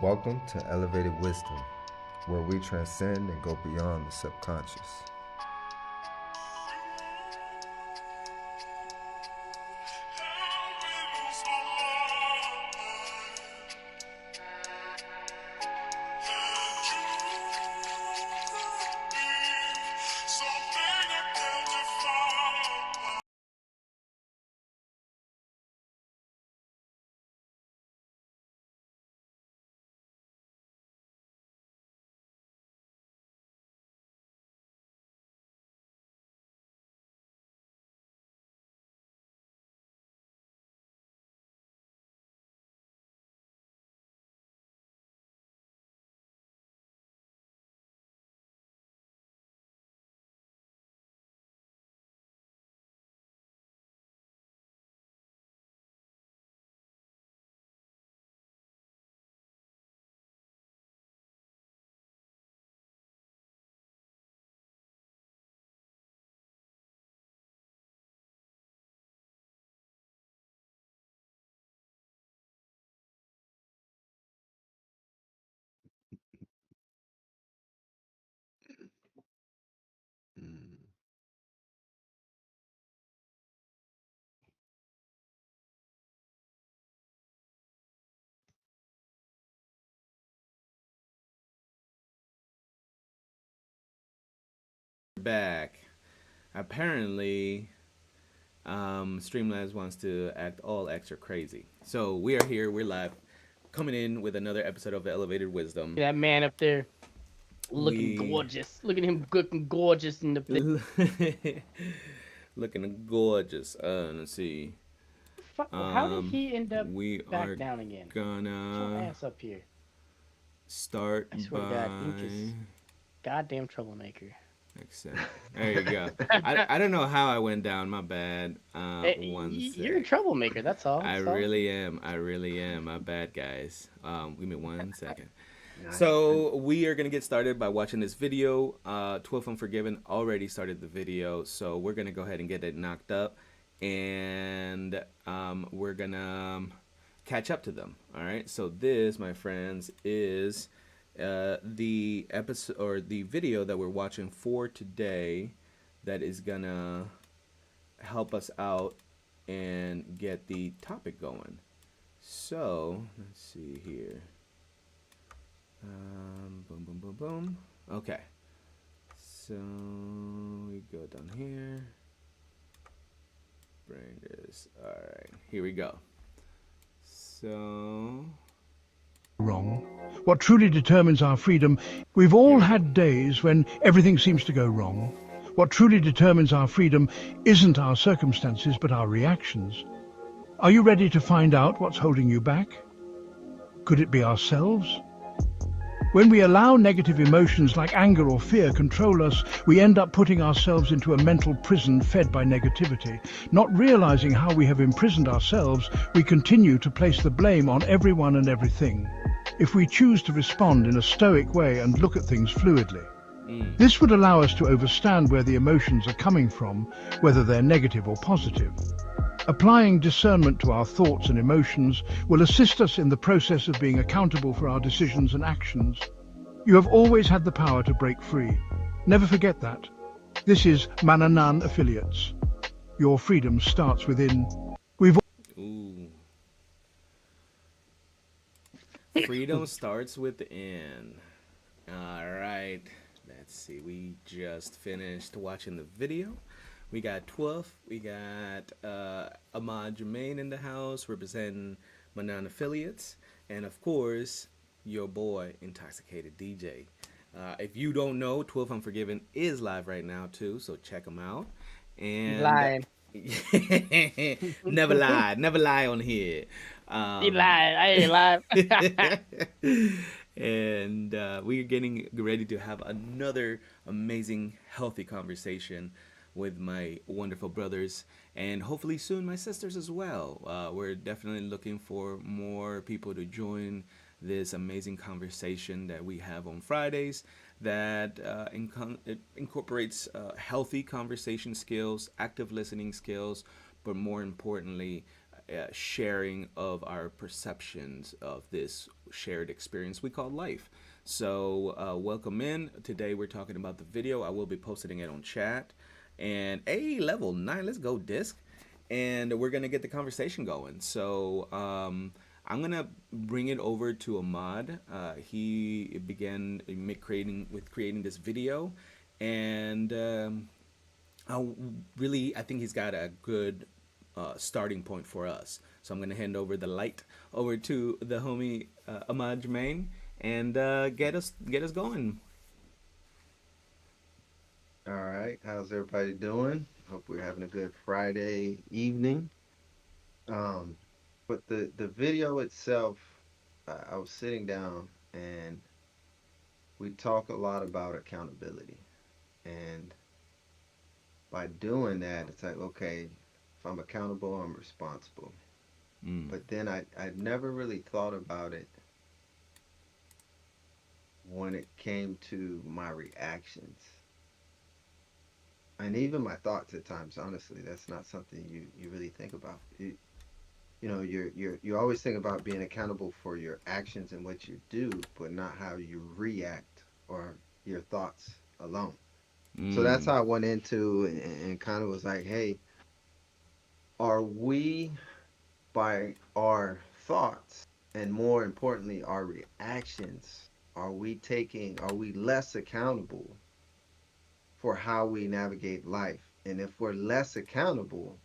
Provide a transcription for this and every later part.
Welcome to Elevated Wisdom, where we transcend and go beyond the subconscious. Back. Apparently, Streamlabs wants to act all extra crazy. So we are here. We're live, coming in with another episode of Elevated Wisdom. That man up there looking We gorgeous. Look at him looking gorgeous in the thing. looking gorgeous. Let's see. How did he end up We back are down again? Get your gonna ass up here. start I swear to God, Ink is by goddamn troublemaker. accept. There you go. I don't know how I went down. My bad. One You're a sec. troublemaker. That's all. I That's all. really am. I really am. My bad, guys. Give me 1 second. So we are gonna get started by watching this video. 12 Unforgiven already started the video, so we're gonna go ahead and get it knocked up, and we're gonna catch up to them. All right. So this, my friends, is the episode or the video that we're watching for today. That is gonna help us out and get the topic going. So let's see here. Boom, boom, boom, boom. Okay. So we go down here. Bring this. All right. Here we go. So. Wrong. What truly determines our freedom, we've all had days when everything seems to go wrong. What truly determines our freedom isn't our circumstances, but our reactions. Are you ready to find out what's holding you back? Could it be ourselves? When we allow negative emotions like anger or fear control us, we end up putting ourselves into a mental prison fed by negativity. Not realizing how we have imprisoned ourselves, we continue to place the blame on everyone and everything. If we choose to respond in a stoic way and look at things fluidly, this would allow us to understand where the emotions are coming from, whether they're negative or positive. Applying discernment to our thoughts and emotions will assist us in the process of being accountable for our decisions and actions. You have always had the power to break free. Never forget that. This is Mananan Affiliates. Your freedom starts within. Ooh. Freedom starts within. All right. Let's see. We just finished watching the video. We got 12. We got Ahmad Jermaine in the house representing Manan Affiliates. And of course, your boy, Intoxicated DJ. If you don't know, 12 Unforgiven is live right now too, so check them out. He's And lying. never lie on here. He lied. I ain't live. And we're getting ready to have another amazing, healthy conversation with my wonderful brothers and hopefully soon my sisters as well. We're definitely looking for more people to join this amazing conversation that we have on Fridays that it incorporates healthy conversation skills, active listening skills, but more importantly, sharing of our perceptions of this shared experience we call life. So welcome in. Today we're talking about the video. I will be posting it on chat. And level 9, let's go, Disc. And we're gonna get the conversation going. So I'm gonna bring it over to Ahmad. He began creating this video, and I think he's got a good starting point for us. So I'm gonna hand over the light over to the homie Ahmad Jermaine, and get us going. All right, how's everybody doing? Hope we're having a good Friday evening. But the video itself, I was sitting down and we talk a lot about accountability. And by doing that, it's like, okay, if I'm accountable, I'm responsible. But then I never really thought about it when it came to my reactions. And even my thoughts at times, honestly, that's not something you really think about. You always think about being accountable for your actions and what you do, but not how you react or your thoughts alone. So that's how I went into and kind of was like, hey, are we, by our thoughts and more importantly our reactions, are we less accountable for how we navigate life? And if we're less accountable,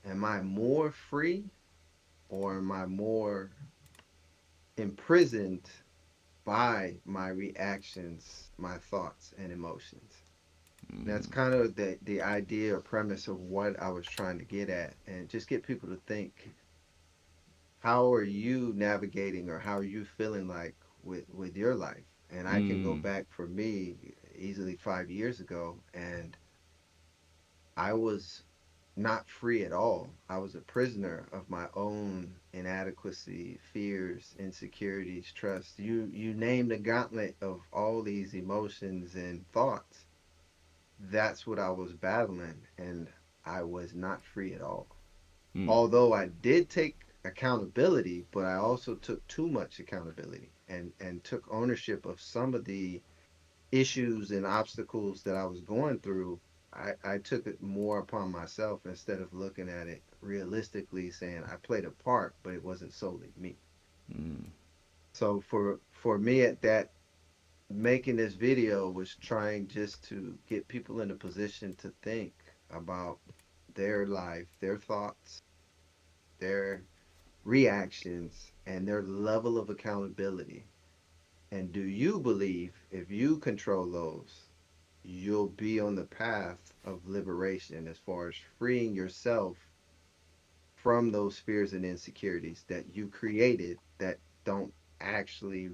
am I more free or am I more imprisoned by my reactions, my thoughts and emotions? That's kind of the idea or premise of what I was trying to get at, and just get people to think, how are you navigating or how are you feeling like with your life? And I can go back for me easily 5 years ago, and I was not free at all. I was a prisoner of my own inadequacy, fears, insecurities, trust. You name the gauntlet of all these emotions and thoughts. That's what I was battling, and I was not free at all. Although I did take accountability, but I also took too much accountability and took ownership of some of the issues and obstacles that I was going through. I took it more upon myself instead of looking at it realistically, saying I played a part, but it wasn't solely me. So for me at that, making this video was trying just to get people in a position to think about their life, their thoughts, their reactions, and their level of accountability. And do you believe if you control those, you'll be on the path of liberation as far as freeing yourself from those fears and insecurities that you created that don't actually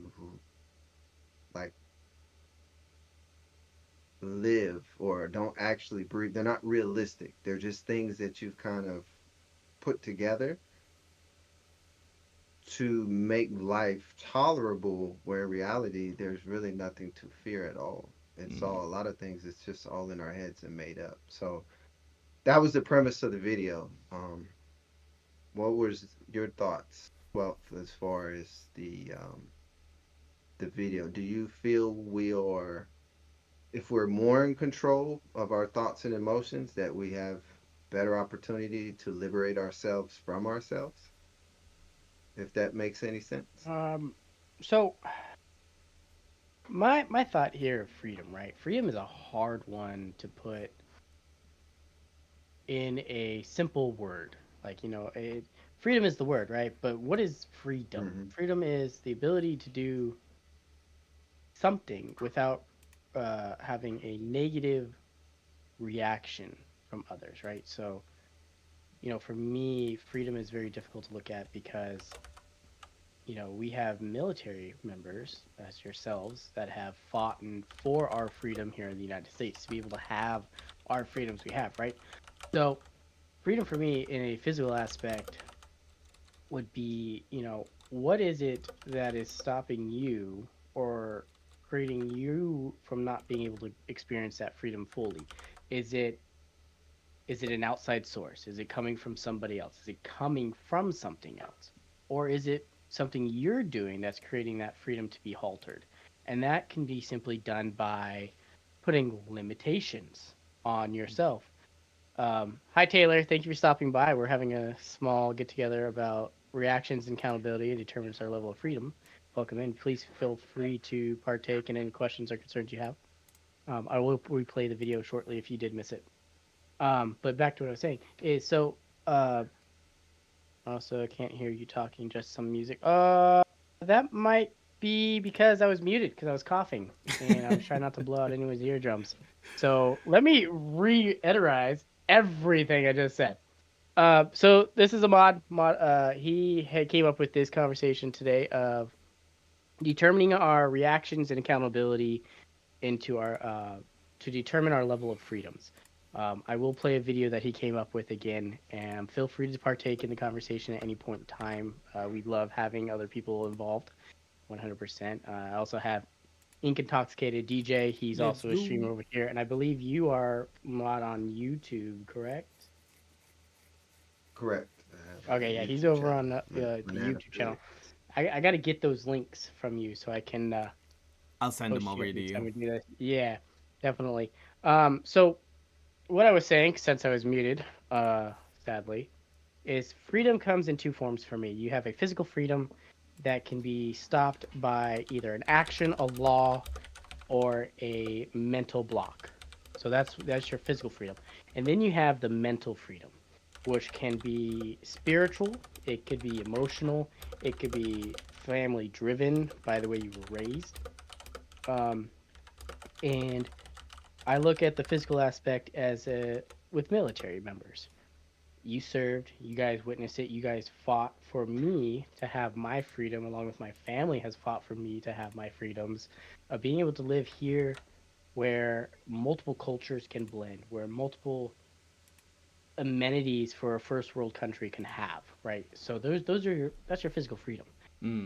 like live or don't actually breathe. They're not realistic. They're just things that you've kind of put together to make life tolerable, where in reality there's really nothing to fear at all. It's all, a lot of things, it's just all in our heads and made up. So that was the premise of the video. What was your thoughts, well, as far as the video? Do you feel we are, if we're more in control of our thoughts and emotions, that we have better opportunity to liberate ourselves from ourselves? If that makes any sense. So my thought here of freedom, right? Freedom is a hard one to put in a simple word. Like, freedom is the word, right? But what is freedom? Freedom is the ability to do something without having a negative reaction from others, right? So, for me, freedom is very difficult to look at because, we have military members, as yourselves, that have fought for our freedom here in the United States, to be able to have our freedoms we have, right? So, freedom for me in a physical aspect would be, what is it that is stopping you or creating you from not being able to experience that freedom fully? Is it an outside source? Is it coming from somebody else? Is it coming from something else? Or is it something you're doing that's creating that freedom to be haltered. And that can be simply done by putting limitations on yourself. Hi, Taylor. Thank you for stopping by. We're having a small get together about reactions and accountability determines our level of freedom. Welcome in. Please feel free to partake in any questions or concerns you have. I will replay the video shortly if you did miss it. But back to what I was saying is so. Also, I can't hear you talking. Just some music. That might be because I was muted because I was coughing and I was trying not to blow out anyone's eardrums. So let me reiterate everything I just said. So this is a mod. He came up with this conversation today of determining our reactions and accountability into our to determine our level of freedoms. I will play a video that he came up with again, and feel free to partake in the conversation at any point in time. We love having other people involved, 100%. I also have Ink Intoxicated DJ. He's also a streamer over here, and I believe you are mod on YouTube, correct? Correct. Okay, yeah, he's over on the YouTube channel. I got to get those links from you so I can. I'll send them over to you. Yeah, definitely. So what I was saying, since I was muted, sadly, is freedom comes in two forms for me. You have a physical freedom that can be stopped by either an action, a law, or a mental block. So that's your physical freedom. And then you have the mental freedom, which can be spiritual, it could be emotional, it could be family driven by the way you were raised. And I look at the physical aspect as with military members. You served, you guys witnessed it, you guys fought for me to have my freedom, along with my family has fought for me to have my freedoms of being able to live here where multiple cultures can blend, where multiple amenities for a first world country can have, right? So that's your physical freedom.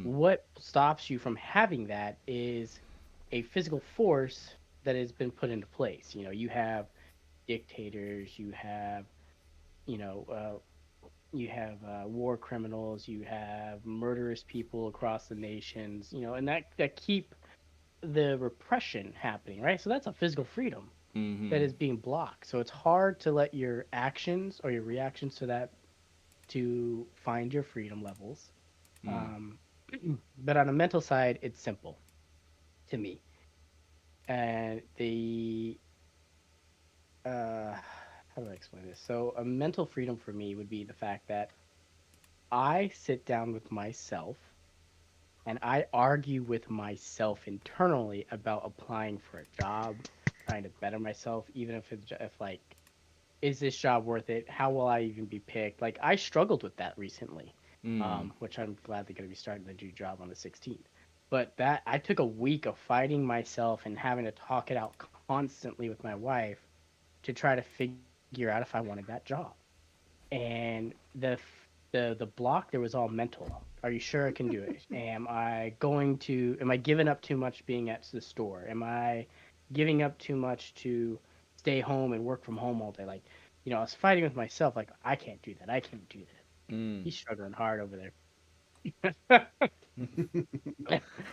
What stops you from having that is a physical force that has been put into place. You know, you have dictators, you have war criminals, you have murderous people across the nations, and that keep the repression happening, right? So that's a physical freedom that is being blocked. So it's hard to let your actions or your reactions to that to find your freedom levels. But on a mental side, it's simple to me. And how do I explain this? So a mental freedom for me would be the fact that I sit down with myself and I argue with myself internally about applying for a job, trying to better myself, even if is this job worth it? How will I even be picked? Like, I struggled with that recently, which I'm gladly going to be starting the new job on the 16th. But that I took a week of fighting myself and having to talk it out constantly with my wife to try to figure out if I wanted that job. And the block there was all mental. Are you sure I can do it? Am I giving up too much being at the store? Am I giving up too much to stay home and work from home all day? Like, I was fighting with myself. Like, I can't do that. I can't do that. He's struggling hard over there.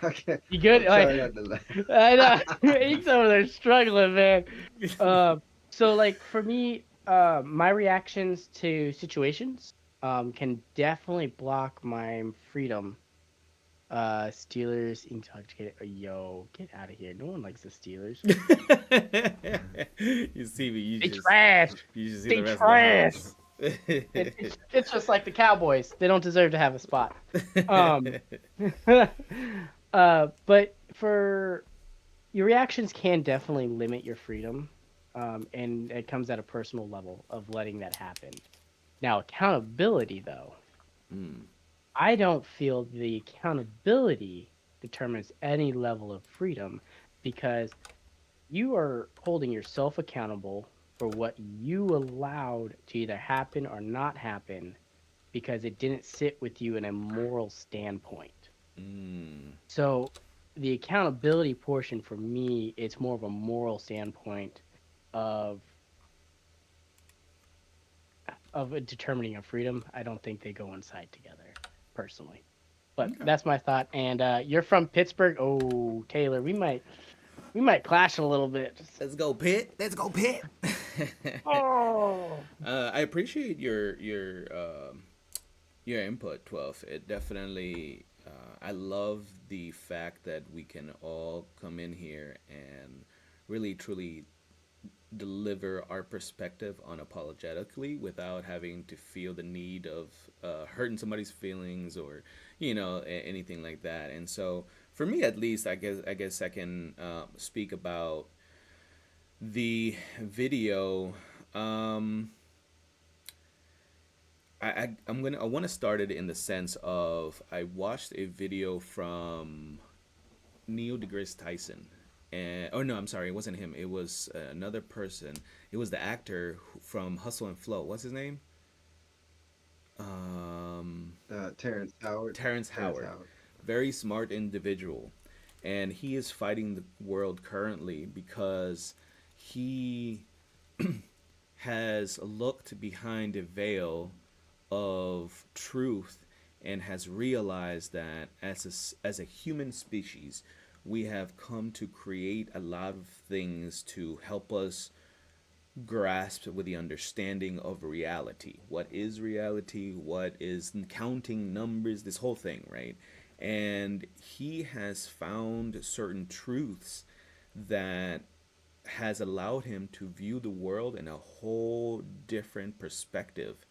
Okay. You good? I know. He's over there struggling, man. So like for me, my reactions to situations can definitely block my freedom. Steelers intoxicated. Yo, get out of here. No one likes the Steelers. You see me. They trash. You should see they the rest trash. Of the house. It's just like the Cowboys. They don't deserve to have a spot. But for your reactions can definitely limit your freedom, and it comes at a personal level of letting that happen. Now, accountability, though, I don't feel the accountability determines any level of freedom because you are holding yourself accountable for what you allowed to either happen or not happen because it didn't sit with you in a moral standpoint. So the accountability portion for me, it's more of a moral standpoint of determining a freedom. I don't think they go inside together, personally. But Okay. that's my thought. And you're from Pittsburgh. Oh, Taylor, we might clash a little bit. Let's go, Pitt. Let's go, Pitt. Oh, I appreciate your input, 12. It definitely. I love the fact that we can all come in here and really, truly deliver our perspective unapologetically without having to feel the need of hurting somebody's feelings or anything like that. And so for me at least, I guess I can speak about the video. I want to start it in the sense of I watched a video from Neil deGrasse Tyson. And, oh no, I'm sorry, it wasn't him. It was another person. It was the actor from Hustle and Flow. What's his name? Terrence Howard. Terrence Terrence Howard. Howard. Very smart individual. And he is fighting the world currently because he has looked behind a veil of truth and has realized that as a human species, we have come to create a lot of things to help us grasp with the understanding of reality. What is reality? What is counting numbers? This whole thing, right? And he has found certain truths that has allowed him to view the world in a whole different perspective.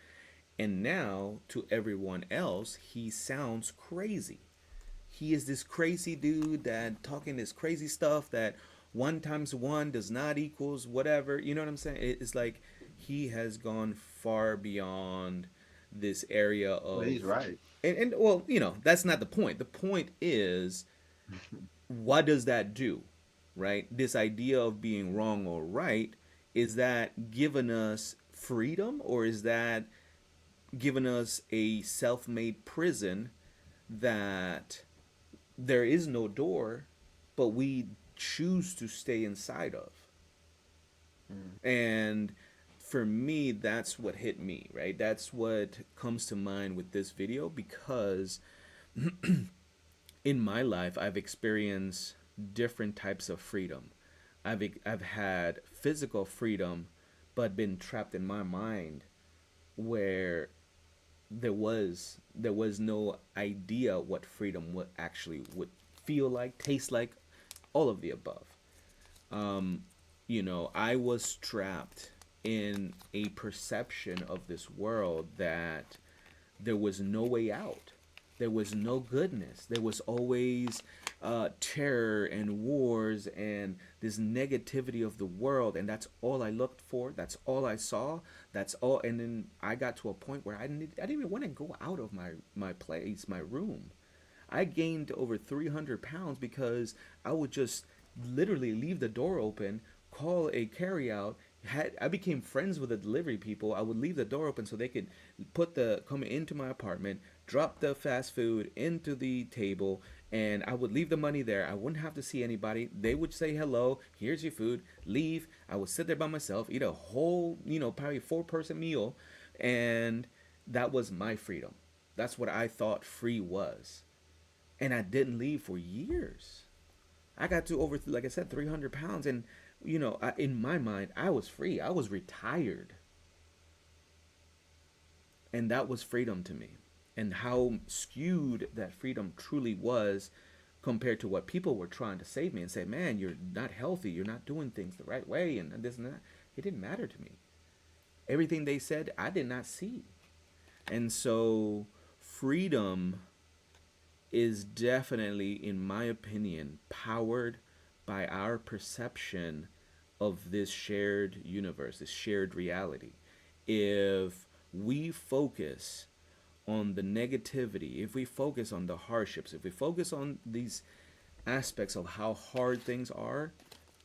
And now, to everyone else, he sounds crazy. He is this crazy dude that talking this crazy stuff that one times one does not equals whatever. You know what I'm saying? It's like he has gone far beyond this area Well, of he's right. and well, that's not the point. The point is what does that do? Right? This idea of being wrong or right, is that giving us freedom or is that giving us a self-made prison that there is no door, but we choose to stay inside of? And for me, that's what hit me, right? That's what comes to mind with this video because in my life, I've experienced different types of freedom. I've had physical freedom, but been trapped in my mind where there was no idea what freedom would feel like, taste like, all of the above. I was trapped in a perception of this world that there was no way out. There was no goodness. There was always terror and wars and this negativity of the world, and that's all I looked for. That's all I saw. That's all. And then I got to a point where I didn't even want to go out of my place, my room. I gained over 300 pounds because I would just literally leave the door open, call a carryout. I became friends with the delivery people. I would leave the door open so they could come into my apartment, drop the fast food into the table, and I would leave the money there. I wouldn't have to see anybody. They would say hello, here's your food, leave. I would sit there by myself, eat a whole, probably 4-person meal, and that was my freedom. That's what I thought free was. And I didn't leave for years. I got to over, like I said, 300 pounds, and in my mind, I was free. I was retired. And that was freedom to me. And how skewed that freedom truly was compared to what people were trying to save me and say, man, you're not healthy. You're not doing things the right way. And this and that. It didn't matter to me. Everything they said, I did not see. And so freedom is definitely, in my opinion, powered by our perception of this shared universe, this shared reality. If we focus on the negativity, if we focus on the hardships, if we focus on these aspects of how hard things are,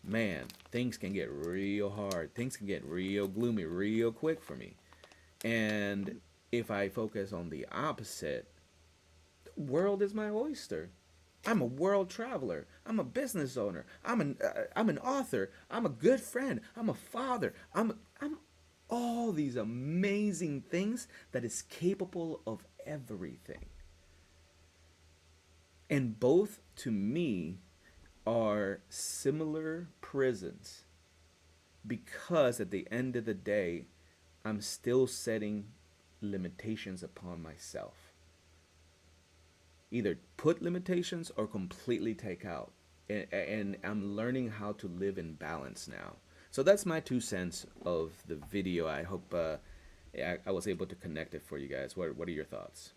man, things can get real hard. Things can get real gloomy real quick for me. And if I focus on the opposite, the world is my oyster. I'm a world traveler. I'm a business owner. I'm an author. I'm a good friend. I'm a father. I'm all these amazing things that is capable of everything. And both, to me, are similar prisons because at the end of the day, I'm still setting limitations upon myself. Either put limitations or completely take out. And I'm learning how to live in balance now. So that's my 2 cents of the video. I hope I was able to connect it for you guys. What are your thoughts?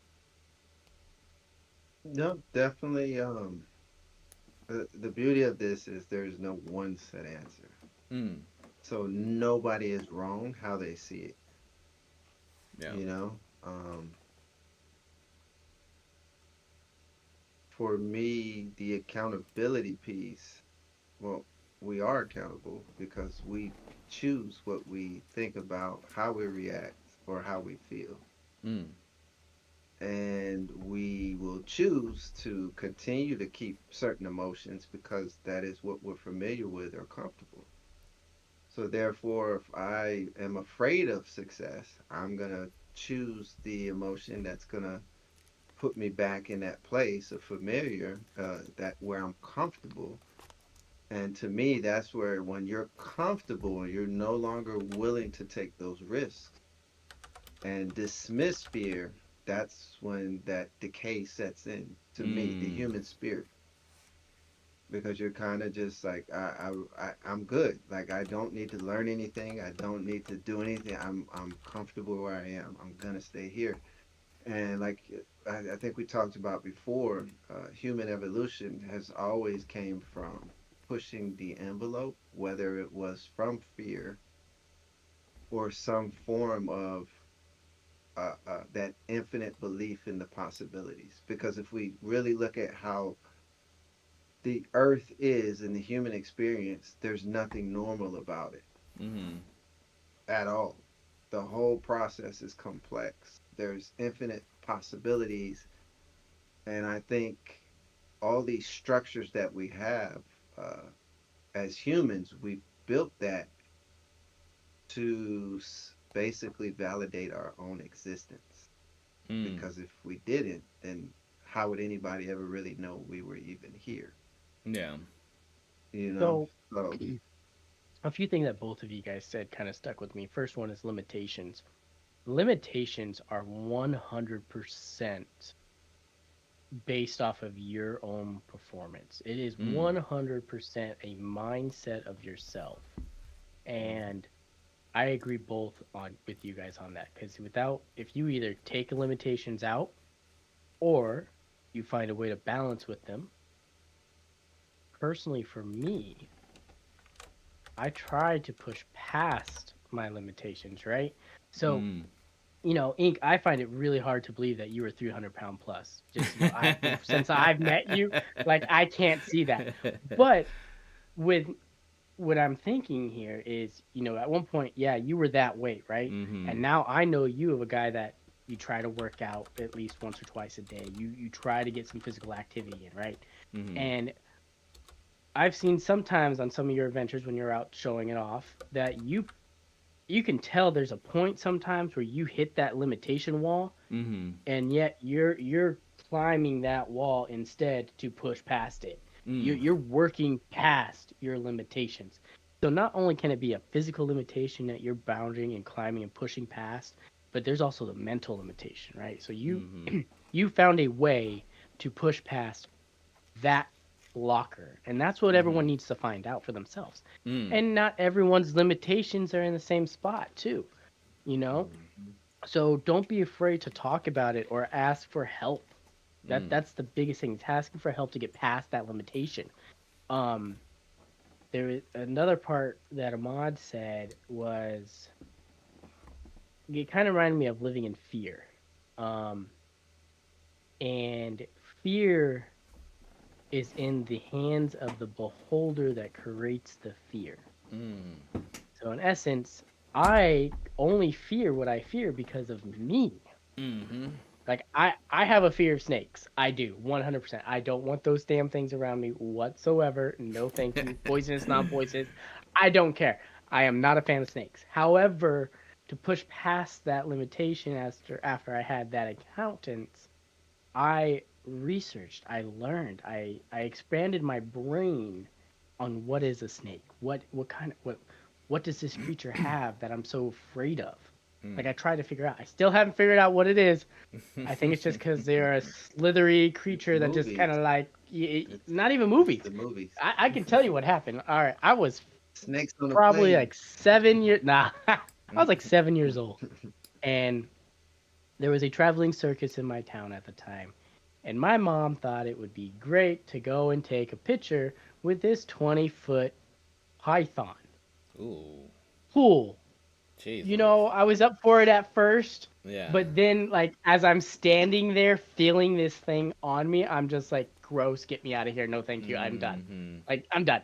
No, definitely. The beauty of this is there's no one set answer. Mm, So nobody is wrong how they see it. yeah. You know, for me, the accountability piece. Well, we are accountable because we choose what we think about, how we react, or how we feel. Mm, And we will choose to continue to keep certain emotions because that is what we're familiar with or comfortable. So therefore, if I am afraid of success, I'm gonna choose the emotion that's gonna put me back in that place of familiar, that where I'm comfortable. And to me, that's where when you're comfortable and you're no longer willing to take those risks and dismiss fear, that's when that decay sets in. To me, the mm, human spirit, because you're kind of just like I'm good. Like I don't need to learn anything. I don't need to do anything. I'm comfortable where I am. I'm gonna stay here. And like I think we talked about before, human evolution has always came from pushing the envelope, whether it was from fear or some form of that infinite belief in the possibilities. Because if we really look at how the earth is in the human experience, there's nothing normal about it mm, at all. The whole process is complex. There's infinite possibilities. And I think all these structures that we have uh, as humans, we built that to basically validate our own existence. mm, Because if we didn't, then how would anybody ever really know we were even here? yeah. You know? So, So, a few things that both of you guys said kind of stuck with me. First one is limitations. Limitations are 100% based off of your own performance. It is Mm, 100% a mindset of yourself. And I agree both on with you guys on that because without if you either take the limitations out or you find a way to balance with them. Personally for me, I try to push past my limitations, right? So, mm. Ink, I find it really hard to believe that you were 300-pound plus. Just, since I've met you, like I can't see that. But with what I'm thinking here is, at one point, yeah, you were that weight, right? And Mm-hmm. now I know you of a guy that you try to work out at least once or twice a day. You try to get some physical activity in, right? Mm-hmm. And I've seen sometimes on some of your adventures when you're out showing it off that you can tell there's a point sometimes where you hit that limitation wall Mm-hmm. and yet you're climbing that wall instead to push past it. Mm. You're working past your limitations. So not only can it be a physical limitation that you're bounding and climbing and pushing past, but there's also the mental limitation, right? So you Mm-hmm. you found a way to push past that blocker, and that's what everyone Mm-hmm. needs to find out for themselves. Mm. And not everyone's limitations are in the same spot, too, you know? mhm. So don't be afraid to talk about it or ask for help. Mm. That's the biggest thing. It's asking for help to get past that limitation. Um, there is another part that Ahmad said was it kind of reminded me of living in fear. Um, and fear is in the hands of the beholder that creates the fear. Mm. So in essence, I only fear what I fear because of me. Mm-hmm. Like I have a fear of snakes. I do, 100%. I don't want those damn things around me whatsoever. No, thank you. Poisonous, non-poisonous. I don't care. I am not a fan of snakes. However, to push past that limitation after I had that accountant's, I researched, I learned, I expanded my brain on what is a snake. What does this creature have that I'm so afraid of? Like I tried to figure out. I still haven't figured out what it is. I think it's just because they're a slithery creature that just kind Movies. of like It's not even movies. the movies. I can tell you what happened. All right, I was Snakes on a probably plane. like 7 years. Nah, I was like 7 years old, and there was a traveling circus in my town at the time, and my mom thought it would be great to go and take a picture with this 20-foot python. Ooh, Cool. jeez. You know, I was up for it at first, Yeah. but then like as I'm standing there feeling this thing on me, I'm just like, gross, get me out of here. No, thank you. I'm done. Mhm. Like I'm done.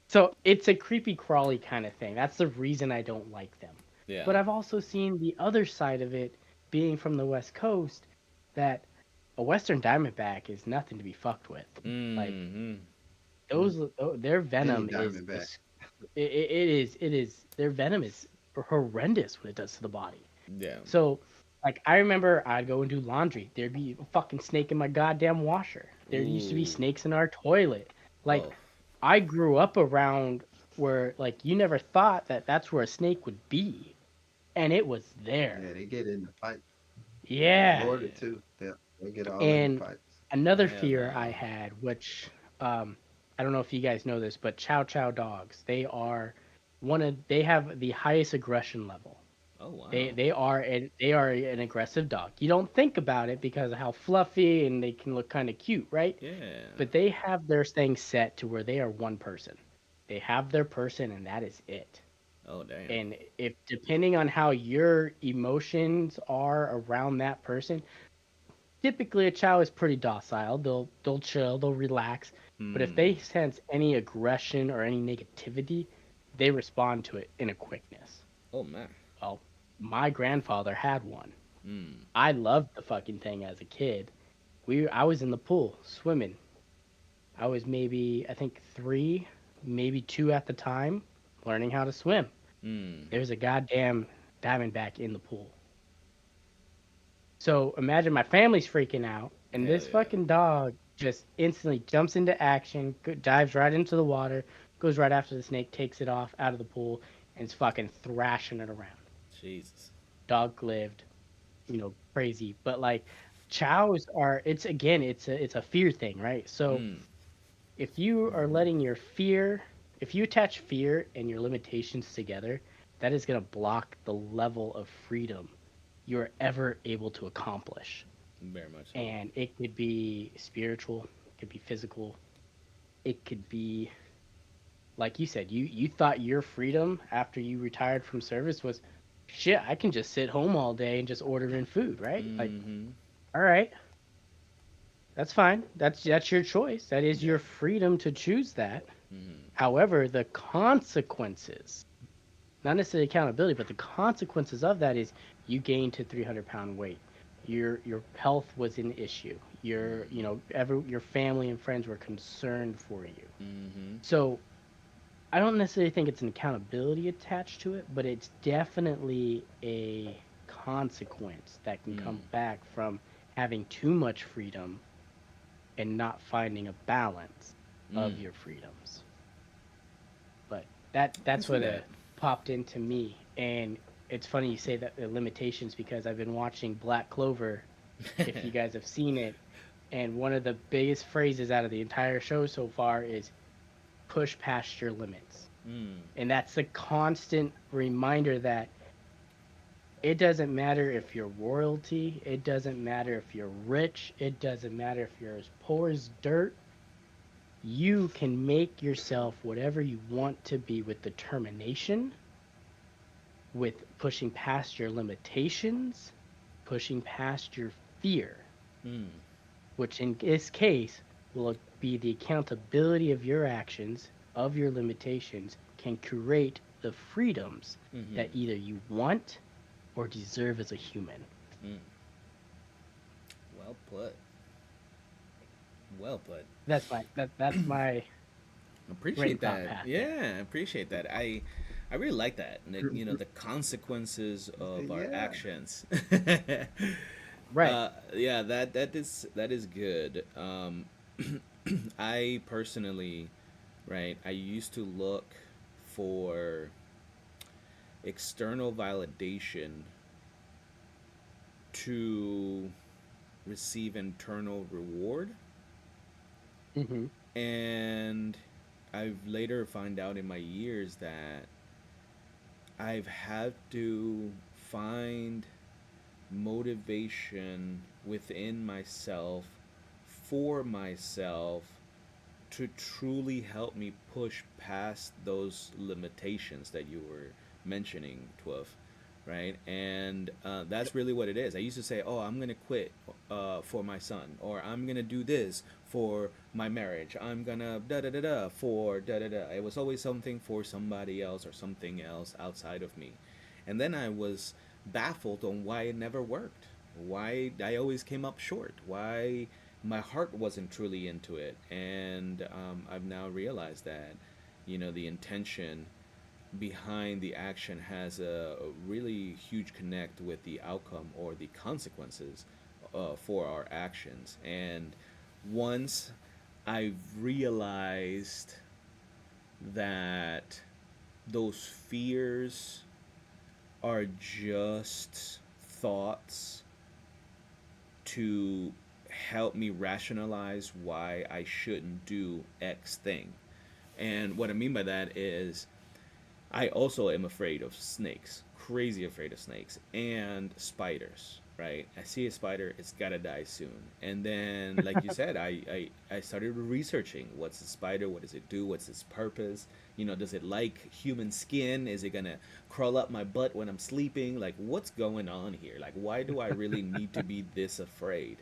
So it's a creepy crawly kind of thing. That's the reason I don't like them. Yeah. But I've also seen the other side of it, being from the West Coast, that a Western Diamondback is nothing to be fucked with. Like Mhm. their venom Any is Diamondback. it is their venom is horrendous what it does to the body. Yeah. So like I remember I'd go and do laundry. There'd be a fucking snake in my goddamn washer. There used to be Ooh. snakes in our toilet. Like Oh. I grew up around where like you never thought that that's where a snake would be, and it was there. Yeah, they get in the fight. Yeah. Florida too. They get all And in the fights. another Hell fear no. I had, which I don't know if you guys know this, but Chow Chow dogs, they have the highest aggression level. Oh wow. They are an aggressive dog. You don't think about it because of how fluffy and they can look kind of cute, right? Yeah. But they have their thing set to where they are one person. They have their person and that is it. Oh damn. And if depending on how your emotions are around that person, typically a chow is pretty docile. They'll chill, they'll relax. But if they sense any aggression or any negativity, they respond to it in a quickness. Oh man. Well, my grandfather had one. Mm. I loved the fucking thing as a kid. I was in the pool swimming. I was maybe I think 3, maybe 2 at the time, learning how to swim. Mm. There's a goddamn diamondback in the pool. So imagine my family's freaking out, and Hell this yeah. fucking dog just instantly jumps into action, dives right into the water, goes right after the snake, takes it off out of the pool, and is fucking thrashing it around. Jesus. Dog lived, crazy. But like chows are, it's a fear thing, right? So Mm. if you are letting if you attach fear and your limitations together, that is going to block the level of freedom you're ever able to accomplish. Very much. So. And it could be spiritual, it could be physical, it could be like you said, you thought your freedom after you retired from service was shit, I can just sit home all day and just order in food, right? Like, Mhm. all right. That's fine. That's your choice. That is your freedom to choose that. Mhm. However, the consequences, not necessarily accountability, but the consequences of that is you gained to 300-pound weight. Your health was an issue. Your family and friends were concerned for you. Mhm. So I don't necessarily think it's an accountability attached to it, but it's definitely a consequence that can come back from having too much freedom and not finding a balance of your freedoms. But that's see what that. popped into me. And it's funny you say that the limitations because I've been watching Black Clover, if you guys have seen it, and one of the biggest phrases out of the entire show so far is push past your limits. Mm. And that's a constant reminder that it doesn't matter if you're royalty, it doesn't matter if you're rich, it doesn't matter if you're as poor as dirt. You can make yourself whatever you want to be with determination, with pushing past your limitations, pushing past your fear, which in this case will be the accountability of your actions, of your limitations, can create the freedoms that either you want or deserve as a human. Well put. Well put. That's my Appreciate Great thought that. path Yeah, I appreciate that. I really like that. The consequences of our Yeah. actions. Right. Yeah, that is good. I personally, right, I used to look for external validation to receive internal reward, Hmm. and I've later found out in my years that I've had to find motivation within myself for myself to truly help me push past those limitations that you were mentioning, Twelve, right? And that's really what it is. I used to say, "Oh, I'm gonna quit for my son," or "I'm gonna do this for my marriage. I'm gonna da da da da for da da da." It was always something for somebody else or something else outside of me, and then I was baffled on why it never worked, why I always came up short, why my heart wasn't truly into it. And I've now realized that, the intention behind the action has a really huge connect with the outcome or the consequences for our actions. And once I've realized that those fears are just thoughts to help me rationalize why I shouldn't do X thing. And what I mean by that is I also am afraid of snakes, crazy afraid of snakes and spiders, right? I see a spider, it's gotta die soon. And then, like you said, I started researching what's the spider, what does it do, what's its purpose? Does it like human skin? Is it gonna crawl up my butt when I'm sleeping? Like, what's going on here? Like, why do I really need to be this afraid?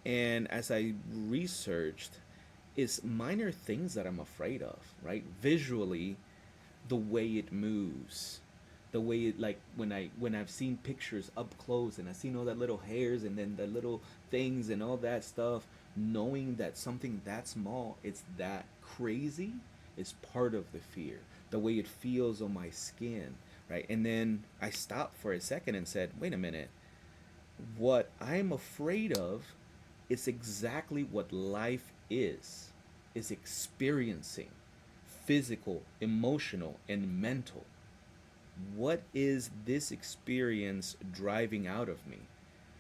And as I researched, it's minor things that I'm afraid of, right? Visually, the way it moves, the way it, like when I've seen pictures up close and I've seen all that little hairs and then the little things and all that stuff, knowing that something that small, it's that crazy, is part of the fear. The way it feels on my skin, right? And then I stopped for a second and said, wait a minute, what I'm afraid of is exactly what life is experiencing, physical, emotional, and mental. What is this experience driving out of me?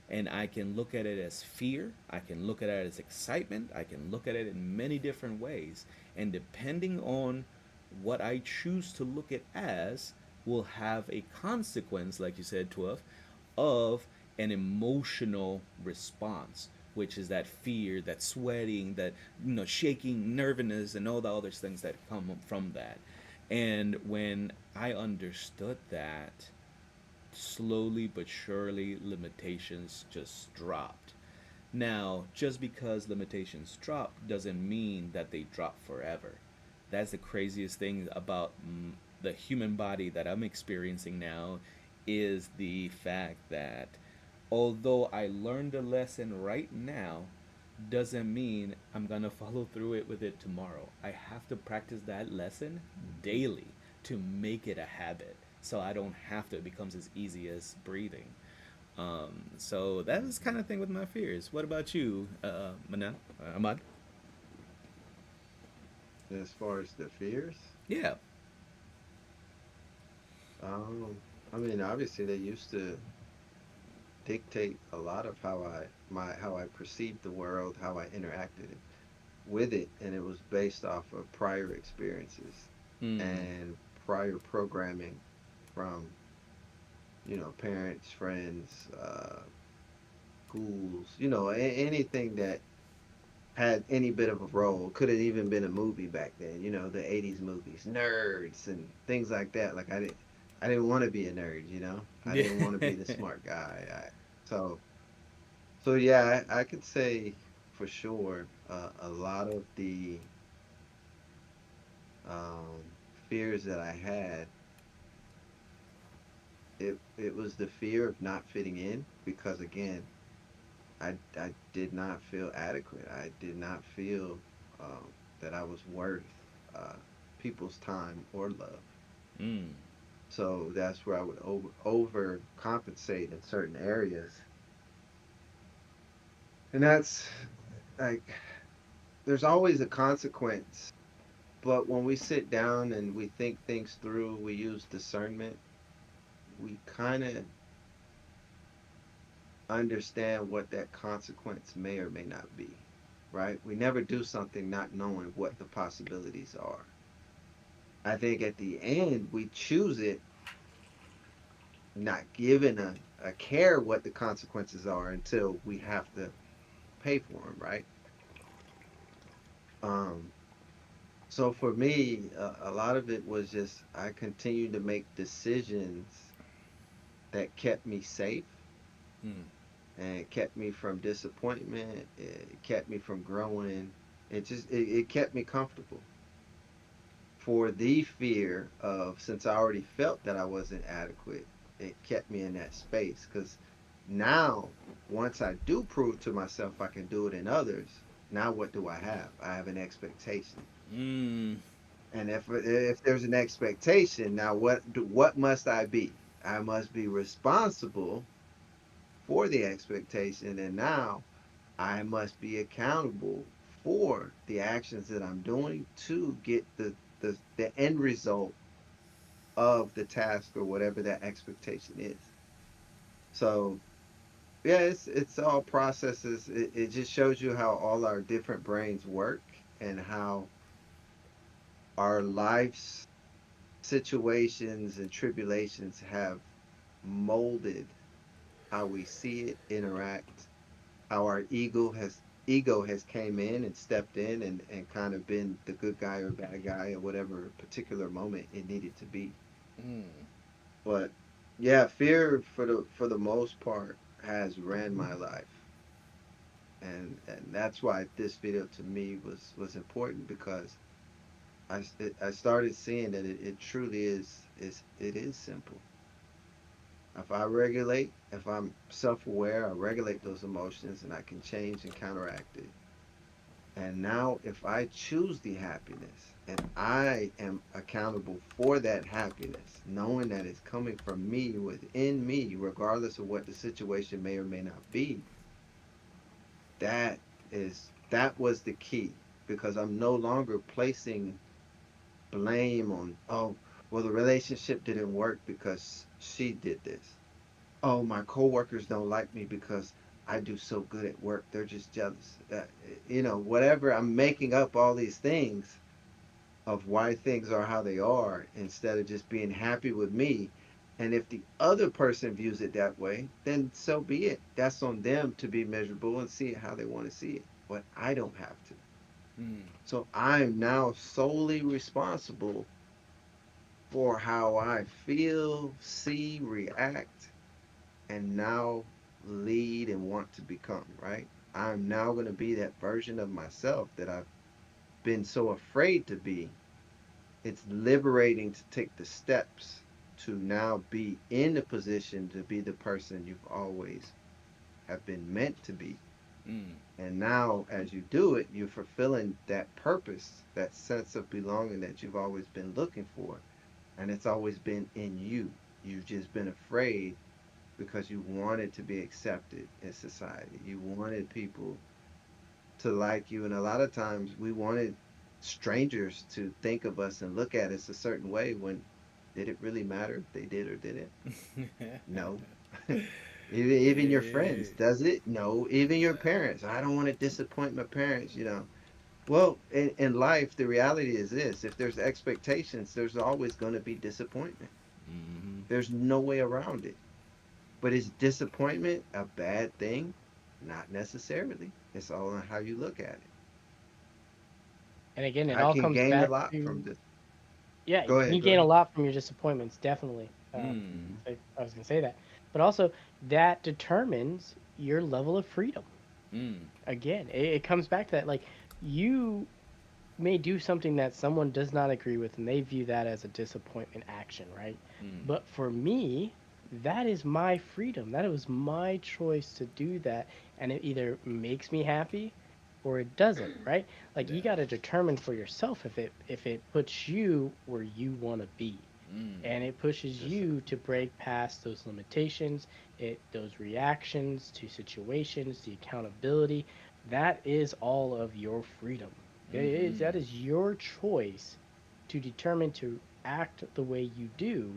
And I can look at it as fear, I can look at it as excitement, I can look at it in many different ways. And depending on what I choose to look at as, will have a consequence, like you said, 12, of an emotional response, which is that fear, that sweating, that shaking, nervousness, and all the other things that come from that. And when I understood that, slowly but surely limitations just dropped. Now, just because limitations drop doesn't mean that they drop forever. That's the craziest thing about the human body that I'm experiencing now, is the fact that although I learned a lesson right now, doesn't mean I'm gonna follow through it with it tomorrow. I have to practice that lesson daily to make it a habit, so I don't have to. It becomes as easy as breathing. So that is kind of thing with my fears. What about you, Manel, Ahmad? As far as the fears, Yeah. um, I mean, obviously they used to dictate a lot of how I perceived the world, how I interacted with it, and it was based off of prior experiences Mm. and prior programming from parents, friends, schools, anything that had any bit of a role. Could have even been a movie back then, the 80s movies, nerds and things like that. Like I didn't want to be a nerd, I Yeah. didn't want to be the smart guy. So so yeah, I could say for sure, a lot of the fears that I had, it was the fear of not fitting in, because again, I did not feel adequate. I did not feel that I was worth uh, people's time or love. Mm. So that's where I would overcompensate in certain areas And that's like, there's always a consequence. But when we sit down and we think things through, we use discernment, we kind of understand what that consequence may or may not be, right? We never do something not knowing what the possibilities are. I think at the end, we choose it not giving a care what the consequences are until we have to pay for them, right? Um, so for me, a lot of it was just I continued to make decisions that kept me safe Mm. and it kept me from disappointment. It kept me from growing. It kept me comfortable for the fear of, since I already felt that I wasn't adequate, it kept me in that space. Because now, once I do prove to myself I can do it in others, now what do I have? I have an expectation. Mm. And if there's an expectation, now what must I be? I must be responsible for the expectation, and now I must be accountable for the actions that I'm doing to get the end result of the task or whatever that expectation is. So yeah, it's all processes. It just shows you how all our different brains work and how our life's situations and tribulations have molded how we see it, interact, how our ego has came in and stepped in and kind of been the good guy or bad guy or whatever particular moment it needed to be. Mm. But yeah, fear for the most part has ran my life. And that's why this video to me was important because I started seeing that it truly is simple. If I'm self-aware, I regulate those emotions and I can change and counteract it. And now, if I choose the happiness and I am accountable for that happiness, knowing that it's coming from me, within me, regardless of what the situation may or may not be, that was the key because I'm no longer placing blame on, oh, well, the relationship didn't work because she did this. Oh, my coworkers don't like me because I do so good at work. They're just jealous. Whatever. I'm making up all these things of why things are how they are instead of just being happy with me. And if the other person views it that way, then so be it. That's on them to be miserable and see it how they want to see it. But I don't have to. Mm. So I'm now solely responsible for how I feel, see, react, and now lead and want to become, right? I'm now going to be that version of myself that I've been so afraid to be. It's liberating to take the steps to now be in the position to be the person you've always have been meant to be. Mm. And now as you do it, you're fulfilling that purpose, that sense of belonging that you've always been looking for. And it's always been in you. You've just been afraid because you wanted to be accepted in society. You wanted people to like you. And a lot of times we wanted strangers to think of us and look at us a certain way when did it really matter if they did or didn't? No. Even your friends, Yeah. does it? No. Even your parents. I don't want to disappoint my parents. Well, in life, the reality is this: if there's expectations, there's always going to be disappointment. Mm-hmm. There's no way around it. But is disappointment a bad thing? Not necessarily. It's all on how you look at it. And again, it I all can comes gain a back lot from to, this. yeah, Go you ahead, go gain a ahead. lot from your disappointments, definitely. Mm. I was gonna say that, but also that determines your level of freedom. Mm. Again, it comes back to that, like, you may do something that someone does not agree with, and they view that as a disappointment action, right? Mm. But for me, that is my freedom. That was my choice to do that, and it either makes me happy or it doesn't, right? Like, you Yeah. got to determine for yourself if it puts you where you want to be. and it pushes you to break past those limitations, those reactions to situations, the accountability. That is all of your freedom. That is your choice to determine to act the way you do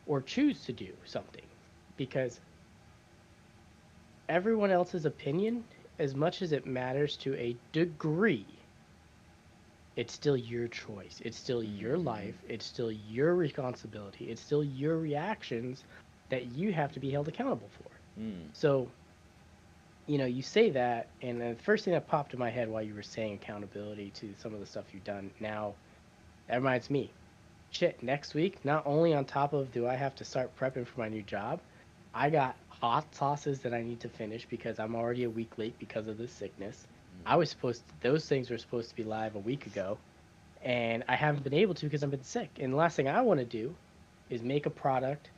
or choose to do something, because everyone else's opinion, as much as it matters to a degree, it's still your choice. It's still your life. It's still your responsibility. It's still your reactions that you have to be held accountable for. So, you say that, and the first thing that popped in my head while you were saying accountability to some of the stuff you've done now, that reminds me, shit, next week, not only on top of do I have to start prepping for my new job, I got hot sauces that I need to finish because I'm already a week late because of this sickness. Those things were supposed to be live a week ago, and I haven't been able to because I've been sick. And the last thing I want to do is make a product,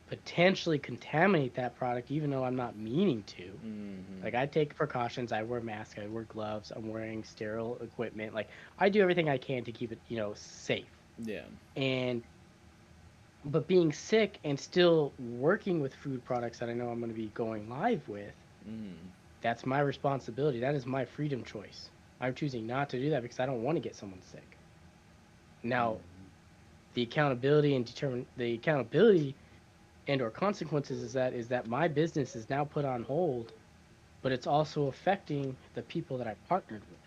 potentially contaminate that product, even though I'm not meaning to. Like, I take precautions. I wear masks. I wear gloves. I'm wearing sterile equipment. Like, I do everything I can to keep it, safe. Yeah. But being sick and still working with food products that I know I'm going to be going live with, that's my responsibility. That is my freedom choice. I'm choosing not to do that because I don't want to get someone sick. Now, the accountability and or consequences is that my business is now put on hold, but it's also affecting the people that I partnered with.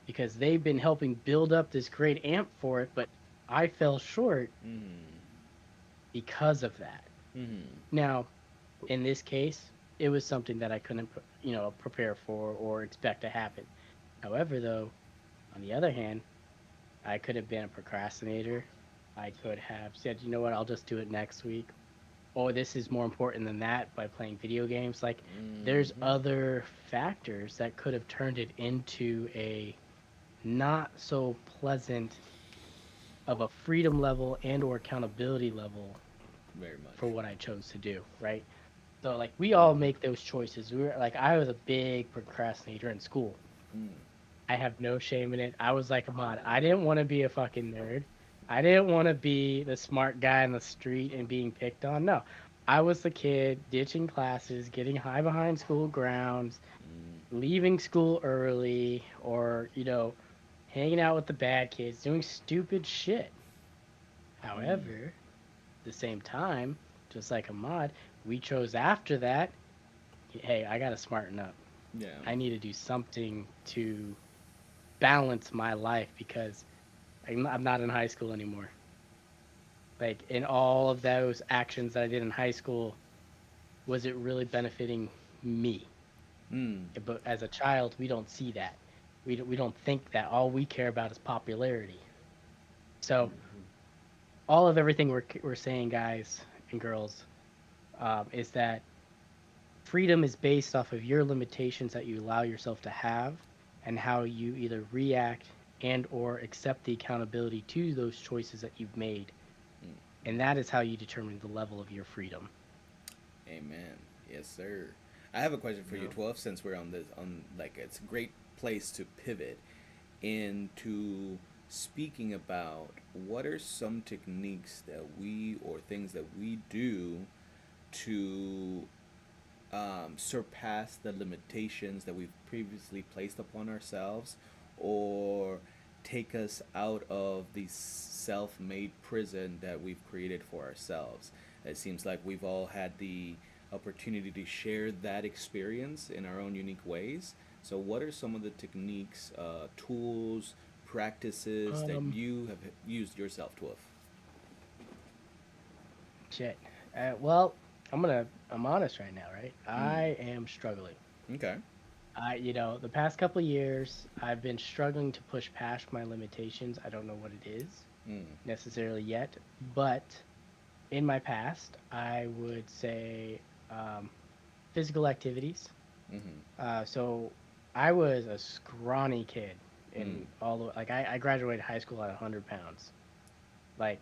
Because they've been helping build up this great amp for it, but I fell short because of that. Now, in this case, it was something that I couldn't, prepare for or expect to happen. However, though, on the other hand, I could have been a procrastinator. I could have said, you know what, I'll just do it next week. Or this is more important than that by playing video games. Like, there's other factors that could have turned it into a not so pleasant of a freedom level and or accountability level Very much. for what I chose to do, right? So, like, we all make those choices. I was a big procrastinator in school. I have no shame in it. I was like, Ahmad, I didn't want to be a fucking nerd. I didn't want to be the smart guy in the street and being picked on. No, I was the kid ditching classes, getting high behind school grounds, leaving school early, or, hanging out with the bad kids, doing stupid shit. However, at the same time, just like Ahmad, we chose after that, hey, I got to smarten up. Yeah. I need to do something to balance my life because I'm not in high school anymore. Like, in all of those actions that I did in high school, was it really benefiting me? But as a child, we don't see that. We don't think that. All we care about is popularity. So, all of everything we're saying, guys and girls, is that freedom is based off of your limitations that you allow yourself to have, and how you either react and or accept the accountability to those choices that you've made. And that is how you determine the level of your freedom. Amen. Yes, sir. I have a question for you, 12, since we're on it's a great place to pivot into speaking about what are some techniques that or things that we do to surpass the limitations that we've previously placed upon ourselves, or take us out of the self-made prison that we've created for ourselves. It seems like we've all had the opportunity to share that experience in our own unique ways. So what are some of the techniques, tools, practices that you have used yourself, Twilf? Shit. Well, I'm honest right now, right? I am struggling. Okay. The past couple of years, I've been struggling to push past my limitations. I don't know what it is necessarily yet, but in my past, I would say physical activities. So I was a scrawny kid in I graduated high school at 100 pounds. Like,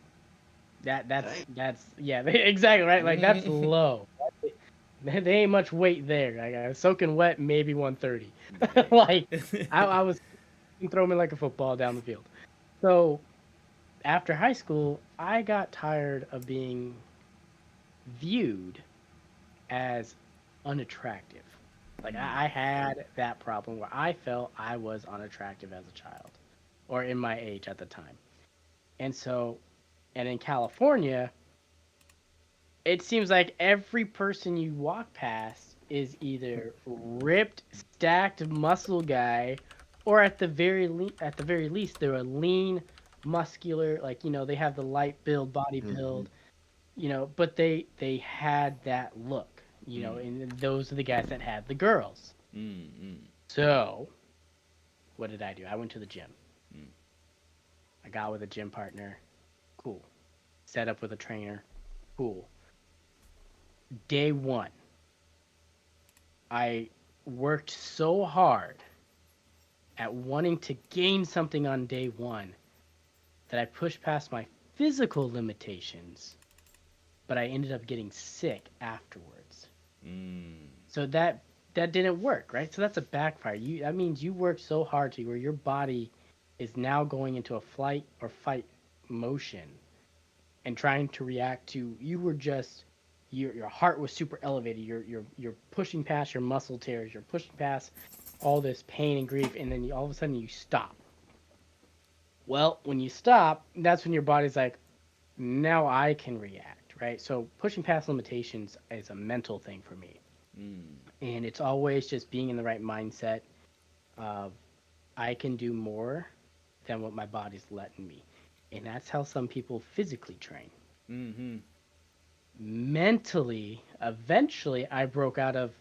that's yeah, exactly, right? Like, that's low. There ain't much weight there. Like, I was soaking wet, maybe 130. Like, I was throw me like a football down the field. So after high school, I got tired of being viewed as unattractive. Like I had that problem where I felt I was unattractive as a child or in my age at the time. And so, and in California, it seems like every person you walk past is either ripped, stacked muscle guy, or at the very least they're a lean, muscular, like they have the light build, body Mm-hmm. build, but they had that look, and those are the guys that had the girls. Mm. So, what did I do? I went to the gym. I got with a gym partner. Cool. Set up with a trainer. Cool. Day one, I worked so hard at wanting to gain something on day one that I pushed past my physical limitations, but I ended up getting sick afterwards. So that didn't work, right? So that's a backfire. That means you worked so hard to where your body is now going into a flight or fight motion and trying to react to you were just your heart was super elevated. You're pushing past your muscle tears. You're pushing past all this pain and grief, and then all of a sudden you stop. Well, when you stop, that's when your body's like, now I can react, right? So pushing past limitations is a mental thing for me, and it's always just being in the right mindset of I can do more than what my body's letting me, and that's how some people physically train. Mm-hmm. Mentally, eventually, I broke out of.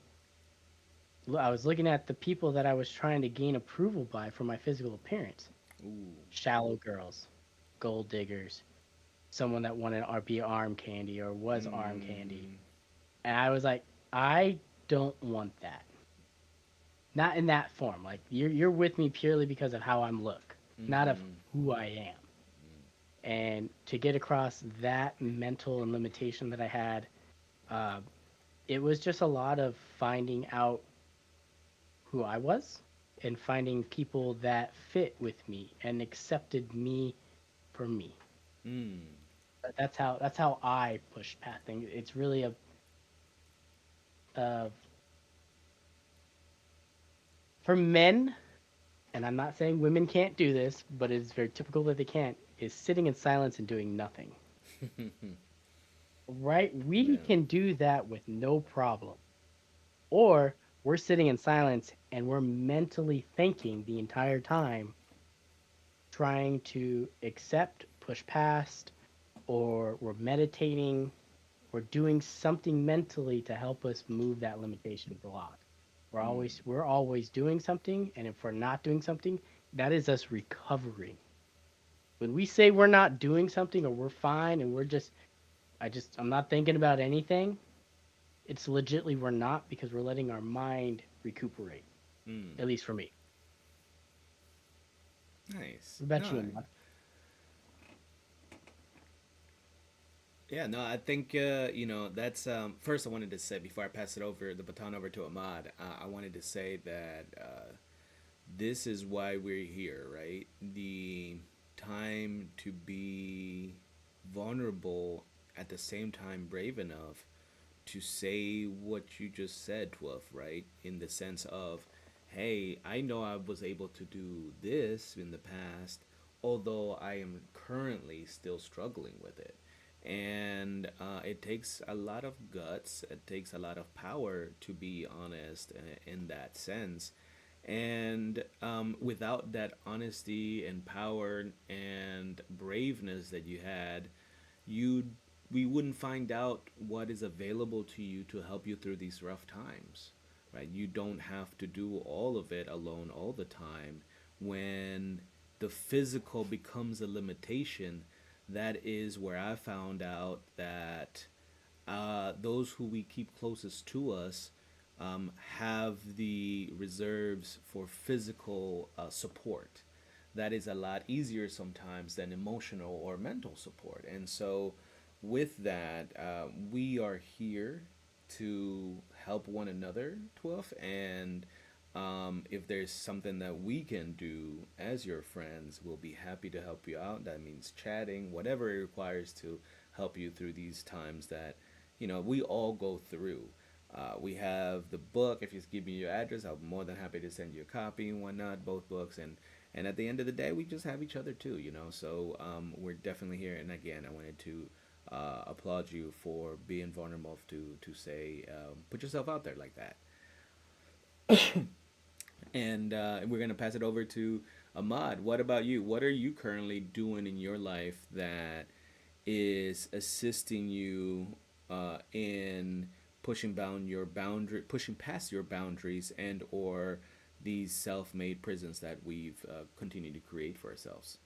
I was looking at the people that I was trying to gain approval by for my physical appearance. Ooh. Shallow girls, gold diggers, someone that wanted to be arm candy or was arm candy. And I was like, I don't want that. Not in that form. Like you're with me purely because of how I'm look, not of who I am. And to get across that mental and limitation that I had, uh, it was just a lot of finding out who I was and finding people that fit with me and accepted me for me. Mm. That's how I push past things. It's really a for men, and I'm not saying women can't do this, but it's very typical that they can't. Is sitting in silence and doing nothing. Right? We Yeah. can do that with no problem. Or we're sitting in silence and we're mentally thinking the entire time, trying to accept, push past, or we're meditating, we're doing something mentally to help us move that limitation block. We're always doing something, and if we're not doing something, that is us recovering. When we say we're not doing something or we're fine and I'm not thinking about anything, it's legitly we're not because we're letting our mind recuperate. Mm. At least for me. Nice. What about you, No, Ahmad? yeah, no, I think that's first I wanted to say before I pass the baton over to Ahmad. I wanted to say that this is why we're here, right? The time to be vulnerable at the same time brave enough to say what you just said, Twelve, right? In the sense of, hey, I know I was able to do this in the past, although I am currently still struggling with it. And it takes a lot of guts, it takes a lot of power to be honest in that sense. And without that honesty and power and braveness that you had, you we wouldn't find out what is available to you to help you through these rough times, right? You don't have to do all of it alone all the time. When the physical becomes a limitation, that is where I found out that those who we keep closest to us have the reserves for physical support. That is a lot easier sometimes than emotional or mental support. And so, with that, we are here to help one another, 12, and If there's something that we can do as your friends, we'll be happy to help you out. That means chatting, whatever it requires to help you through these times that, we all go through. We have the book. If you just give me your address, I'm more than happy to send you a copy and whatnot, both books. And at the end of the day, we just have each other too, So we're definitely here. And again, I wanted to applaud you for being vulnerable to say, put yourself out there like that. And we're going to pass it over to Ahmad. What about you? What are you currently doing in your life that is assisting you in pushing past your boundaries, and or these self-made prisons that we've continued to create for ourselves?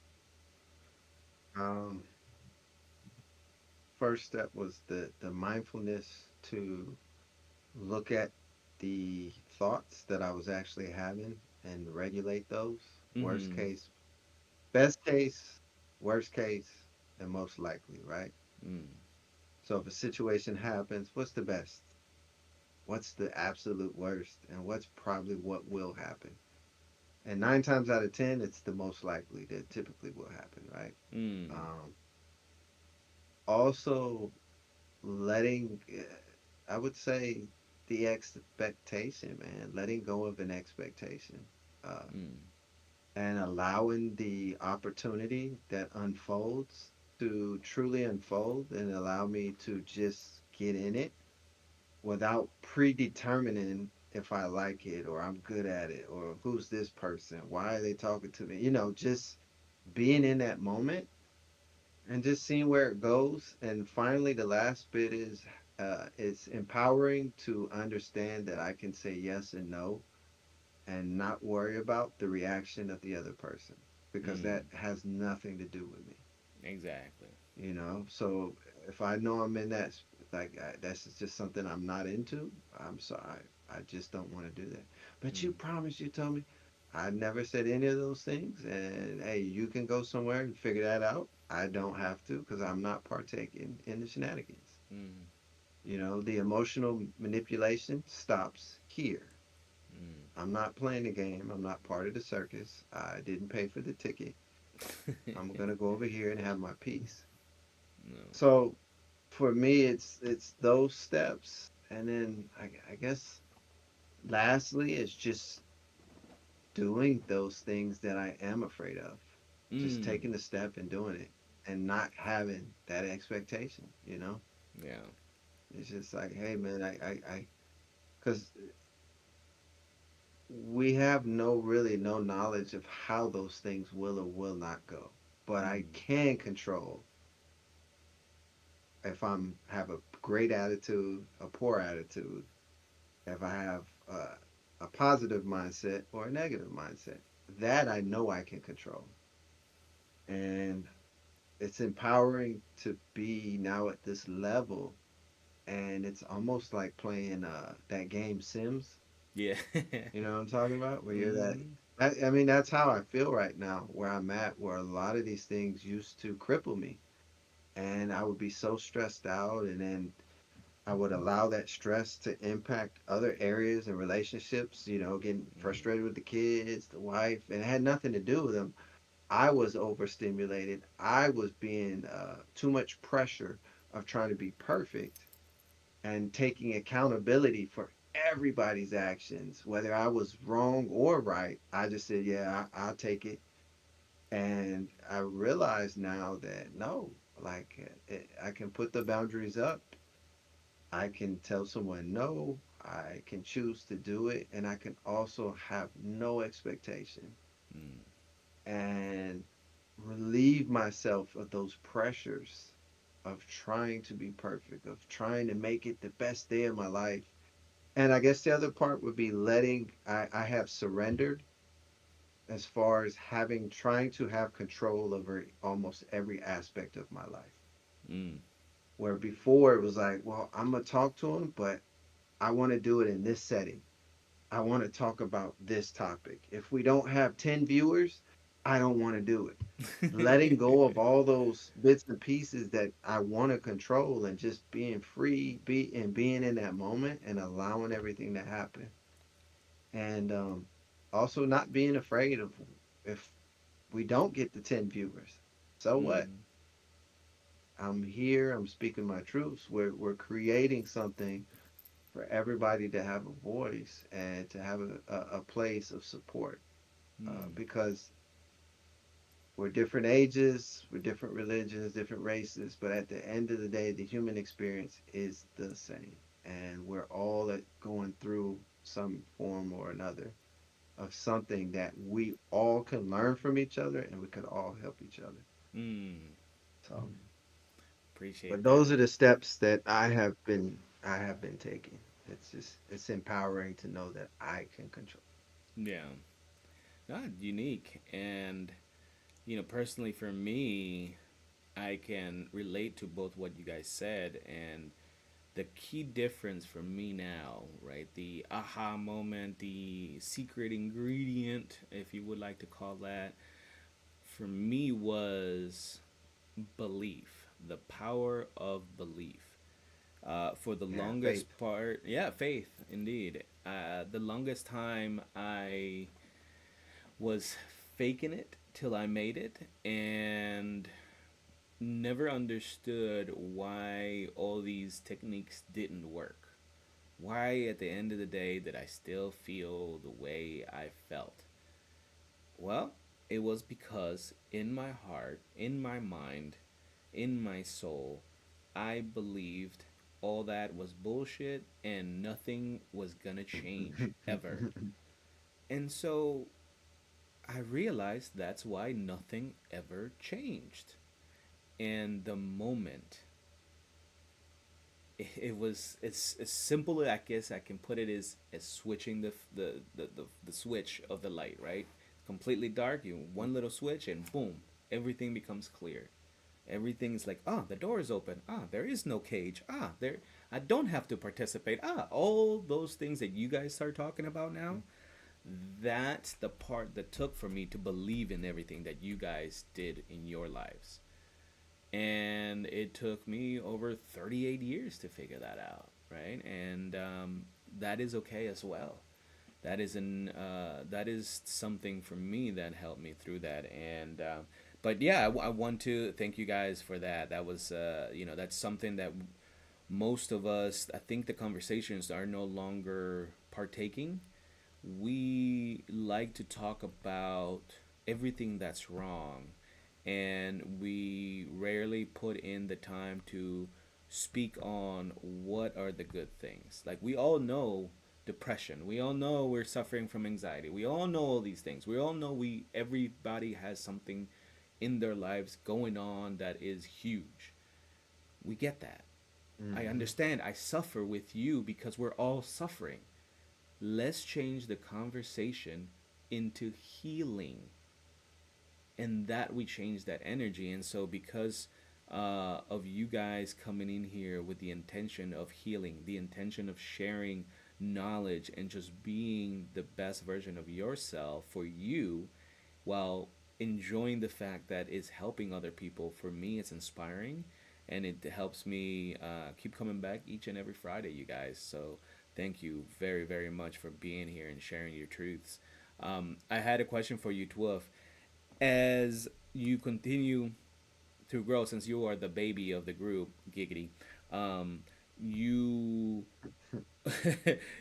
Um, First step was the mindfulness to look at the thoughts that I was actually having and regulate those. Worst Mm-hmm. case, best case, worst case, and most likely, right? Mm. So if a situation happens, what's the best? What's the absolute worst? And what's probably what will happen? And 9 times out of 10, it's the most likely that typically will happen, right? Mm. Um, Also, letting, I would say, the expectation, man, letting go of an expectation, uh, Mm. and allowing the opportunity that unfolds to truly unfold and allow me to just get in it without predetermining if I like it or I'm good at it or who's this person, why are they talking to me, just being in that moment and just seeing where it goes. And finally, the last bit is it's empowering to understand that I can say yes and no and not worry about the reaction of the other person because Mm. that has nothing to do with me, Exactly. So if I know I'm in that, like, that's just something I'm not into, I'm sorry. I just don't want to do that. But you Mm. promised, you told me. I never said any of those things. And hey, you can go somewhere and figure that out. I don't have to because I'm not partaking in the shenanigans. Mm. The emotional manipulation stops here. Mm. I'm not playing the game. I'm not part of the circus. I didn't pay for the ticket. I'm gonna go over here and have my peace. No. So for me, it's those steps, and then I guess lastly, it's just doing those things that I am afraid of. Just Mm. taking the step and doing it, and not having that expectation. Yeah. It's just like, hey man, because we have no knowledge of how those things will or will not go. But I Mm. can control if I'm have a great attitude, a poor attitude, if I have a positive mindset or a negative mindset. That I know I can control. And it's empowering to be now at this level. And it's almost like playing that game Sims. Yeah. You know what I'm talking about? Where you're that. Mm. I mean, that's how I feel right now, where I'm at, where a lot of these things used to cripple me. And I would be so stressed out. And then I would allow that stress to impact other areas and relationships, getting Mm. frustrated with the kids, the wife, and it had nothing to do with them. I was overstimulated. I was being too much pressure of trying to be perfect and taking accountability for everybody's actions, whether I was wrong or right. I just said, yeah, I'll take it. And I realize now that no, like I can put the boundaries up. I can tell someone no, I can choose to do it, and I can also have no expectation Mm. and relieve myself of those pressures of trying to be perfect, of trying to make it the best day of my life. And I guess the other part would be I have surrendered as far as trying to have control over almost every aspect of my life. Mm. Where before it was like, well, I'm going to talk to him, but I want to do it in this setting. I want to talk about this topic. If we don't have 10 viewers, I don't want to do it. Letting go of all those bits and pieces that I want to control and just being free, being in that moment and allowing everything to happen. and also not being afraid of if we don't get the 10 viewers. So what? Mm. I'm here. I'm speaking my truths. We're creating something for everybody to have a voice and to have a place of support. Mm. Because we're different ages, we're different religions, different races, but at the end of the day, the human experience is the same, and we're all going through some form or another of something that we all can learn from each other, and we could all help each other. Mm. So, but Appreciate that. those are the steps that I have been taking. It's empowering to know that I can control. Yeah. Not unique. And, personally for me, I can relate to both what you guys said and the key difference for me now, right? The aha moment, the secret ingredient, if you would like to call that, for me was belief, the power of belief. For the Yeah, longest faith. part, yeah, faith, indeed. The longest time I was faking it till I made it and never understood why all these techniques didn't work. Why, at the end of the day, did I still feel the way I felt? Well, it was because in my heart, in my mind, in my soul, I believed all that was bullshit and nothing was gonna change ever. And so I realized that's why nothing ever changed. And the moment it was, it's as simple as I guess I can put it, as switching the switch of the light, right? Completely dark, you one little switch and boom, everything becomes clear. Everything's like, ah, the door is open. Ah, there is no cage. Ah, there, I don't have to participate. Ah, all those things that you guys start talking about now, that's the part that took for me to believe in everything that you guys did in your lives. And it took me over 38 years to figure that out, right? And that is okay as well. That is something for me that helped me through that. And but yeah, I want to thank you guys for that. That was that's something that most of us, I think, the conversations are no longer partaking. We like to talk about everything that's wrong, and we rarely put in the time to speak on what are the good things. Like, we all know depression. We all know we're suffering from anxiety. We all know all these things. We all know we everybody has something in their lives going on that is huge. We get that. I Hmm. understand. I suffer with you because we're all suffering. Let's change the conversation into healing, and that we change that energy. And so, because of you guys coming in here with the intention of healing, the intention of sharing knowledge and just being the best version of yourself for you, while enjoying the fact that it's helping other people, for me it's inspiring, and it helps me keep coming back each and every Friday, you guys. So thank you very, very much for being here and sharing your truths. I had a question for you, Twolf. As you continue to grow, since you are the baby of the group, Giggity, you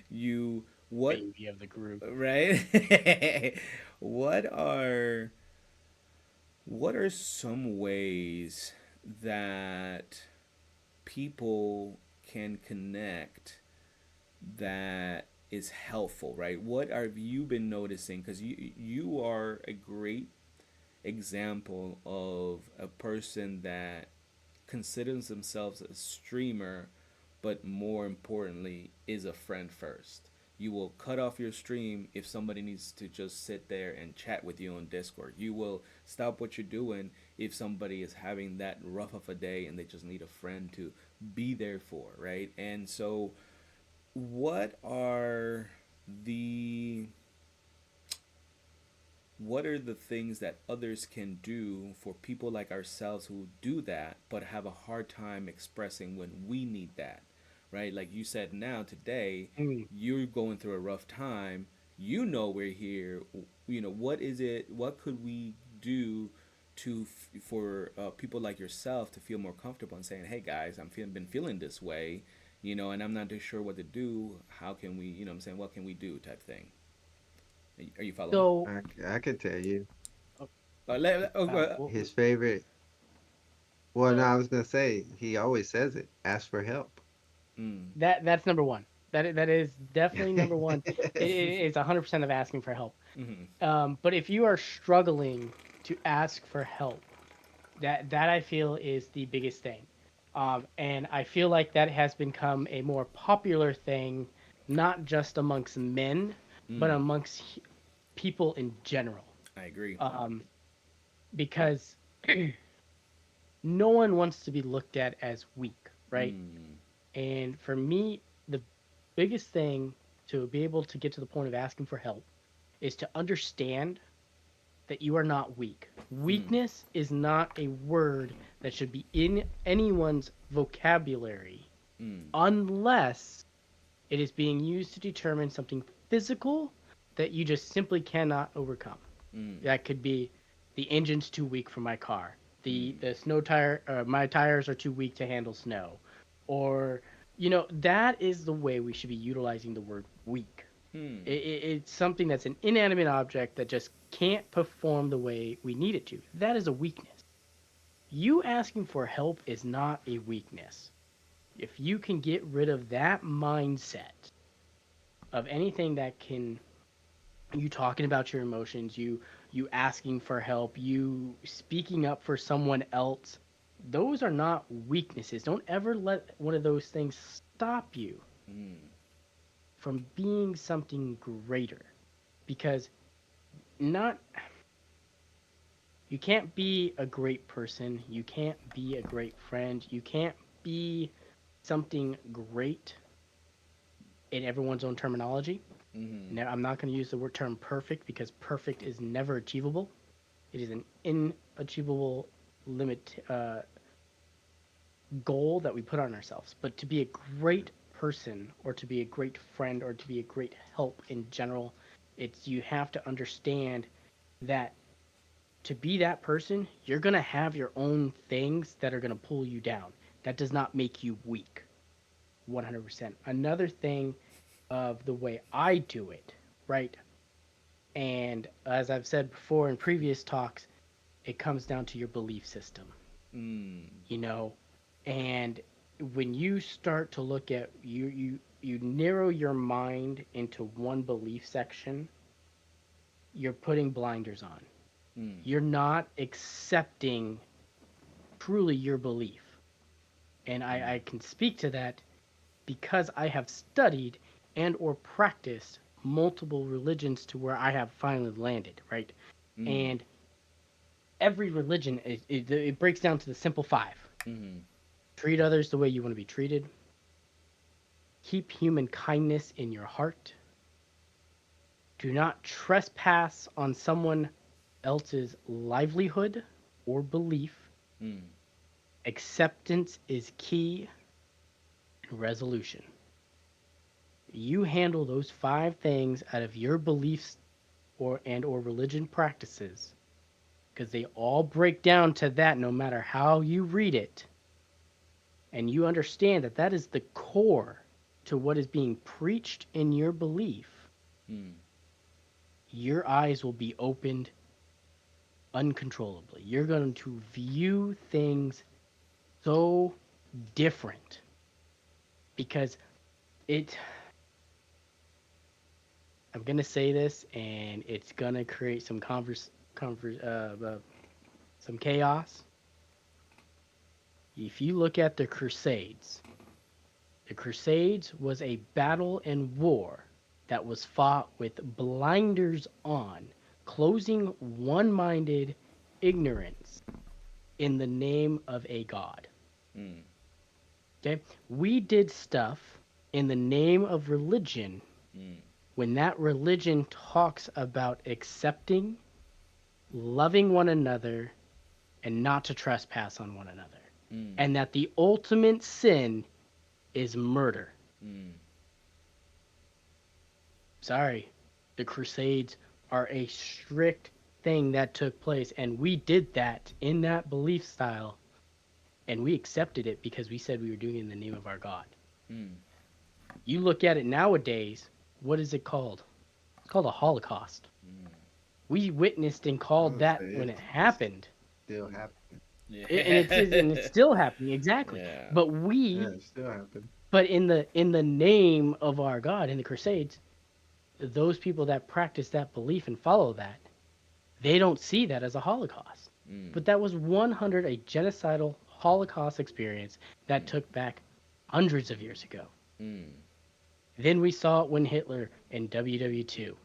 you what, Baby of the group. right? what are what are some ways that people can connect that is helpful, right? What have you been noticing? Because you are a great example of a person that considers themselves a streamer, but more importantly, is a friend first. You will cut off your stream if somebody needs to just sit there and chat with you on Discord. You will stop what you're doing if somebody is having that rough of a day and they just need a friend to be there for, right? And so, what are the what are the things that others can do for people like ourselves who do that but have a hard time expressing when we need that, right? Like you said, now today Mm, you're going through a rough time, we're here. What is it? What could we do for people like yourself to feel more comfortable and saying, "Hey guys, been feeling this way, and I'm not too sure what to do. How can we, I'm saying, what can we do?" Type thing. Are you following? So, I could tell you well, his favorite. Well, no, so I was gonna say he always says it. Ask for help. Mm. that's number one. That is definitely number one. It's 100% of asking for help. Mm-hmm. But if you are struggling to ask for help, that I feel is the biggest thing. And I feel like that has become a more popular thing, not just amongst men, but Mm. amongst people in general. I agree. Um, because no one wants to be looked at as weak, right? Mm. And for me, the biggest thing to be able to get to the point of asking for help is to understand that you are not weak. Mm. Weakness is not a word that should be in anyone's vocabulary Mm. unless it is being used to determine something physical that you just simply cannot overcome. Mm. That could be the engine's too weak for my car. The Mm. the snow tire my tires are too weak to handle snow. Or that is the way we should be utilizing the word weak. Mm. It's something that's an inanimate object that just can't perform the way we need it to. That is a weakness. You asking for help is not a weakness. If you can get rid of that mindset of anything that can, you talking about your emotions, you asking for help, you speaking up for someone else, those are not weaknesses. Don't ever let one of those things stop you Mm. from being something greater, because not you can't be a great person, you can't be a great friend, you can't be something great in everyone's own terminology. Mm-hmm. Now, I'm not going to use the word term perfect because perfect is never achievable. It is an inachievable limit goal that we put on ourselves. But to be a great person, or to be a great friend, or to be a great help in general, it's you have to understand that to be that person, you're going to have your own things that are going to pull you down. That does not make you weak. 100%. Another thing of the way I do it, right? And as I've said before in previous talks, it comes down to your belief system, Mm. you know? And when you start to look at you narrow your mind into one belief section, you're putting blinders on. Mm. You're not accepting truly your belief. And I can speak to that because I have studied and or practiced multiple religions to where I have finally landed, right? Mm. And every religion, it breaks down to the simple five. Mm-hmm. Treat others the way you want to be treated. Keep human kindness in your heart. Do not trespass on someone else's livelihood or belief. Mm. Acceptance is key. And resolution. You handle those five things out of your beliefs or religion practices, because they all break down to that no matter how you read it, and you understand that that is the core to what is being preached in your belief, Mm. your eyes will be opened uncontrollably. You're going to view things so different because it I'm gonna say this, and it's gonna create some some chaos. If you look at the Crusades was a battle and war that was fought with blinders on, closing one-minded ignorance in the name of a god. Mm. Okay, we did stuff in the name of religion. Mm. When that religion talks about accepting, loving one another, and not to trespass on one another, Mm. and that the ultimate sin is murder. Mm. Sorry, The Crusades are a strict thing that took place, and we did that in that belief style, and we accepted it because we said we were doing it in the name of our God. Mm. You look at it nowadays, what is it called? It's called a Holocaust. We witnessed and I called would that say when it it's happened. still happening. Yeah. And it's still happening, exactly. Yeah. But Yeah, it's still happening. but in the name of our God in the Crusades, those people that practice that belief and follow that, they don't see that as a Holocaust. Mm. But that was 100 a genocidal Holocaust experience that took back hundreds of years ago. Mm. Then we saw it when Hitler in WW2,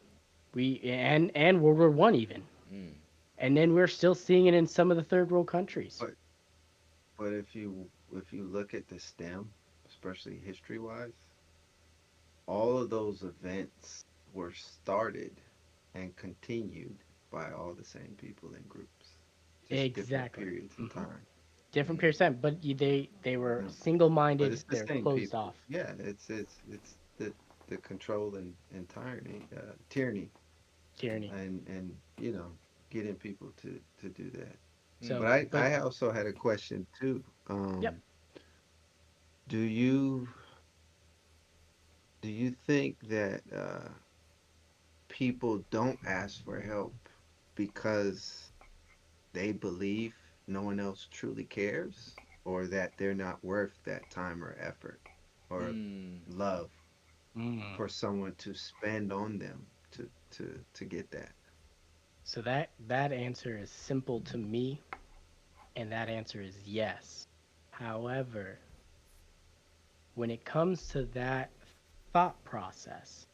and World War One even, Mm. and then we're still seeing it in some of the third world countries. But if you look at the stem, especially history wise, all of those events were started and continued by all the same people and groups. Just different Exactly. periods in time. Different percent, but they were Yeah. But single-minded. it's the They're same closed people. off. Yeah, it's the control and tyranny, Tyranny. and getting people to do that. So, But I also had a question too. Yep. Do you think that people don't ask for help because they believe no one else truly cares, or that they're not worth that time or effort or Mm. love Mm. for someone to spend on them to get that? So that answer is simple to me, and that answer is yes. However, when it comes to that thought process,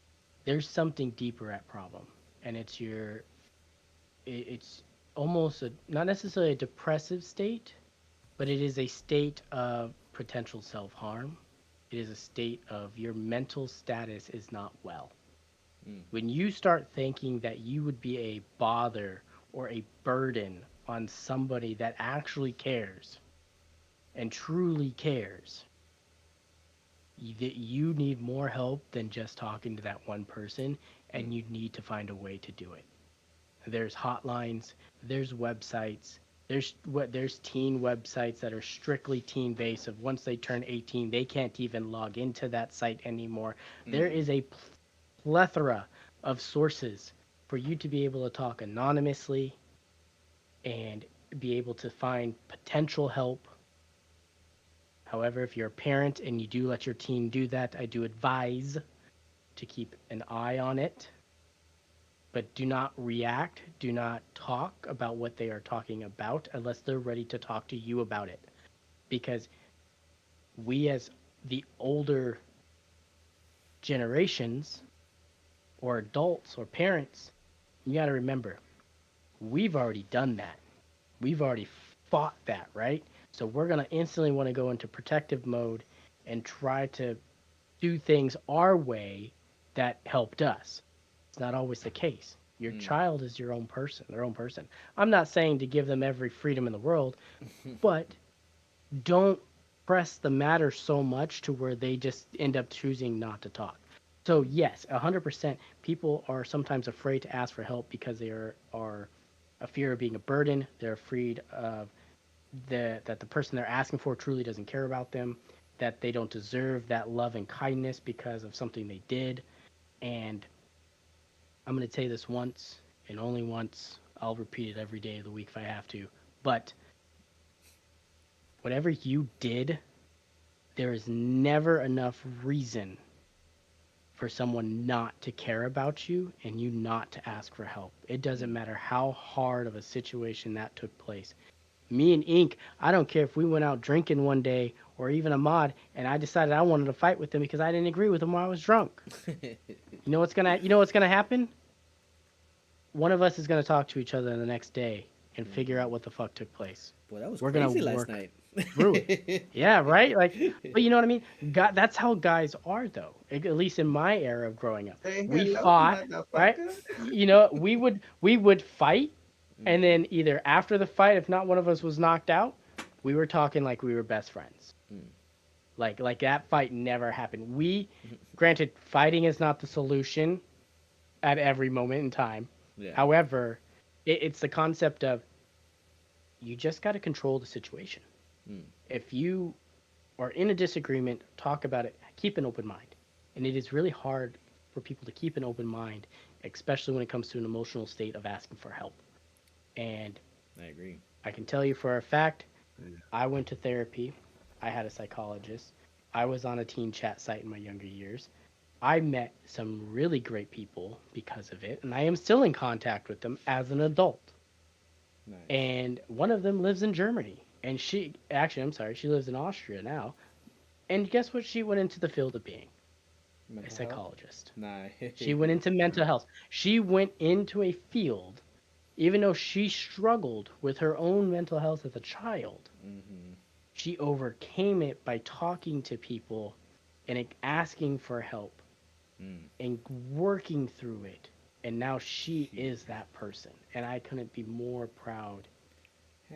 there's something deeper at problem, and it's almost not necessarily a depressive state, but it is a state of potential self-harm. It is a state of your mental status is not well. When you start thinking that you would be a bother or a burden on somebody that actually cares and truly cares, that you need more help than just talking to that one person, and you need to find a way to do it. There's hotlines, there's websites, there's teen websites that are strictly teen based. Of once they turn 18, they can't even log into that site anymore. There is a plethora of sources for you to be able to talk anonymously and be able to find potential help. However, if you're a parent and you do let your teen do that, I do advise to keep an eye on it. But do not react, do not talk about what they are talking about unless they're ready to talk to you about it. Because we, as the older generations, or adults, or parents, you got to remember, we've already done that. We've already fought that, right? So we're going to instantly want to go into protective mode and try to do things our way that helped us. It's not always the case. Your child is your own person, their own person. I'm not saying to give them every freedom in the world, but don't press the matter so much to where they just end up choosing not to talk. So yes, 100%, people are sometimes afraid to ask for help because they are a fear of being a burden. They're afraid of that the person they're asking for truly doesn't care about them, that they don't deserve that love and kindness because of something they did. And I'm going to say this once and only once. I'll repeat it every day of the week if I have to. But whatever you did, there is never enough reason for someone not to care about you and you not to ask for help. It doesn't matter how hard of a situation that took place. Me and Ink, I don't care if we went out drinking one day or even Ahmad, and I decided I wanted to fight with him because I didn't agree with him while I was drunk. You know what's gonna happen? One of us is gonna talk to each other the next day and figure out what the fuck took place. Boy, that was We're crazy gonna last work night. through it. Yeah, right? Like, but you know what I mean? God, that's how guys are, though. At least in my era of growing up, Hey, we hello, fought, right? motherfucker. You know, we would fight, and then either after the fight, if not one of us was knocked out, we were talking like we were best friends. Like that fight never happened. Granted, fighting is not the solution, at every moment in time. Yeah. However, it's the concept of you just got to control the situation. Mm. If you are in a disagreement, talk about it, keep an open mind. And it is really hard for people to keep an open mind, especially when it comes to an emotional state of asking for help. And I agree. I can tell you for a fact, Yeah. I went to therapy. I had a psychologist. I was on a teen chat site in my younger years. I met some really great people because of it, and I am still in contact with them as an adult. Nice. And one of them lives in Germany, and I'm sorry, she lives in Austria now. And guess what? She went into the field of being a Mental health? psychologist. Nice. She went into mental health. She went into a field, even though she struggled with her own mental health as a child. Mm-hmm. She overcame it by talking to people and asking for help Mm. and working through it. And now she is that person. And I couldn't be more proud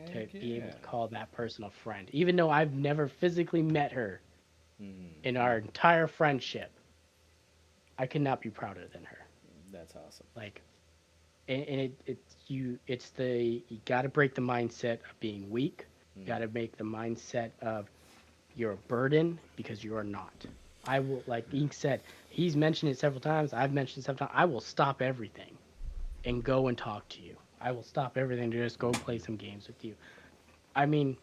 to Heck be able yeah. to call that person a friend. Even though I've never physically met her Mm. in our entire friendship, I could not be prouder than her. That's awesome. Like, and you got to break the mindset of being weak. You got to make the mindset of you're a burden, because you are not. I will, like Ink said, he's mentioned it several times. I've mentioned it several times. I will stop everything and go and talk to you. I will stop everything to just go play some games with you. I mean,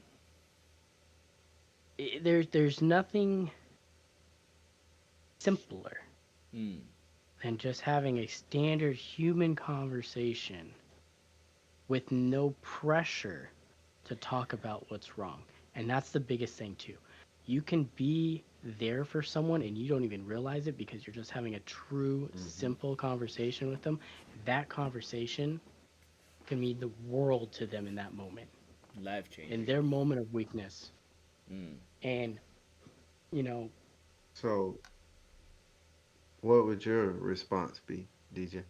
there's nothing simpler Mm. than just having a standard human conversation with no pressure to talk about what's wrong. And that's the biggest thing too. You can be there for someone and you don't even realize it because you're just having a true, simple conversation with them. That conversation can mean the world to them in that moment, Life changing. in their moment of weakness. Mm. And, you know, So, what would your response be, DJ?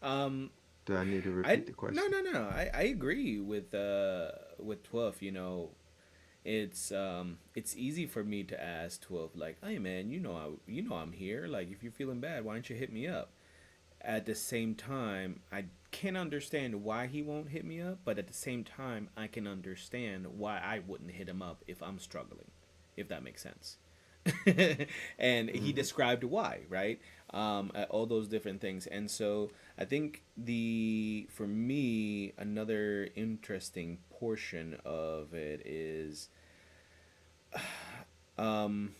Um, Do I need to I repeat the question? no. I agree with 12. You know, it's easy for me to ask 12 like, hey man, you know I'm here. Like if you're feeling bad, why don't you hit me up? At the same time, I can understand why he won't hit me up, but at the same time, I can understand why I wouldn't hit him up if I'm struggling, if that makes sense. And he described why, right? All those different things. And so I think for me, another interesting portion of it is um,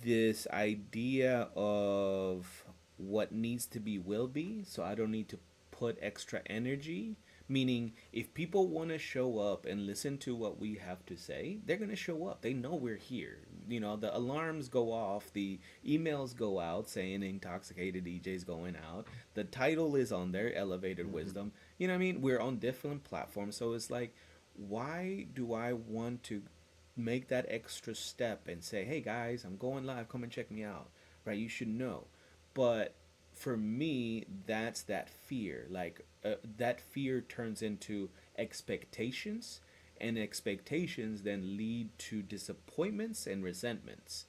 this idea of what needs to be will be, so I don't need to put extra energy. Meaning, if people want to show up and listen to what we have to say, they're going to show up. They know we're here. You know, the alarms go off, the emails go out saying Intoxicated DJ's going out. The title is on there, Elevated Wisdom. You know what I mean? We're on different platforms. So it's like, why do I want to make that extra step and say, hey guys, I'm going live, come and check me out, right? You should know. But for me, that's that fear. Like that fear turns into expectations, and expectations then lead to disappointments and resentments.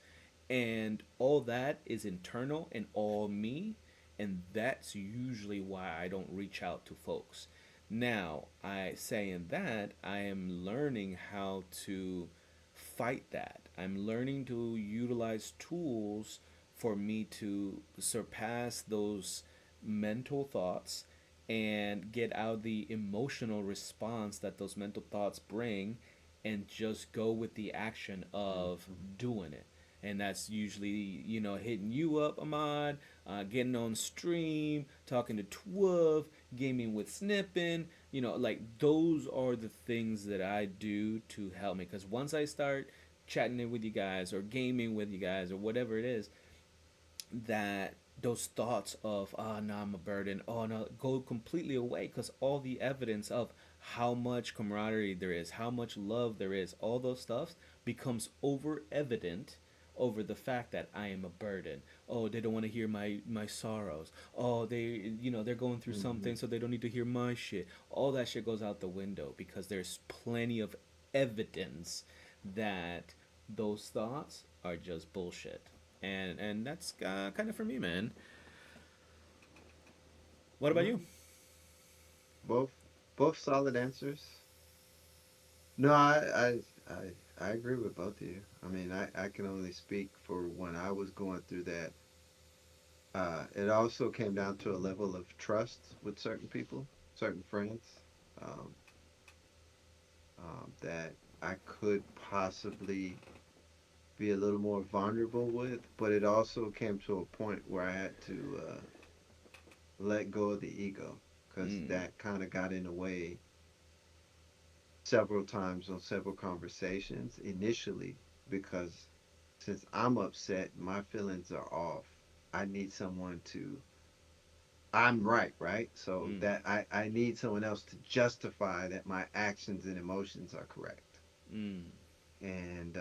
And all that is internal and all me. And that's usually why I don't reach out to folks. Now, I saying that, I am learning how to fight that. I'm learning to utilize tools for me to surpass those mental thoughts and get out the emotional response that those mental thoughts bring and just go with the action of doing it. And that's usually, you know, hitting you up, Ahmad, getting on stream, talking to Twuv, gaming with Snippin. You know, like those are the things that I do to help me. Because once I start chatting it with you guys or gaming with you guys or whatever it is, that those thoughts of no, I'm a burden, oh no, go completely away, because all the evidence of how much camaraderie there is, how much love there is, all those stuff becomes over evident over the fact that I am a burden. Oh, they don't want to hear my sorrows. Oh, they're going through something, so they don't need to hear my shit. All that shit goes out the window because there's plenty of evidence that those thoughts are just bullshit. and that's kind of for me, man. What about you? Both both solid answers. No, I agree with both of you. I mean, I can only speak for when I was going through that. It also came down to a level of trust with certain people, certain friends, um, that I could possibly be a little more vulnerable with. But it also came to a point where I had to let go of the ego because Mm. that kind of got in the way several times on several conversations initially because since I'm upset, my feelings are off. I need someone to I'm right, right? So Mm. that I need someone else to justify that my actions and emotions are correct. Mm. And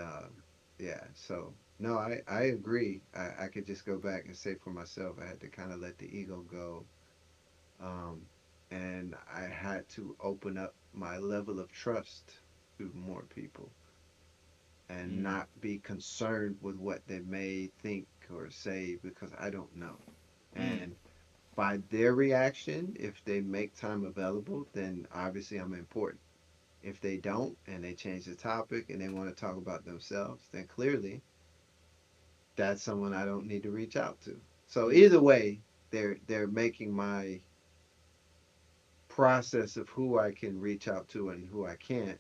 yeah, so no, I agree. I could just go back and say for myself, I had to kind of let the ego go. Um, and I had to open up my level of trust to more people and Mm. not be concerned with what they may think or say because I don't know. Mm. And by their reaction, if they make time available, then obviously I'm important. If they don't and they change the topic and they want to talk about themselves, then clearly that's someone I don't need to reach out to. So Mm. either way, they're making my process of who I can reach out to and who I can't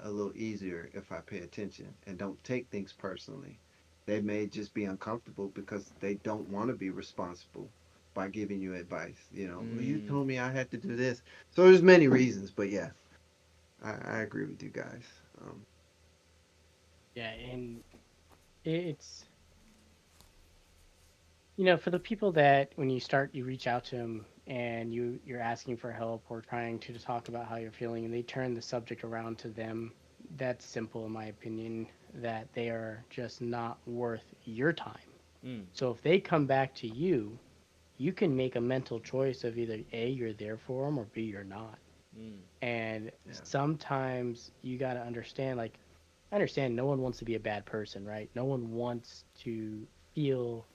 a little easier if I pay attention and don't take things personally. They may just be uncomfortable because they don't want to be responsible by giving you advice. You know, well, you Mm. told me I had to do this. So there's many reasons, but yeah, I agree with you guys. Yeah, and it's you know, for the people that when you start, you reach out to them and you're asking for help or trying to talk about how you're feeling, and they turn the subject around to them. That's simple, in my opinion, that they are just not worth your time. Mm. So if they come back to you, you can make a mental choice of either A, you're there for them, or B, you're not. Mm. And Yeah. sometimes you got to understand, like, I understand no one wants to be a bad person, right? No one wants to feel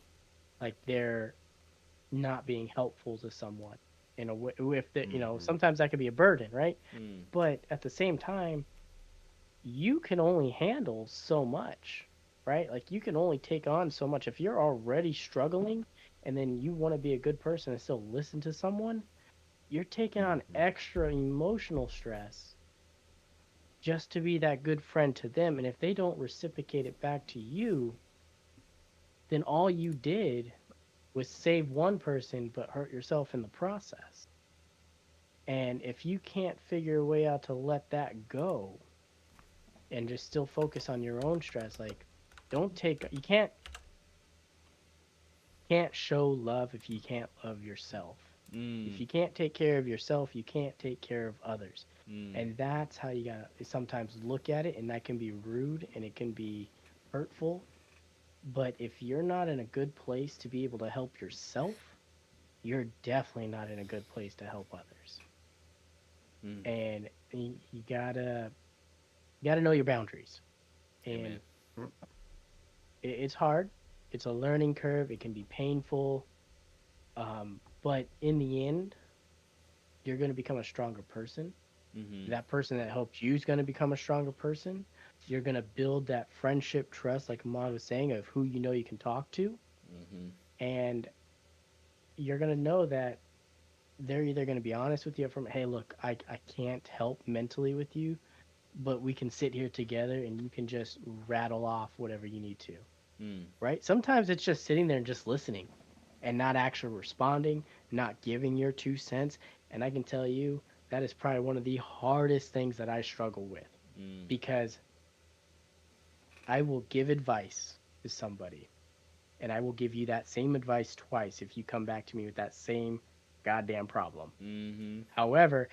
like they're not being helpful to someone in a way. If the, you know, Hmm. sometimes that could be a burden, right? Mm. But at the same time, you can only handle so much, right? Like you can only take on so much. If you're already struggling and then you want to be a good person and still listen to someone, you're taking on Hmm. extra emotional stress just to be that good friend to them. And if they don't reciprocate it back to you, then all you did was save one person but hurt yourself in the process. And if you can't figure a way out to let that go and just still focus on your own stress, like don't take you can't show love if you can't love yourself. If Mm. you can't take care of yourself, you can't take care of others. Mm. And that's how you gotta sometimes look at it, and that can be rude and it can be hurtful. But if you're not in a good place to be able to help yourself, you're definitely not in a good place to help others. Mm. And you gotta know your boundaries. And Amen. it's hard. It's a learning curve. It can be painful. But in the end, you're going to become a stronger person. Mm-hmm. That person that helped you is going to become a stronger person. You're going to build that friendship trust, like Ahmad was saying, of who you know you can talk to. Mm-hmm. And you're going to know that they're either going to be honest with you from, hey, look, I can't help mentally with you, but we can sit here together and you can just rattle off whatever you need to. Mm. Right? Sometimes it's just sitting there and just listening and not actually responding, not giving your 2 cents. And I can tell you that is probably one of the hardest things that I struggle with Mm. because I will give advice to somebody and I will give you that same advice twice if you come back to me with that same goddamn problem. Mm-hmm. However,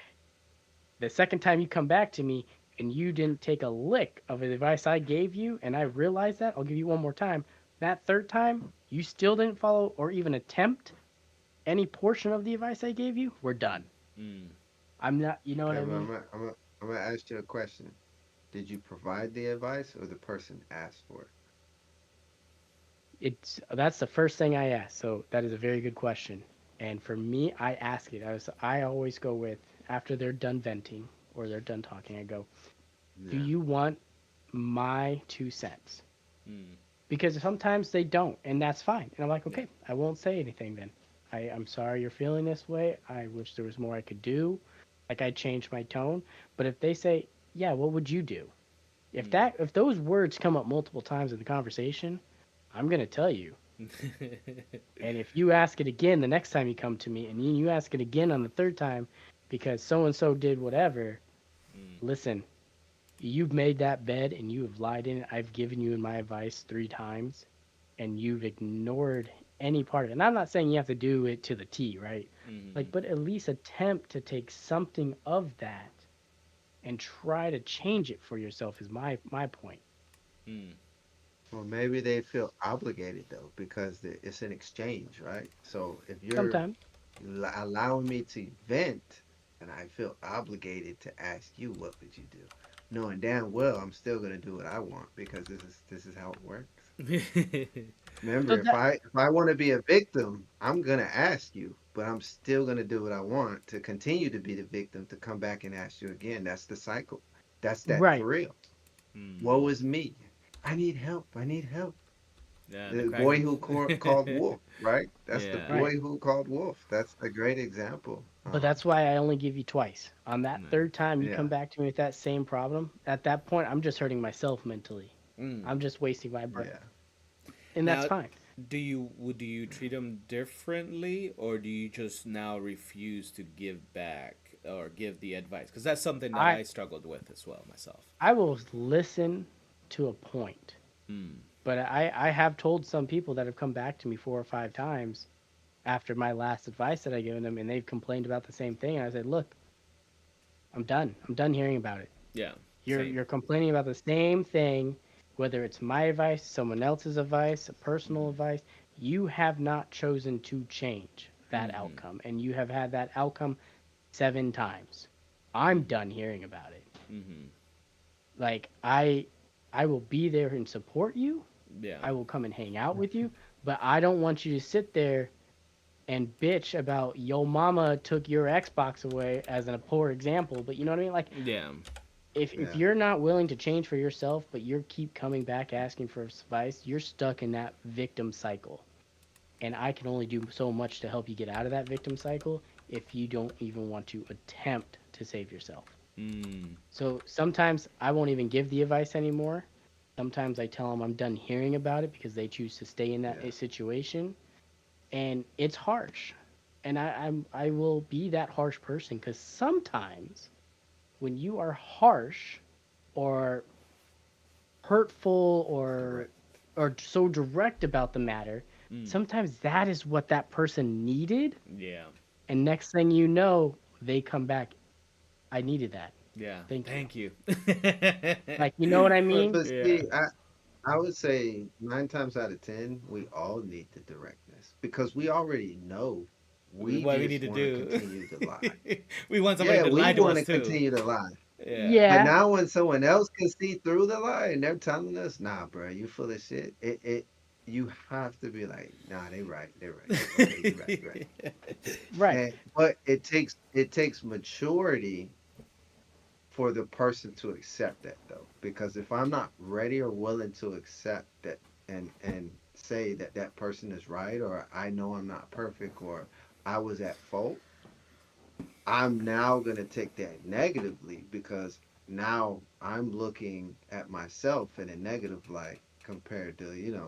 the second time you come back to me and you didn't take a lick of the advice I gave you, and I realize that, I'll give you one more time. That third time, you still didn't follow or even attempt any portion of the advice I gave you, we're done. Mm. I'm not, you know what Okay, I but mean? I'm gonna ask you a question. Did you provide the advice or the person asked for it? That's the first thing I ask. So that is a very good question. And for me, I ask it. I always go with, after they're done venting or they're done talking, I go, do Yeah. you want my 2 cents? Mm. Because sometimes they don't, and that's fine. And I'm like, Yeah. okay, I won't say anything then. I'm sorry you're feeling this way. I wish there was more I could do. Like, I changed my tone. But if they say, yeah, what would you do? If those words come up multiple times in the conversation, I'm gonna tell you. And if you ask it again the next time you come to me, and you ask it again on the third time because so and so did whatever, Mm. listen, you've made that bed and you have lied in it. I've given you my advice 3 times, and you've ignored any part of it. And I'm not saying you have to do it to the T, right? Mm. Like, but at least attempt to take something of that and try to change it for yourself is my point. Mm. Or maybe they feel obligated though because it's an exchange, right? So if you're Sometimes. allowing me to vent, and I feel obligated to ask you, what would you do? Knowing damn well I'm still gonna do what I want because this is how it works. So Remember, if that I want to be a victim, I'm gonna ask you, but I'm still gonna do what I want to continue to be the victim to come back and ask you again. That's the cycle. That's that for right. real. Woe Mm. is me. I need help. I need help. Yeah, the The crack boy of who called wolf, right? That's the yeah. Right. boy who called wolf. That's a great example. But that's why I only give you twice. On that No. third time you come Yeah, back to me with that same problem, at that point I'm just hurting myself mentally. Mm. I'm just wasting my breath. yeah. And that's Now, fine. do you treat them differently, or do you just now refuse to give back or give the advice? Because that's something that I I struggled with as well myself. I will listen to a point. Mm. But I have told some people that have come back to me 4 or 5 times after my last advice that I given them, and they've complained about the same thing. And I said, look, I'm done. I'm done hearing about it. Yeah. You're Same. complaining about the same thing, whether it's my advice, someone else's advice, a personal Mm. advice. You have not chosen to change that Mm-hmm. outcome, and you have had that outcome 7 times. I'm done hearing about it. Mm-hmm. Like, I will be there and support you. Yeah. I will come and hang out with you, but I don't want you to sit there and bitch about yo mama took your Xbox away as a poor example. But you know what I mean? Like, Yeah. if Yeah. you're not willing to change for yourself, but you keep coming back asking for advice, you're stuck in that victim cycle. And I can only do so much to help you get out of that victim cycle if you don't even want to attempt to save yourself. Mm. So sometimes I won't even give the advice anymore. Sometimes I tell them I'm done hearing about it because they choose to stay in that Yeah. situation, and it's harsh. And I will be that harsh person because sometimes when you are harsh or hurtful Correct. or so direct about the matter, Mm. sometimes that is what that person needed. Yeah. And next thing you know, they come back. I needed that. Yeah. Thank you. Thank you. Like, you know what I mean? But Yeah. see, I would say 9 times out of 10, we all need the directness because we already know. We What we need just to want to do. continue to lie. We want somebody Yeah, to we lie to want us to too. continue to lie. Yeah. But Yeah. now when someone else can see through the lie and they're telling us, nah, bro, you full of shit. You have to be like, nah, they right, they're right. Okay, you're right, you're right. Right. And but it takes maturity for the person to accept that though, because if I'm not ready or willing to accept that and say that that person is right, or I know I'm not perfect, or I was at fault, I'm now going to take that negatively because now I'm looking at myself in a negative light compared to,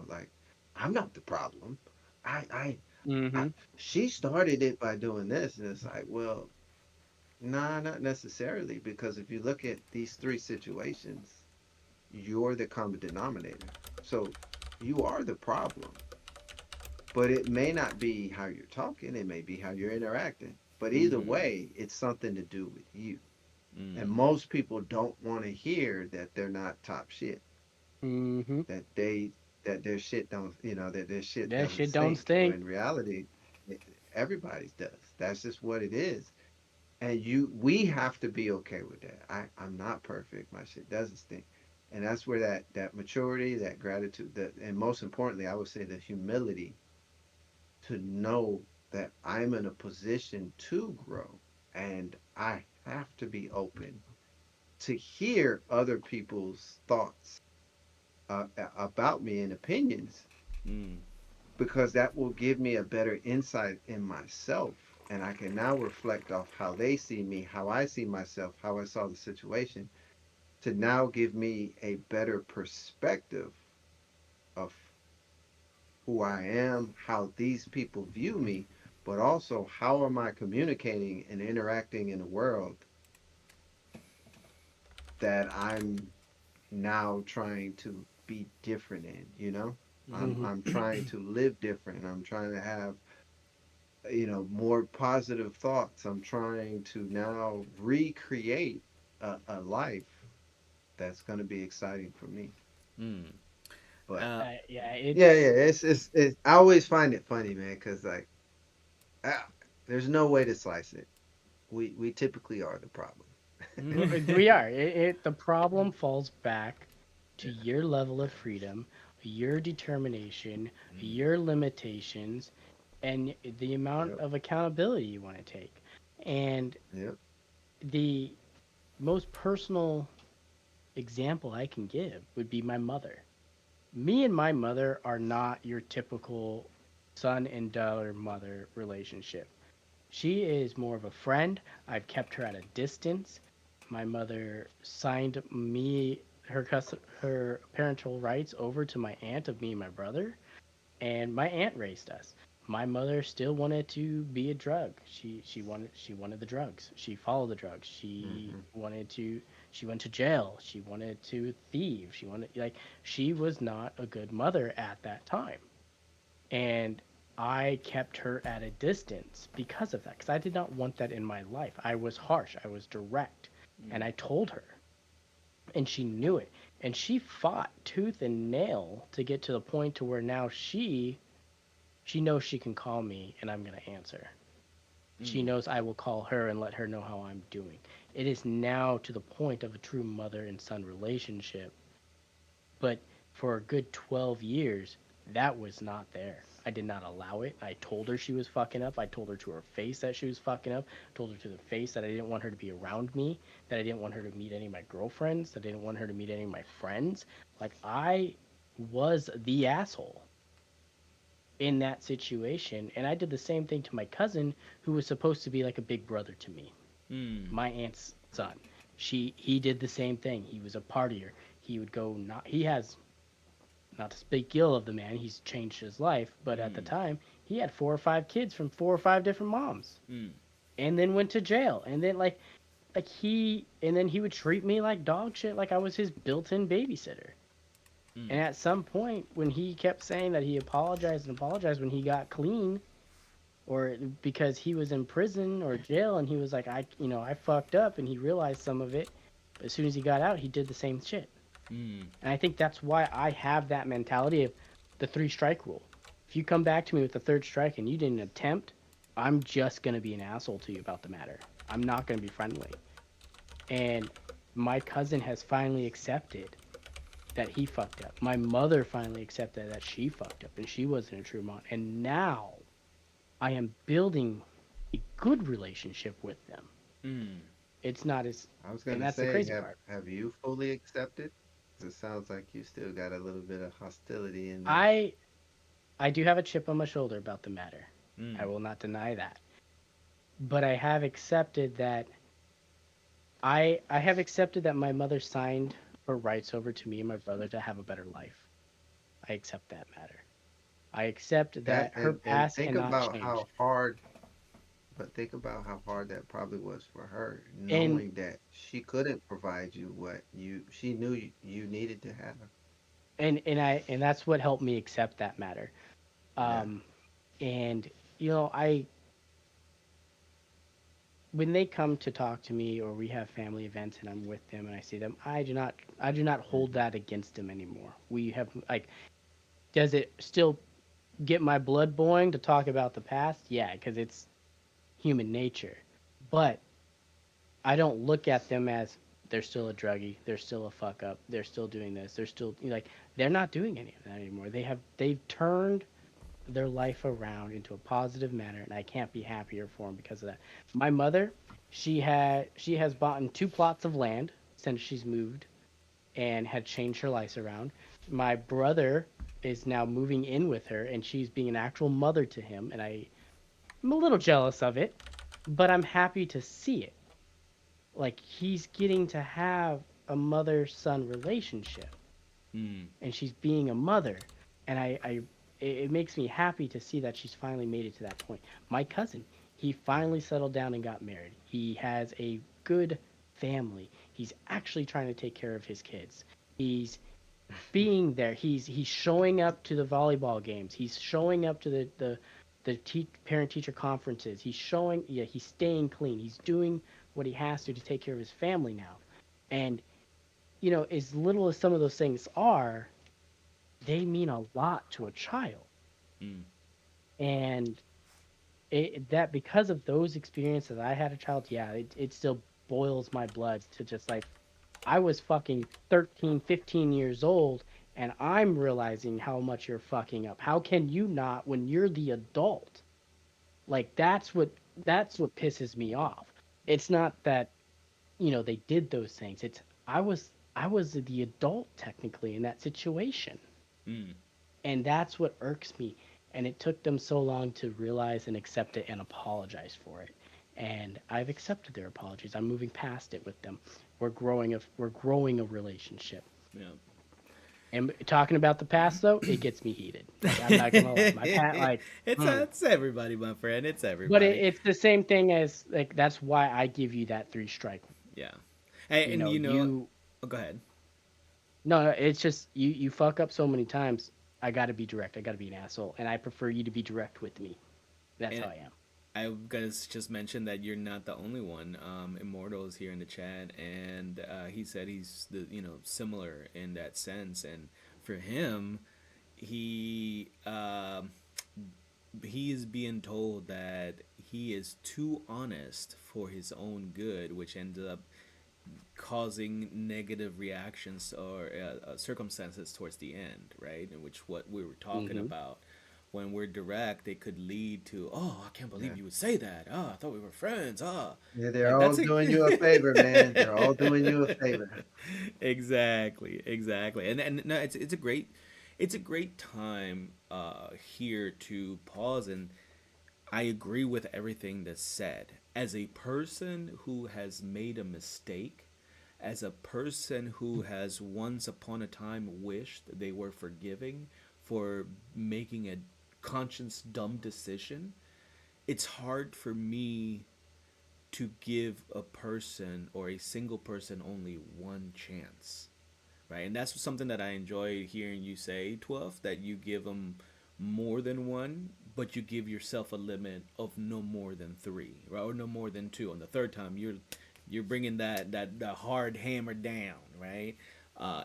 like I'm not the problem. I I Mm-hmm. she started it by doing this, and it's like, well, nah, not necessarily, because if you look at these three situations, you're the common denominator. So you are the problem, but it may not be how you're talking, it may be how you're interacting. But either Mm-hmm. way, it's something to do with you. And Mm. most people don't want to hear that they're not top shit, Mm-hmm. that their shit don't, that their shit That doesn't shit don't stink. When stink. in reality, it, everybody's does. That's just what it is. And we have to be okay with that. I'm not perfect. My shit doesn't stink. And that's where that maturity, that gratitude, that, and most importantly, I would say the humility to know that I'm in a position to grow, and I have to be open to hear other people's thoughts about me and opinions, Mm. because that will give me a better insight in myself, and I can now reflect off how they see me, how I see myself, how I saw the situation, to now give me a better perspective of who I am, how these people view me, but also how am I communicating and interacting in a world that I'm now trying to be different in, you know? I'm Hmm. I'm trying to live different. I'm trying to have, more positive thoughts. I'm trying to now recreate a life that's going to be exciting for me. Mm. But Yeah, yeah, it's yeah, it's I always find it funny, man, because like, ah, there's no way to slice it. We typically are the problem. we are. The problem falls back to your level of freedom, your determination, Mm. your limitations, and the amount Yep, of accountability you want to take. And yep. the most personal example I can give would be my mother. Me and my mother are not your typical son and daughter mother relationship. She is more of a friend. I've kept her at a distance. My mother signed me her parental rights over to my aunt of me and my brother, and my aunt raised us. My mother still wanted to be a drug. She wanted the drugs. She followed the drugs. Hmm. She went to jail. She wanted to thieve. She was not a good mother at that time. And I kept her at a distance because of that, because I did not want that in my life. I was harsh, I was direct, and Mm. I told her, and she knew it. And she fought tooth and nail to get to the point to where now she knows she can call me and I'm going to answer. She Mm. knows I will call her and let her know how I'm doing. It is now to the point of a true mother and son relationship, but for a good 12 years, that was not there. I did not allow it. I told her she was fucking up. I told her to her face that she was fucking up. I told her to the face that I didn't want her to be around me, that I didn't want her to meet any of my girlfriends, that I didn't want her to meet any of my friends. Like, I was the asshole in that situation. And I did the same thing to my cousin, who was supposed to be like a big brother to me, Mm. my aunt's son. He did the same thing. He was a partier. He would go, not he has, not to speak ill of the man, he's changed his life, but at the Mm. time he had 4 or 5 kids from 4 or 5 different moms, Mm. and then went to jail, and then and then he would treat me like dog shit, like I was his built-in babysitter. And Mm. at some point, when he kept saying that he apologized and apologized when he got clean, or because he was in prison or jail, and he was like, I fucked up, and he realized some of it. But as soon as he got out, he did the same shit. Mm. And I think that's why I have that mentality of the 3 strike rule. If you come back to me with the third strike and you didn't attempt, I'm just going to be an asshole to you about the matter. I'm not going to be friendly. And my cousin has finally accepted that he fucked up. My mother finally accepted that she fucked up and she wasn't a true mom. And now I am building a good relationship with them. Mm. It's not as, I was and gonna that's the say, crazy have part. have you fully accepted? 'Cause it sounds like you still got a little bit of hostility in there. I I do have a chip on my shoulder about the matter. I Mm. will not deny that. But I have accepted that I have accepted that my mother signed her rights over to me and my brother to have a better life. I accept that matter. I accept That that her and past think cannot about change. how hard, but think about how hard that probably was for her, And knowing that she couldn't provide you what she knew you needed to have. and that's what helped me accept that matter. Yeah. Um and I when they come to talk to me or we have family events and I'm with them and I see them, I do not hold Hmm. that against them anymore. We have like, does it still get my blood boiling to talk about the past? Yeah, because it's human nature. But I don't look at them as they're still a druggie, they're still a fuck up, they're still doing this, they're still like they're not doing any of that anymore. They've turned their life around into a positive manner, and I can't be happier for them because of that. My mother, she has bought 2 plots of land since she's moved and had changed her life around. My brother is now moving in with her, and she's being an actual mother to him, and I'm a little jealous of it, but I'm happy to see it. Like, he's getting to have a mother-son relationship, and she's being a mother, and it makes me happy to see that she's finally made it to that point. My cousin, he finally settled down and got married. He has a good family. He's actually trying to take care of his kids. He's being there. He's showing up to the volleyball games. He's showing up to the parent teacher conferences. He's staying clean. He's doing what he has to take care of his family now. And as little as some of those things are, they mean a lot to a child. And that because of those experiences, I had a child. Yeah, it still boils my blood to just like, I was fucking 13, 15 years old, and I'm realizing how much you're fucking up. How can you not when you're the adult? Like, that's what pisses me off. It's not that they did those things. It's I was the adult technically in that situation. And that's what irks me. And it took them so long to realize and accept it and apologize for it. And I've accepted their apologies. I'm moving past it with them. We're growing a relationship. Yeah. And talking about the past though, it gets me heated. Like, I'm not gonna lie. My past, it's everybody, my friend. It's everybody. But it's the same thing as like that's why I give you that 3 strike. Yeah. And oh, go ahead. No, it's just you fuck up so many times. I got to be direct. I got to be an asshole, and I prefer you to be direct with me. That's how I am. I'm gonna just mention that you're not the only one. Immortal is here in the chat, and he said he's similar in that sense. And for him, he is being told that he is too honest for his own good, which ended up causing negative reactions or circumstances towards the end, right? In which what we were talking about, when we're direct, they could lead to, oh, I can't believe you would say that. Oh, I thought we were friends. Oh, yeah, they're all doing you a favor, man. They're all doing you a favor. Exactly. And no, it's a great time here to pause, and I agree with everything that's said. As a person who has made a mistake, as a person who has once upon a time wished they were forgiving for making a conscious dumb decision, it's hard for me to give a person or a single person only one chance, right? And that's something that I enjoy hearing you say, 12, that you give them more than one, but you give yourself a limit of no more than 3, right? Or no more than 2. On the third time, you're bringing that hard hammer down, right?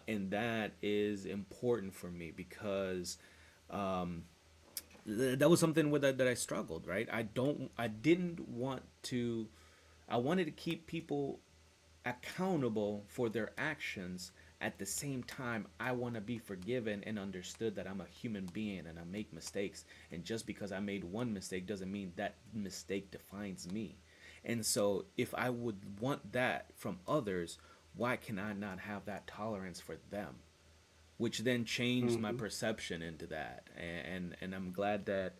And that is important for me because that was something with that I struggled, right? I wanted to keep people accountable for their actions. At the same time, I want to be forgiven and understood that I'm a human being and I make mistakes. And just because I made one mistake doesn't mean that mistake defines me. And so if I would want that from others, why can I not have that tolerance for them? Which then changed my perception into that. And I'm glad that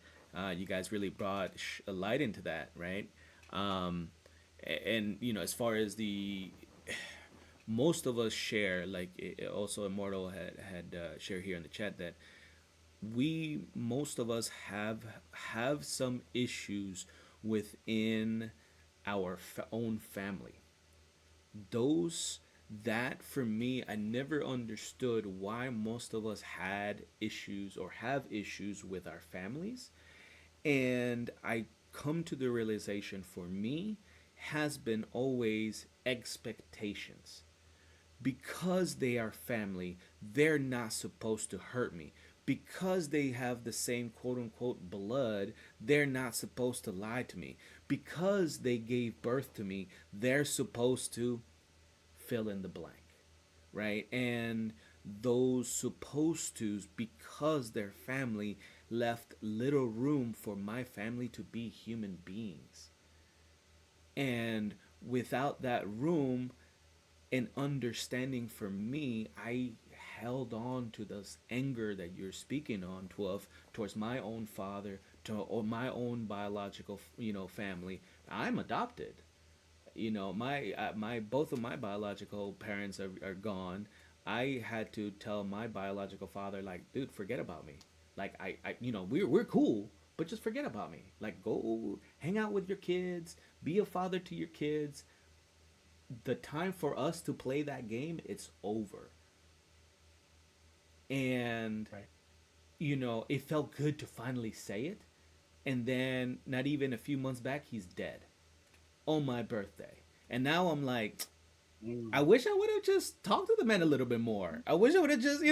you guys really brought a light into that, right? And, as far as most of us share, like also Immortal had shared here in the chat, that most of us have some issues within our own family. That for me, I never understood why most of us had issues or have issues with our families. And I come to the realization for me has been always expectations. Because they are family, they're not supposed to hurt me. Because they have the same quote-unquote blood, they're not supposed to lie to me. Because they gave birth to me, they're supposed to fill in the blank, right? And those supposed to's, because their family left little room for my family to be human beings. And without that room and understanding for me, I held on to this anger that you're speaking on, 12, towards my own father, or my own biological, family. I'm adopted. My both of my biological parents are gone. I had to tell my biological father, like, dude, forget about me. Like, we're cool, but just forget about me. Like, go hang out with your kids, be a father to your kids. The time for us to play that game, it's over. And Right. it felt good to finally say it. And then not even a few months back, he's dead on my birthday. And now I'm like, I wish I would have just talked to the man a little bit more. I wish I would have just,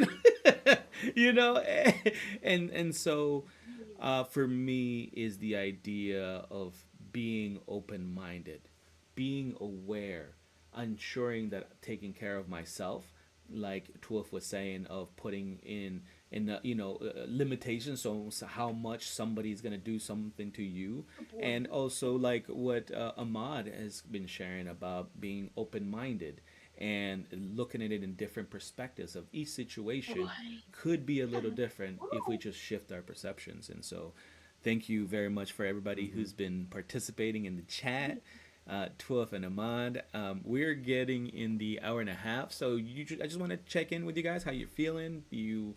and so for me is the idea of being open-minded, being aware, ensuring that taking care of myself, like Twilf was saying, of putting in the, limitations, so how much somebody's gonna do something to you, and also like what Ahmad has been sharing about being open-minded and looking at it in different perspectives of each situation could be a little different if we just shift our perceptions. And so thank you very much for everybody who's been participating in the chat. Twilf and Ahmad, we're getting in the hour and a half, so I just want to check in with you guys, how you're feeling. Do you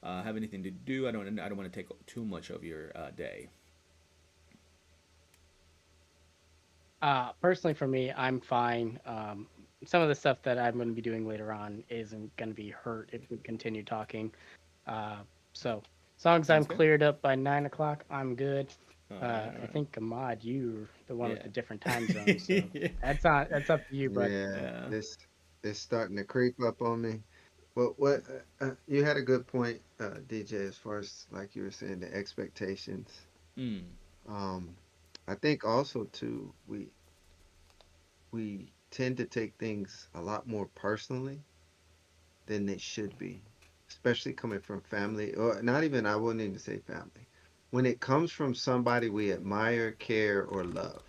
have anything to do? I don't want to take too much of your day. Personally, for me, I'm fine. Some of the stuff that I'm going to be doing later on isn't going to be hurt if we continue talking. So, as long as I'm Sounds good. cleared up by 9 o'clock, I'm good. All right. I think Ahmad, you're the one with Yeah. the different time zones. So that's up to you, bud. Yeah, Yeah. this starting to creep up on me. Well, what you had a good point, DJ, as far as like you were saying, the expectations. Mm. I think also too, we tend to take things a lot more personally than they should be, especially coming from family, or not even, I wouldn't even say family. When it comes from somebody we admire, care, or love,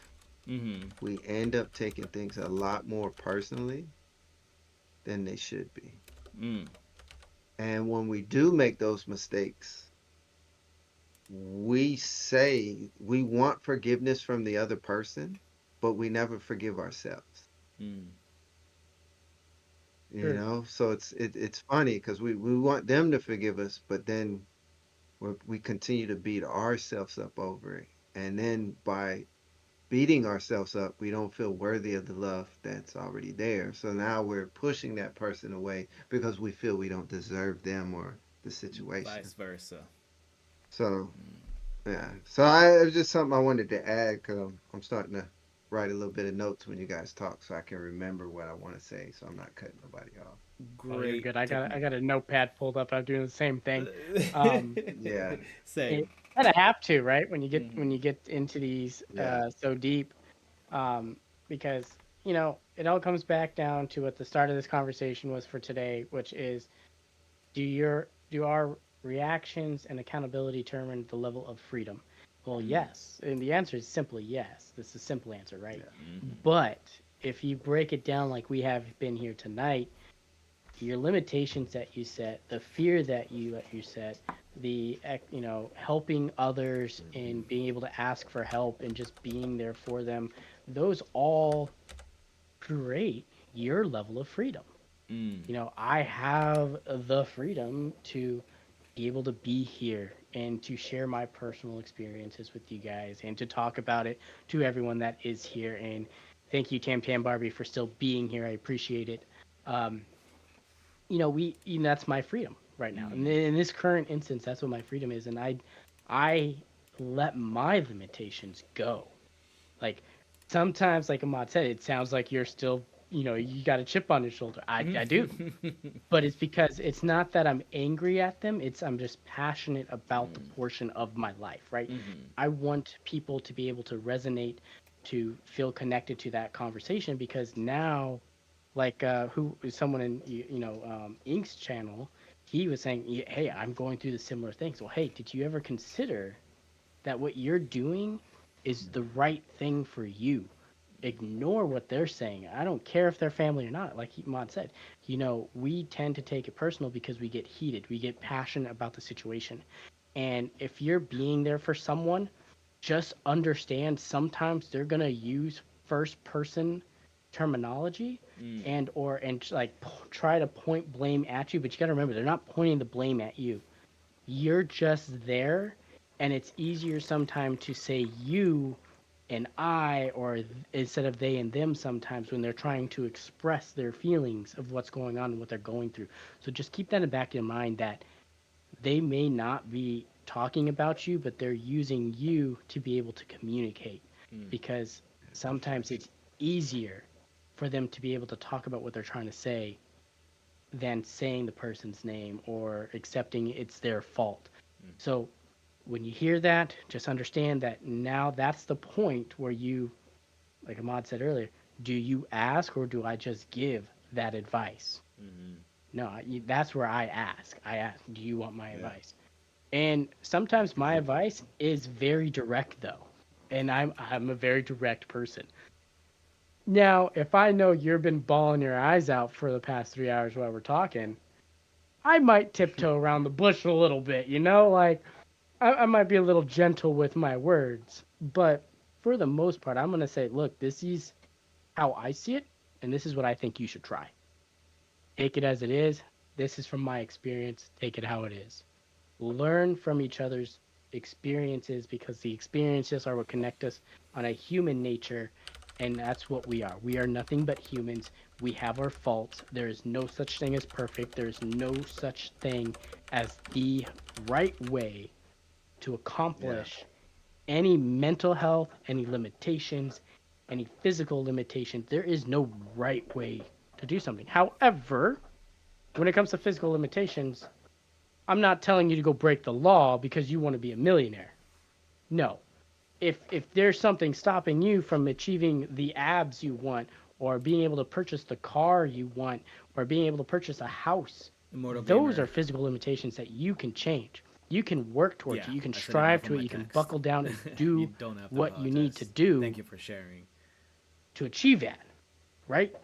Mm-hmm. we end up taking things a lot more personally than they should be. Mm. And when we do make those mistakes, we say we want forgiveness from the other person, but we never forgive ourselves. Mm. You Sure. know, so it's funny because we want them to forgive us, but then we continue to beat ourselves up over it, and then by beating ourselves up, we don't feel worthy of the love that's already there. So now we're pushing that person away because we feel we don't deserve them or the situation. Vice versa. So yeah, so it was just something I wanted to add because I'm starting to write a little bit of notes when you guys talk, so I can remember what I want to say, so I'm not cutting nobody off. Oh, you're Great. good. I got a notepad pulled up. I'm doing the same thing. Um, Yeah, Same. It kind of have to, right? When you Mhm. get into these yeah, so deep, um, because it all comes back down to what the start of this conversation was for today, which is do our reactions and accountability determine the level of freedom? Well, yes, and the answer is simply yes. This is a simple answer, right? yeah. Mhm. But if you break it down like we have been here tonight, your limitations that you set, the fear that you set, the helping others and being able to ask for help and just being there for them, those all create your level of freedom. Mm. I have the freedom to be able to be here and to share my personal experiences with you guys and to talk about it to everyone that is here. And thank you, Tam Tam Barbie, for still being here. I appreciate it. Um, that's my freedom right now. And in this current instance, that's what my freedom is. And I let my limitations go. Like sometimes, like Ahmad said, it sounds like you're still, you got a chip on your shoulder. I do, but it's because it's not that I'm angry at them. I'm just passionate about the portion of my life, right? Mhm. I want people to be able to resonate, to feel connected to that conversation because now Like who someone in Ink's channel, he was saying, "Hey, I'm going through the similar things." Well, hey, did you ever consider that what you're doing is the right thing for you? Ignore what they're saying. I don't care if they're family or not. Like Mod said, we tend to take it personal because we get heated, we get passionate about the situation. And if you're being there for someone, just understand sometimes they're gonna use first person terminology and like try to point blame at you, but you got to remember they're not pointing the blame at you. You're just there, and it's easier sometimes to say you and I, or instead of they and them, sometimes when they're trying to express their feelings of what's going on and what they're going through. So just keep that in the back of your mind that they may not be talking about you, but they're using you to be able to communicate, because sometimes it's easier for them to be able to talk about what they're trying to say than saying the person's name or accepting it's their fault. So when you hear that, just understand that now that's the point where you, like Ahmad said earlier, do you ask or do I just give that advice? No, that's where I ask. I ask, do you want my advice? And sometimes my advice is very direct, though, and I'm a very direct person. Now, if I know you've been bawling your eyes out for the past 3 hours while we're talking, I might tiptoe around the bush a little bit, like I might be a little gentle with my words. But for the most part, I'm going to say, look, this is how I see it, and this is what I think you should try. Take it as it is. This is from my experience. Take it how it is. Learn from each other's experiences, because the experiences are what connect us on a human nature, and that's what we are. We are nothing but humans. We have our faults. There is no such thing as perfect. There is no such thing as the right way to accomplish any mental health, any limitations, any physical limitations. There is no right way to do something. However, when it comes to physical limitations, I'm not telling you to go break the law because you want to be a millionaire. No. If there's something stopping you from achieving the abs you want, or being able to purchase the car you want, or being able to purchase a house, those are physical limitations that you can change. You can work towards it. You can strive to it. You can buckle down and do what you need to do. Thank you for sharing. To achieve that, right?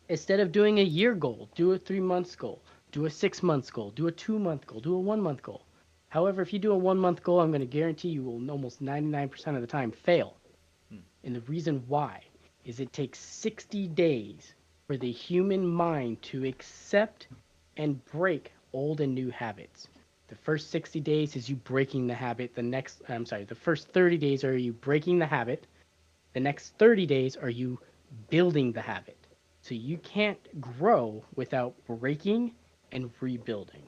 Instead of doing a year goal, do a 3 months goal, do a 6 months goal, do a 2 month goal, do a 1 month goal. However, if you do a 1 month goal, I'm going to guarantee you will almost 99% of the time fail. And the reason why is it takes 60 days for the human mind to accept and break old and new habits. The first 60 days is you breaking the habit. The first 30 days are you breaking the habit. The next 30 days are you building the habit. So you can't grow without breaking and rebuilding.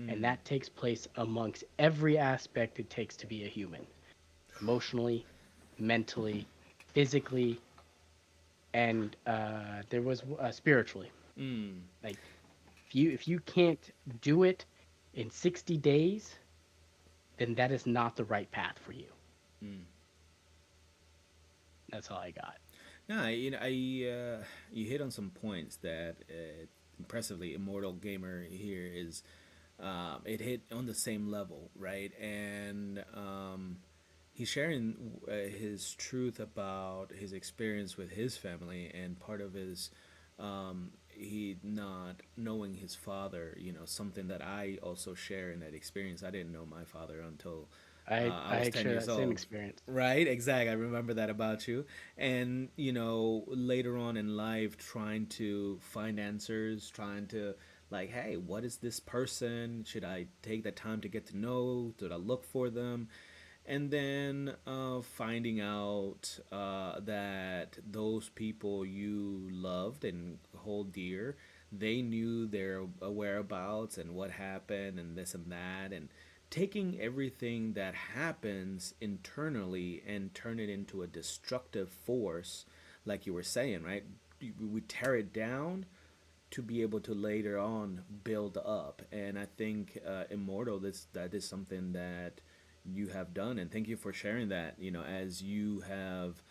And that takes place amongst every aspect it takes to be a human. Emotionally, mentally, physically, and there was spiritually. Like if you can't do it in 60 days, then that is not the right path for you. That's all I got. No, you hit on some points that impressively Immortal Gamer here is. It hit on the same level, right? And he's sharing his truth about his experience with his family, and part of his he not knowing his father. Something that I also share in that experience. I didn't know my father until I was 10 years old. Same experience. Right, exactly. I remember that about you. And later on in life, trying to find answers, trying to like, hey, what is this person? Should I take the time to get to know? Did I look for them? And then finding out that those people you loved and hold dear, they knew their whereabouts and what happened and this and that, and taking everything that happens internally and turn it into a destructive force, like you were saying, right? We tear it down to be able to later on build up. And I think Immortal, that is something that you have done, and thank you for sharing that. As you have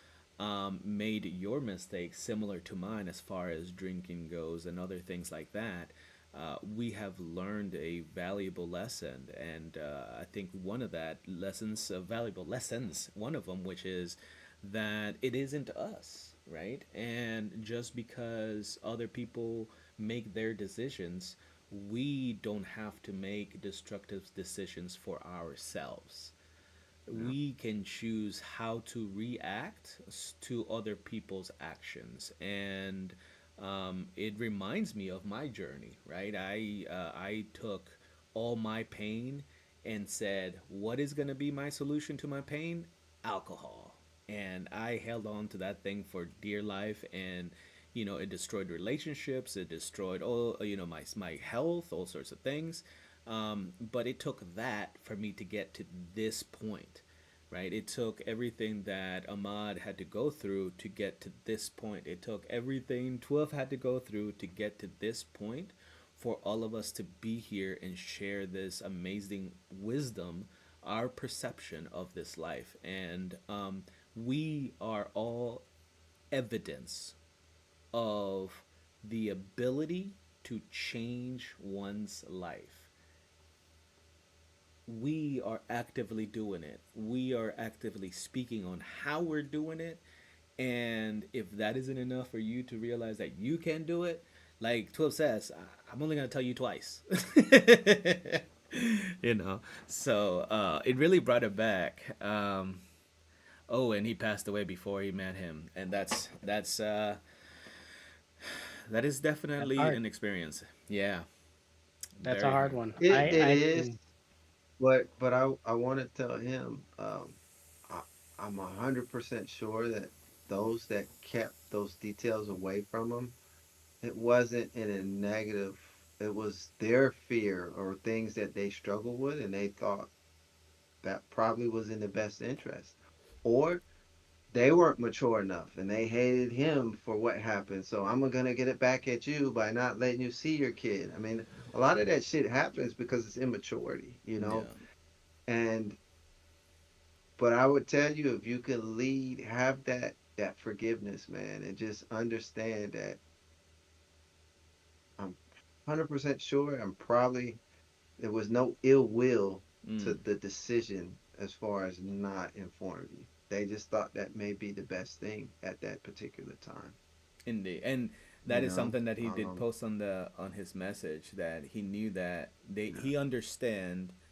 made your mistakes similar to mine as far as drinking goes and other things like that, we have learned a valuable lesson. And I think one of that lessons, valuable lessons, one of them, which is that it isn't us, right? And just because other people make their decisions, we don't have to make destructive decisions for ourselves. Yeah. We can choose how to react to other people's actions. And it reminds me of my journey, right? I took all my pain and said, what is going to be my solution to my pain? Alcohol. And I held on to that thing for dear life. And it destroyed relationships, it destroyed all, my health, all sorts of things. But it took that for me to get to this point, right? It took everything that Ahmad had to go through to get to this point. It took everything 12 had to go through to get to this point for all of us to be here and share this amazing wisdom, our perception of this life. And we are all evidence of the ability to change one's life. We are actively doing it. We are actively speaking on how we're doing it. And if that isn't enough for you to realize that you can do it, like 12 says, I'm only going to tell you twice. So it really brought it back. Oh, and he passed away before he met him. And that is That's definitely hard. an experience. Yeah, That's a very hard hard. one. It I is, can, but I want to tell him, I, I'm 100% sure that those that kept those details away from him, it wasn't in a negative. It was their fear or things that they struggled with, and they thought that probably was in the best interest, or they weren't mature enough and they hated him for what happened. So I'm gonna get it back at you by not letting you see your kid. I mean, a lot of that shit happens because it's immaturity, you know? Yeah. And but I would tell you, if you can lead, have that forgiveness, man, and just understand that I'm 100% sure I'm probably there was no ill will to Mm. the decision as far as not informing you. They just thought that may be the best thing at that particular time. Indeed, and You that is know, something that he did um, post on his message, that he knew that yeah,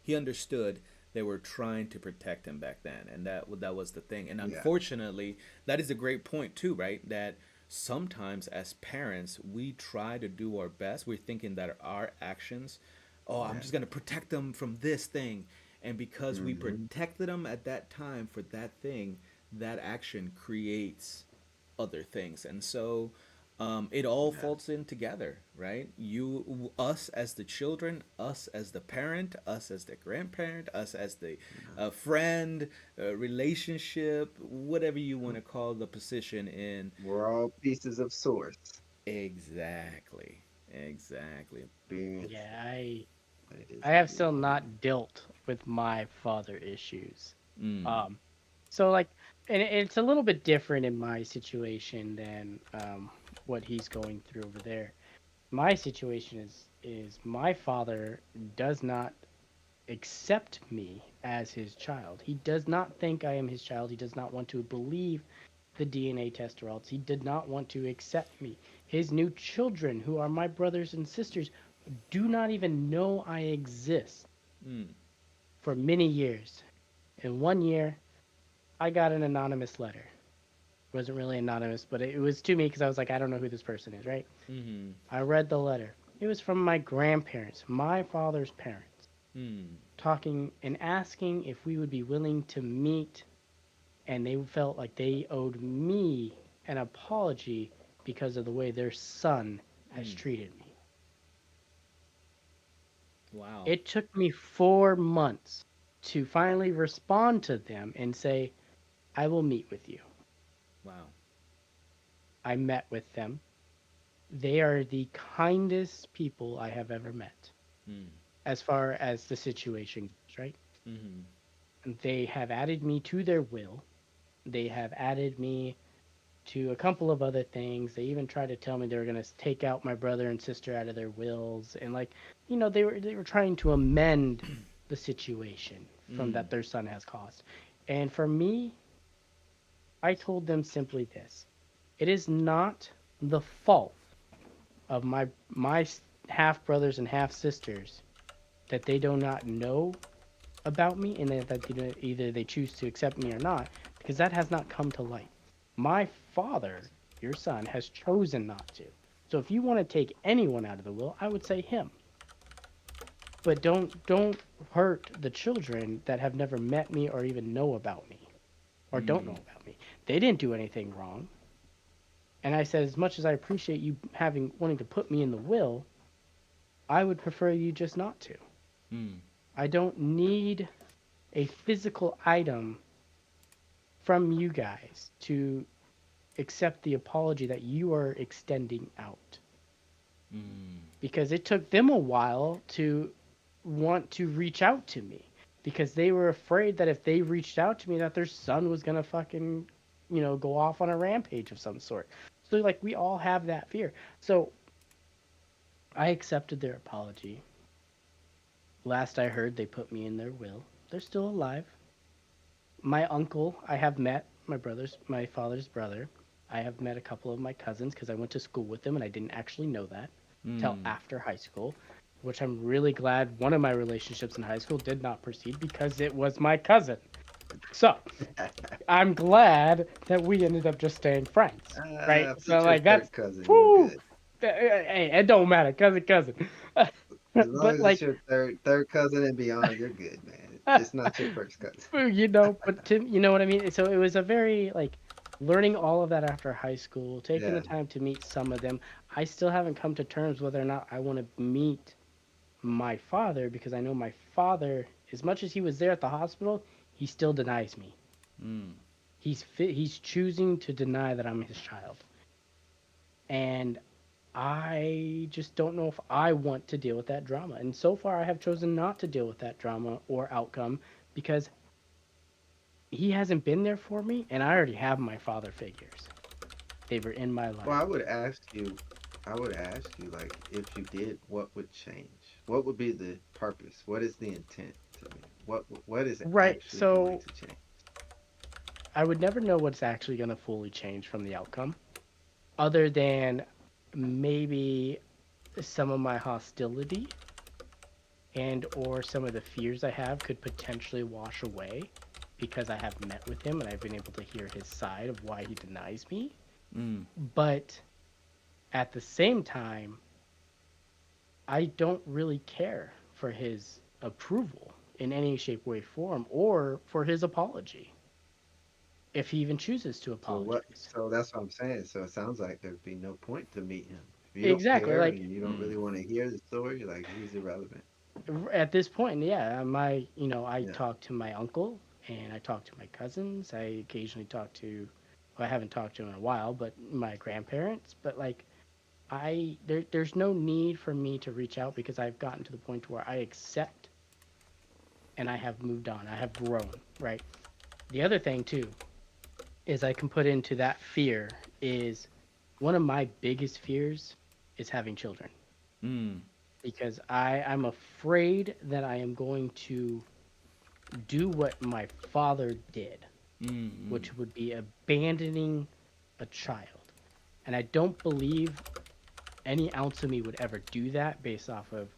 he understood they were trying to protect him back then, and that was the thing. And yeah, unfortunately, that is a great point too, right? That sometimes as parents we try to do our best. We're thinking that our actions, oh, I'm yeah. just gonna protect them from this thing, and because we Hmm. protected them at that time for that thing, that action creates other things. And so it all Yeah, falls in together, right? Us as the children, us as the parent, us as the grandparent, us as the yeah. friend, relationship, whatever you want to call the position in. We're all pieces of source Exactly, exactly. experience, yeah, but it is I what have it still is. not dealt with my father issues. Mm, Um, so like, and it's a little bit different in my situation than what he's going through over there. My situation is my father does not accept me as his child. He does not think I am his child. He does not want to believe the DNA test results. He did not want to accept me. His new children, who are my brothers and sisters, do not even know I exist mm, for many years. In one year, I got an anonymous letter. It wasn't really anonymous, but it was to me because I was like, I don't know who this person is, right? mm, I read the letter. It was from my grandparents, my father's parents, mm, talking and asking if we would be willing to meet, and they felt like they owed me an apology because of the way their son has mm. treated me. Wow, It took me 4 months to finally respond to them and say, I will meet with you. wow. I met with them. They are the kindest people I have ever met, Mm, as far as the situation goes, right? mm, They have added me to their will. They have added me. to a couple of other things. They even tried to tell me they were going to take out my brother and sister out of their wills, and like, they were trying to amend the situation from that their son has caused. And for me, I told them simply this: it is not the fault of my half brothers and half sisters that they do not know about me, and that either they choose to accept me or not, because that has not come to light. My father, your son, has chosen not to. So if you want to take anyone out of the will, I would say him. But don't hurt the children that have never met me or even know about me, or don't know about me. They didn't do anything wrong. And I said, as much as I appreciate you wanting to put me in the will, I would prefer you just not to. I don't need a physical item from you guys to accept the apology that you are extending out. Because it took them a while to want to reach out to me, because they were afraid that if they reached out to me that their son was going to fucking, go off on a rampage of some sort. So like, we all have that fear. So I accepted their apology. Last I heard, they put me in their will. They're still alive. My uncle, I have met my father's brother. I have met a couple of my cousins because I went to school with them, and I didn't actually know that until after high school, which I'm really glad one of my relationships in high school did not proceed because it was my cousin. So I'm glad that we ended up just staying friends, right? So like, that's cousin. Whew, hey, it don't matter, cousin. As long But as like, it's your third cousin and beyond, you're good, man. It's not your first cousin. but you know what I mean? So it was a very, like, learning all of that after high school, taking the time to meet some of them. I still haven't come to terms whether or not I want to meet my father, because I know my father, as much as he was there at the hospital, he still denies me. He's choosing to deny that I'm his child. And I just don't know if I want to deal with that drama. And so far, I have chosen not to deal with that drama or outcome, because he hasn't been there for me, and I already have my father figures. They were in my life. Well, I would ask you, like, if you did, what would change? What would be the purpose? What is the intent to me? What is Right, actually so going to change? I would never know what's actually going to fully change from the outcome, other than maybe some of my hostility and or some of the fears I have could potentially wash away, because I have met with him and I've been able to hear his side of why he denies me. But at the same time, I don't really care for his approval in any shape, way, form, or for his apology, if he even chooses to apologize. So that's what I'm saying. So it sounds like there'd be no point to meet him. If you don't Exactly. care Like, and you don't really want to hear the story, like, he's irrelevant. at this point, yeah, I Yeah. talk to my uncle, and I talk to my cousins. I occasionally talk to, well, I haven't talked to in a while, but my grandparents. But like, there's no need for me to reach out, because I've gotten to the point where I accept, and I have moved on. I have grown, right? The other thing too is, I can put into that fear, is one of my biggest fears is having children. Because I'm afraid that I am going to do what my father did, which would be abandoning a child. And I don't believe any ounce of me would ever do that, based off of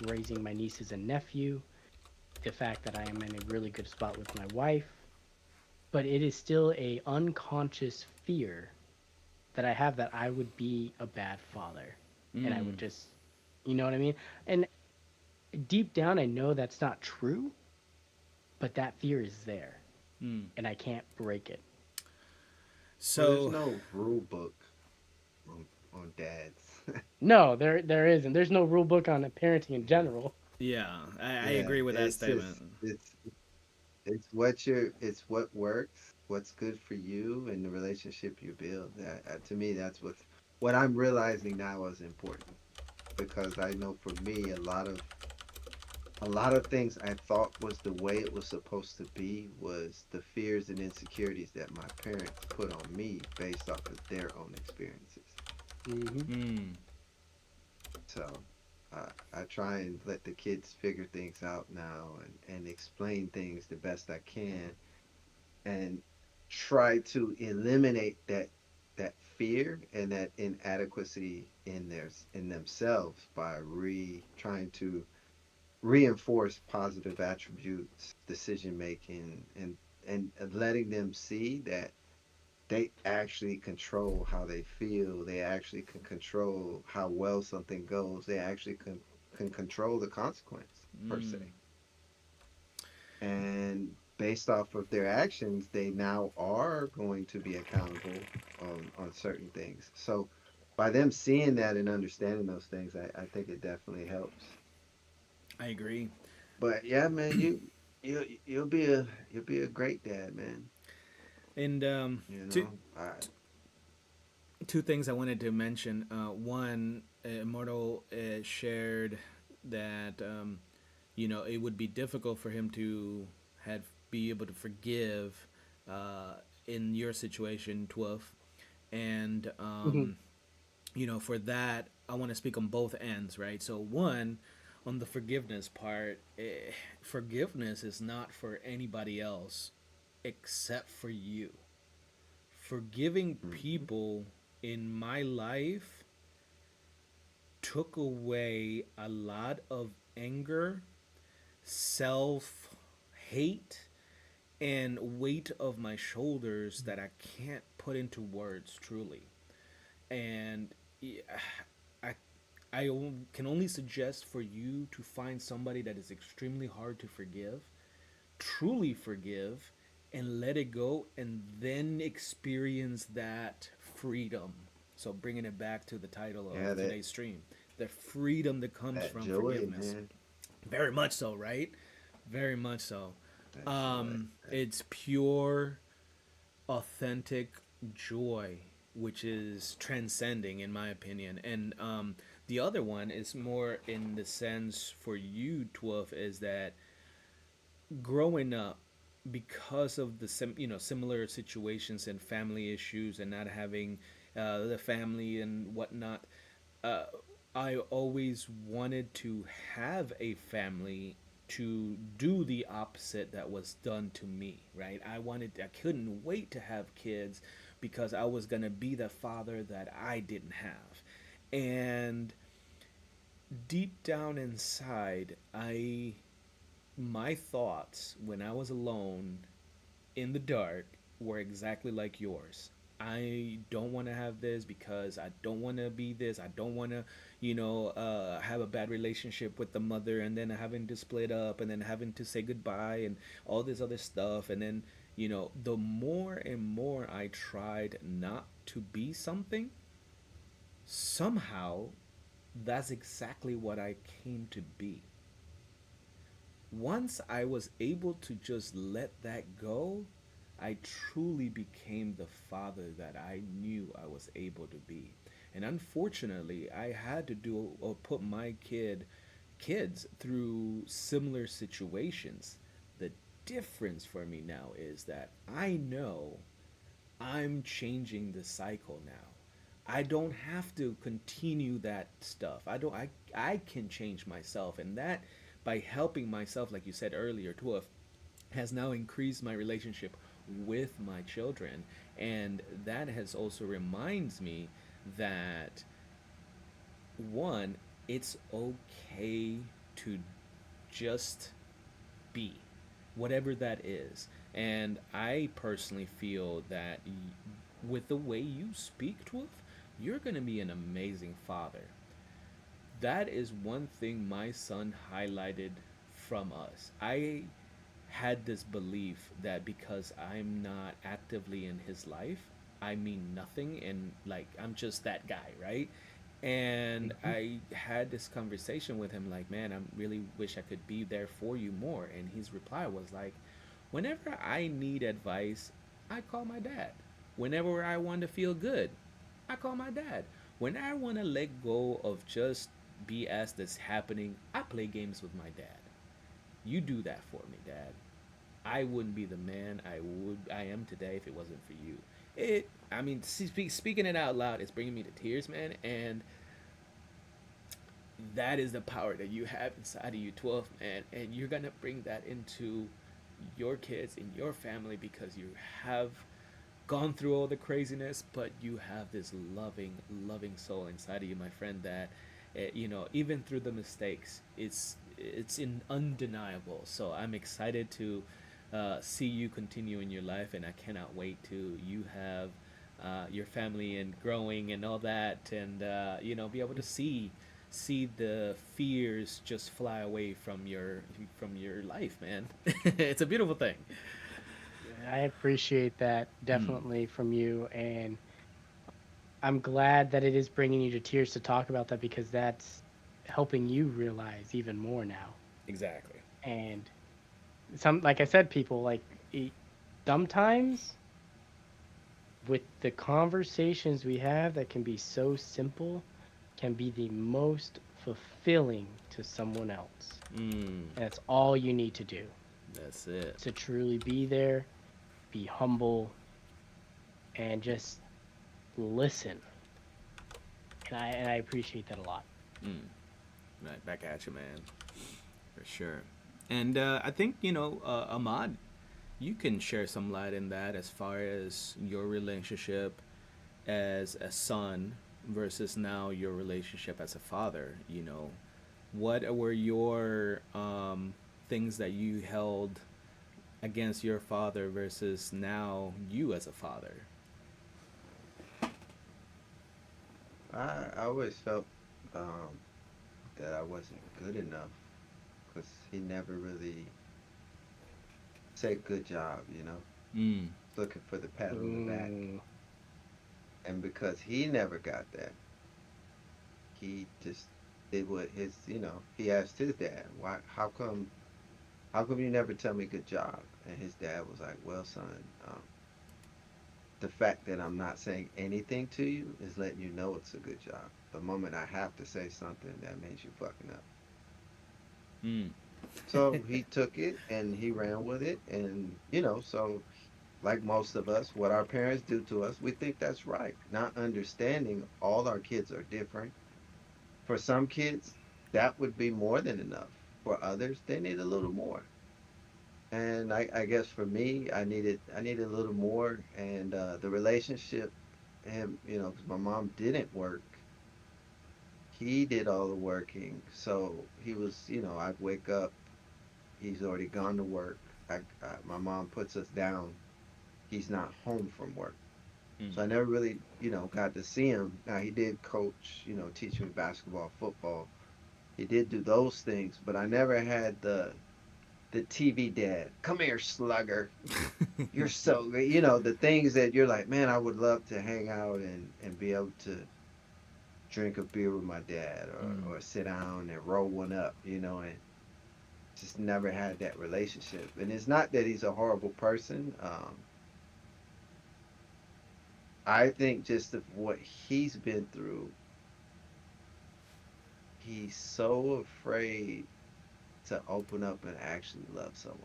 raising my nieces and nephew, the fact that I am in a really good spot with my wife. But it is still a unconscious fear that I have, that I would be a bad father. And I would just, you know what I mean? And deep down, I know that's not true, but that fear is there, and I can't break it. So there's no rule book on dads. No, there isn't. There's no rule book on parenting in general. yeah, I agree with that statement. It's what works, what's good for you, and the relationship you build. To me, that's what I'm realizing now is important, because I know for me, a lot of a lot of things I thought was the way it was supposed to be was the fears and insecurities that my parents put on me based off of their own experiences. Mm-hmm. Mm. So I try and let the kids figure things out now and explain things the best I can and try to eliminate that fear and that inadequacy in themselves by trying to reinforce positive attributes, decision making, and letting them see that they actually control how they feel. They actually can control how well something goes. They actually can control the consequence per se. Mm. And based off of their actions, they now are going to be accountable on certain things. So by them seeing that and understanding those things, I think it definitely helps. I agree. But yeah, man, you'll be a great dad, man. And You two know, I two things I wanted to mention. One, Immortal shared that it would be difficult for him to have be able to forgive in your situation, Twelve, and Mm-hmm. for that, I want to speak on both ends, right? So one, on the forgiveness part, forgiveness is not for anybody else except for you. Forgiving Mhm. people in my life took away a lot of anger, self hate, and weight of my shoulders that I can't put into words truly. And yeah, I can only suggest for you to find somebody that is extremely hard to forgive, truly forgive, and let it go, and then experience that freedom. So, bringing it back to the title Yeah, of today's stream, the freedom that comes that from joy, forgiveness. man. Very much so, right? Very much so. That joy. It's pure, authentic joy, which is transcending, in my opinion. And the other one is more in the sense for you, Twelve, is that growing up because of the similar situations and family issues and not having the family and whatnot, uh, I always wanted to have a family to do the opposite that was done to me, right? I couldn't wait to have kids because I was going to be the father that I didn't have. And deep down inside, my thoughts when I was alone in the dark were exactly like yours. I don't want to have this because I don't want to be this. I don't want to, have a bad relationship with the mother and then having to split up and then having to say goodbye and all this other stuff. And then, the more and more I tried not to be something, somehow that's exactly what I came to be. Once I was able to just let that go, I truly became the father that I knew I was able to be. And unfortunately, I had to do or put my kids through similar situations. The difference for me now is that I know I'm changing the cycle now. I don't have to continue that stuff. I can change myself, and that by helping myself, like you said earlier, too, has now increased my relationship with my children, and that has also reminds me that one, it's okay to just be, whatever that is. And I personally feel that with the way you speak, Twolf, you're going to be an amazing father. That is one thing my son highlighted from us. I had this belief that because I'm not actively in his life, I mean nothing and like I'm just that guy, right? And Mm-hmm. I had this conversation with him like, man, I really wish I could be there for you more. And his reply was like, whenever I need advice, I call my dad. Whenever I want to feel good, I call my dad. When I want to let go of just BS that's happening, I play games with my dad. you do that for me, Dad. I wouldn't be the man I am today if it wasn't for you. I mean, speaking it out loud, it's bringing me to tears, man. And that is the power that you have inside of you, 12, man. And you're gonna bring that into your kids in your family because you have gone through all the craziness, but you have this loving soul inside of you, my friend. That even through the mistakes, it's undeniable. So I'm excited to see you continue in your life, and I cannot wait to you have your family and growing and all that, and be able to see the fears just fly away from your life, man. It's a beautiful thing. I appreciate that definitely from you, and I'm glad that it is bringing you to tears to talk about that because that's helping you realize even more now. Exactly. And like I said, people sometimes with the conversations we have that can be so simple can be the most fulfilling to someone else. Mm, And that's all you need to do that's it. to truly be there, be humble, and just listen. And I appreciate that a lot. Mm, right back at you, man, for sure. And I think Ahmad, you can share some light in that as far as your relationship as a son versus now your relationship as a father. What were your things that you held against your father versus now you as a father? I always felt um, that I wasn't good enough because he never really said good job, you know, Mm. looking for the pat on the back. Mm, And because he never got that, he just did what he asked his dad, why, how come you never tell me good job? And his dad was like, well, son, the fact that I'm not saying anything to you is letting you know it's a good job. The moment I have to say something, that means you fucking up. Mm. So he took it and he ran with it. And, so like most of us, what our parents do to us, we think that's right. Not understanding all our kids are different. For some kids, that would be more than enough. For others, they need a little more. And I guess for me, I needed a little more. And the relationship, him, because my mom didn't work, he did all the working. So he was, I'd wake up, he's already gone to work. My mom puts us down. He's not home from work. Mm. So I never really, got to see him. Now he did coach, teach me basketball, football. He did do those things, but I never had the TV dad. Come here, slugger. You're so good. The things that you're like, man, I would love to hang out and be able to drink a beer with my dad Mm. or sit down and roll one up, and just never had that relationship. And it's not that he's a horrible person. I think just of what he's been through, he's so afraid to open up and actually love someone.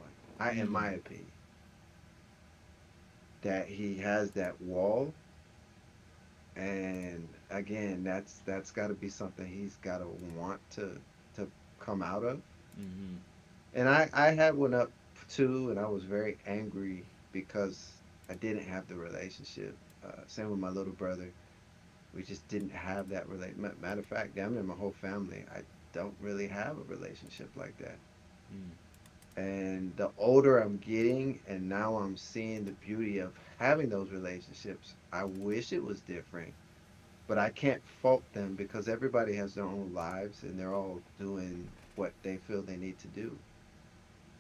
In Mm. my opinion, that he has that wall, and again, that's got to be something he's got to want to come out of. Mm-hmm. And I had one up too, and I was very angry because I didn't have the relationship. Same with my little brother. We just didn't have that relationship. Matter of fact, damn near my whole family, I don't really have a relationship like that. Mm. And the older I'm getting, and now I'm seeing the beauty of having those relationships, I wish it was different, but I can't fault them because everybody has their own lives and they're all doing what they feel they need to do.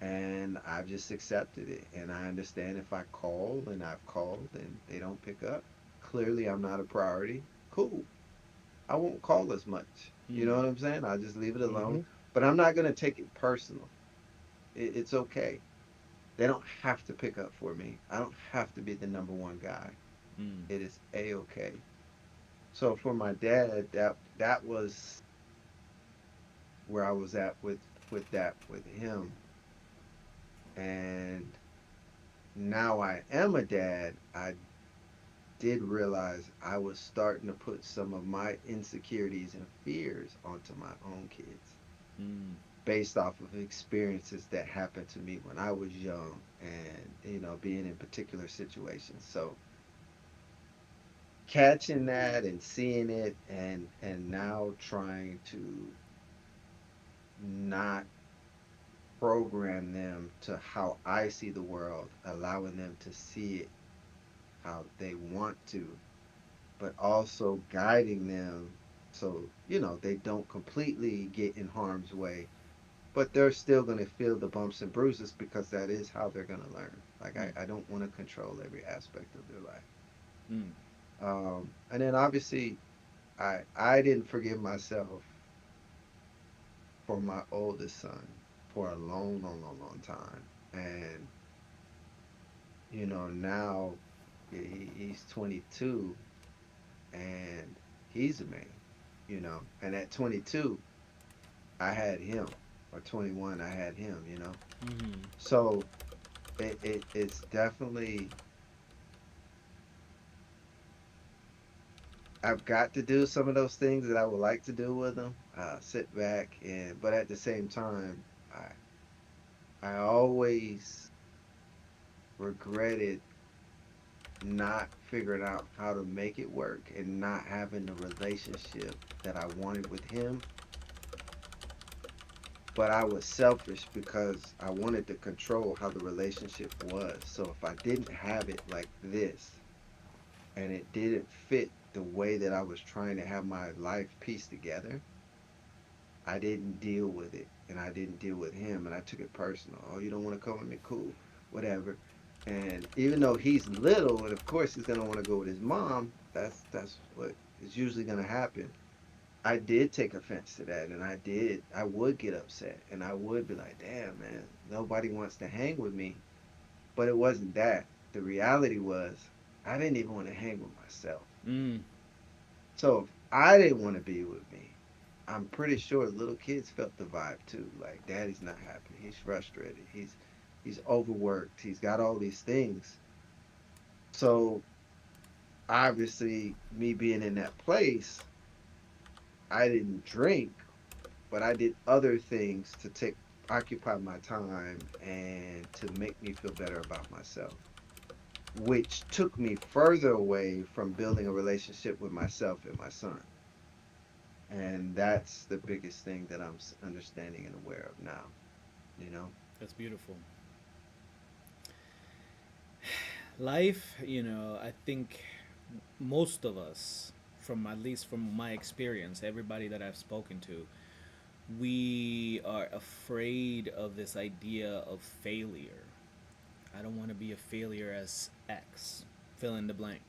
And I've just accepted it. And I understand if I call and I've called and they don't pick up, clearly I'm not a priority. Cool. I won't call as much. You know Mm. what I'm saying? I'll just leave it alone. hmm But I'm not going to take it personal. It's okay. They don't have to pick up for me. I don't have to be the number one guy. Mm. It is a okay. So for my dad, that was where I was at with him. And now I am a dad, I did realize I was starting to put some of my insecurities and fears onto my own kids Mm. based off of experiences that happened to me when I was young and, being in particular situations. So catching that and seeing it and now trying to not program them to how I see the world, allowing them to see it how they want to, but also guiding them so, they don't completely get in harm's way, but they're still going to feel the bumps and bruises because that is how they're going to learn. Like, Mm. I don't want to control every aspect of their life. Mm. And then obviously, I didn't forgive myself for my oldest son for a long, long, long, long time. And, now he's 22 and he's a man, and at 22, I had him, or 21, I had him. Mm. So it's definitely, I've got to do some of those things that I would like to do with them, sit back but at the same time, I always regretted not figuring out how to make it work and not having the relationship that I wanted with him. But I was selfish because I wanted to control how the relationship was. So if I didn't have it like this and it didn't fit the way that I was trying to have my life pieced together, I didn't deal with it and I didn't deal with him and I took it personal. Oh, you don't want to come with me? Cool, whatever. And even though he's little and of course he's gonna want to go with his mom, that's what is usually gonna happen. I did take offense to that, and I would get upset, and I would be like, damn, man, nobody wants to hang with me. But it wasn't that. The reality was, I didn't even want to hang with myself. Mm. So if I didn't want to be with me, I'm pretty sure little kids felt the vibe too. Like, daddy's not happy. He's frustrated. He's overworked. He's got all these things. So obviously, me being in that place, I didn't drink, but I did other things to take occupy my time and to make me feel better about myself, which took me further away from building a relationship with myself and my son. And that's the biggest thing that I'm understanding and aware of now, you know? That's beautiful. Life, I think most of us, from at least from my experience, everybody that I've spoken to, we are afraid of this idea of failure. I don't want to be a failure as X, fill in the blank.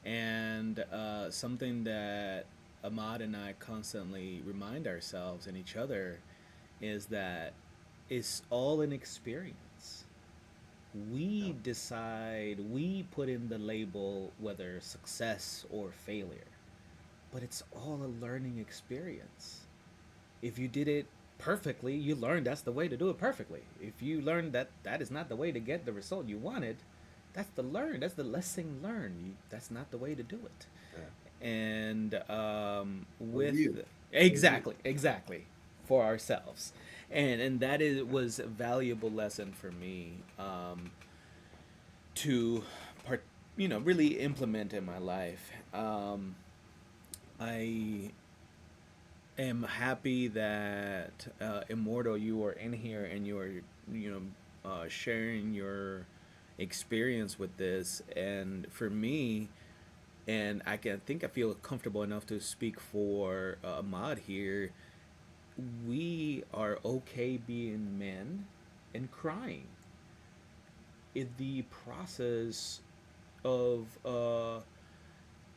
And something that Ahmad and I constantly remind ourselves and each other is that it's all an experience. We Yeah. decide, we put in the label whether success or failure, but it's all a learning experience. If you did it perfectly, you learned that's the way to do it perfectly. If you learned that that is not the way to get the result you wanted, that's the lesson learned. That's not the way to do it. Yeah. And For you. with For you. exactly for ourselves, and that is was a valuable lesson for me to part, really implement in my life. I am happy that Immortal, you are in here and you are, sharing your experience with this. And for me, and I feel comfortable enough to speak for Ahmad here. We are okay being men and crying. In the process of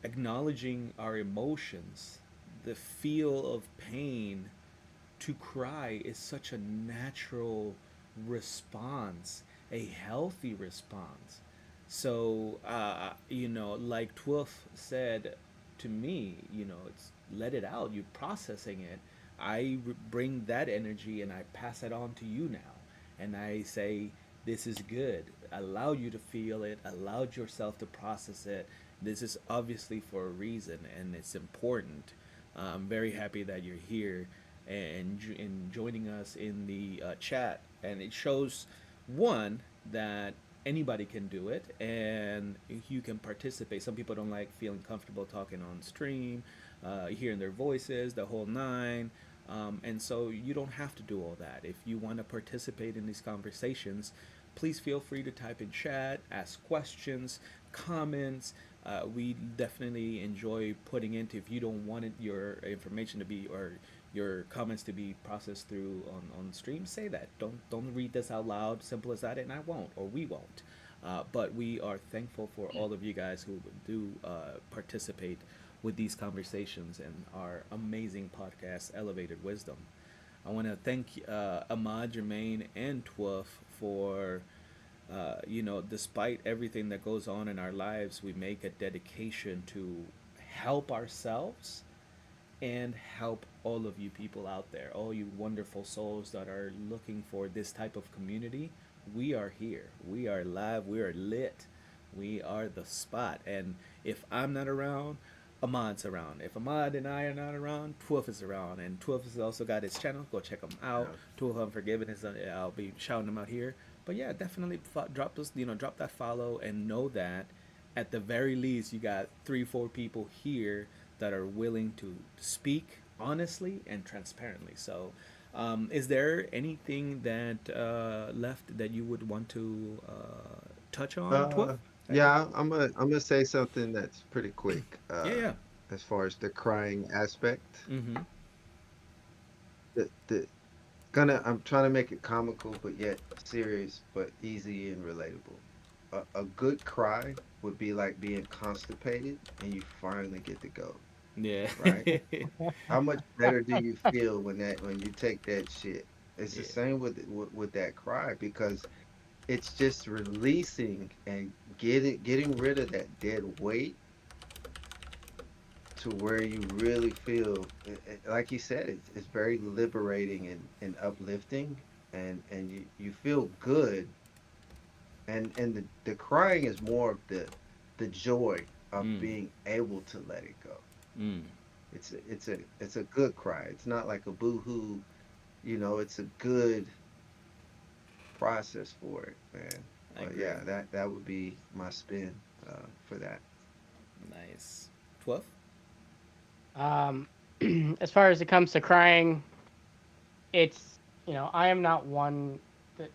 acknowledging our emotions, the feel of pain, to cry is such a natural response, a healthy response. So, like Twilf said to me, it's let it out, you processing it. Bring that energy and I pass it on to you now. And I say, this is good. Allow you to feel it, allowed yourself to process it. This is obviously for a reason, and it's important. I'm very happy that you're here and joining us in the chat. And it shows, one, that anybody can do it and you can participate. Some people don't like feeling comfortable talking on stream, hearing their voices, the whole nine. And so you don't have to do all that. If you want to participate in these conversations, please feel free to type in chat, ask questions, comments. We definitely enjoy putting into, if you don't want it, your information to be, or your comments to be processed through on stream, say that. Don't read this out loud. Simple as that, and I won't, or we won't. But we are thankful for all of you guys who do participate with these conversations and our amazing podcast, Elevated Wisdom. I want to thank Ahmad, Jermaine, and Twuff for, despite everything that goes on in our lives, we make a dedication to help ourselves and help all of you people out there, all you wonderful souls that are looking for this type of community. We are here. We are live. We are lit. We are the spot. And if I'm not around, Ahmad's around. If Ahmad and I are not around, Twuff is around. And Twuff has also got his channel. Go check him out. Yeah. Twuff Unforgiven is. I'll be shouting him out here. But yeah, definitely drop that follow, and know that at the very least you got 3-4 people here that are willing to speak honestly and transparently. So, is there anything that left that you would want to touch on, Twuff? Yeah, I'm gonna say something that's pretty quick. Yeah. As far as the crying aspect, Mm-hmm. the I'm trying to make it comical, but yet serious, but easy and relatable. A good cry would be like being constipated and you finally get to go. Yeah. Right? How much better do you feel when you take that shit? It's the same with that cry, because it's just releasing and getting rid of that dead weight to where you really feel like you said, it's very liberating and uplifting, and you feel good, and the crying is more of the joy of being able to let it go. Mm. It's a good cry. It's not like a boo-hoo, it's a good process for it, man. But yeah, that would be my spin for that. Nice. 12. As far as it comes to crying, it's, I am not one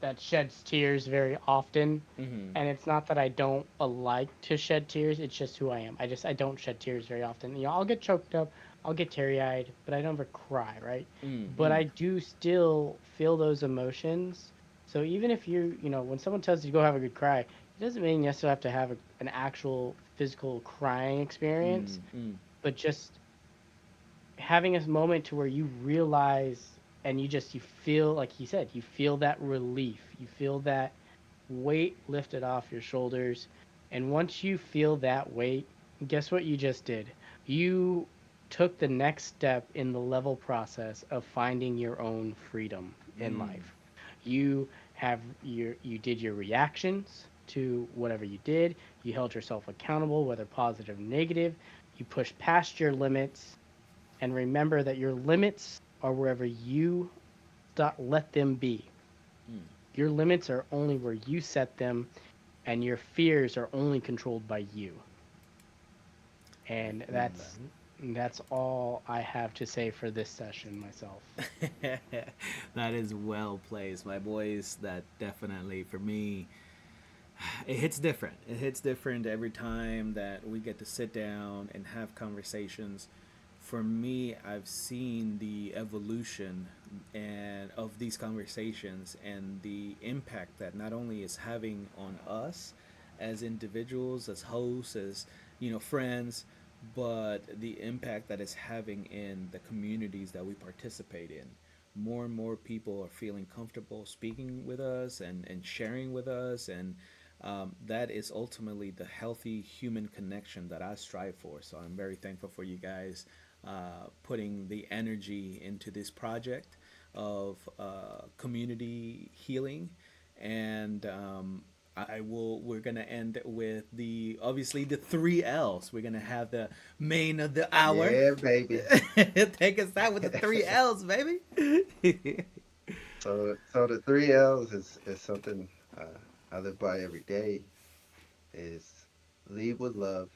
that sheds tears very often. Mm-hmm. And it's not that I don't like to shed tears. It's just who I am. I don't shed tears very often. I'll get choked up, I'll get teary-eyed, but I never cry, right? Mm-hmm. But I do still feel those emotions. So even if when someone tells you to go have a good cry, it doesn't mean you necessarily have to have an actual physical crying experience, but just having a moment to where you realize, and you feel, like he said, you feel that relief, you feel that weight lifted off your shoulders. And once you feel that weight, guess what you just did? You took the next step in the level process of finding your own freedom in life. You did your reactions to whatever you did. You held yourself accountable, whether positive or negative. You pushed past your limits. And remember that your limits are wherever you let them be. Your limits are only where you set them, and your fears are only controlled by you. And that's all I have to say for this session myself. That is well placed, my boys. That definitely, for me, it hits different. It hits different every time that we get to sit down and have conversations. For me, I've seen the evolution of these conversations and the impact that not only is having on us as individuals, as hosts, as friends, but the impact that it's having in the communities that we participate in. More and more people are feeling comfortable speaking with us and sharing with us, and that is ultimately the healthy human connection that I strive for. So I'm very thankful for you guys putting the energy into this project of community healing and we're gonna end with obviously the 3 L's. We're gonna have the main of the hour. Yeah, baby. Take us out with the 3 L's, baby. So the 3 L's is something I live by every day. Is lead with love,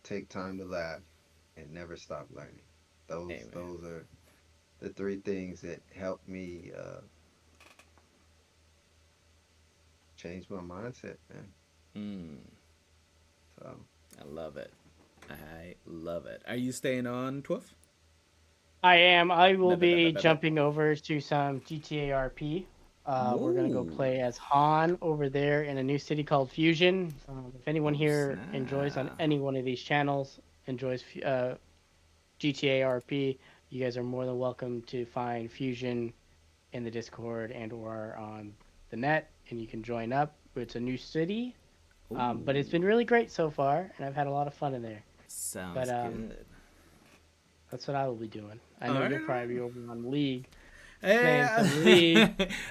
take time to laugh, and never stop learning. Those are the 3 things that help me change my mindset, man. So I love it. I love it. Are you staying on, Twiff? I am. I will be jumping over to some GTA RP. We're gonna go play as Han over there in a new city called Fusion. If anyone here enjoys on any one of these channels, enjoys GTA RP, you guys are more than welcome to find Fusion in the Discord and or on the net, and you can join up. It's a new city, but it's been really great so far, and I've had a lot of fun in there. Sounds good. That's what I will be doing. I know you'll probably be over on League. I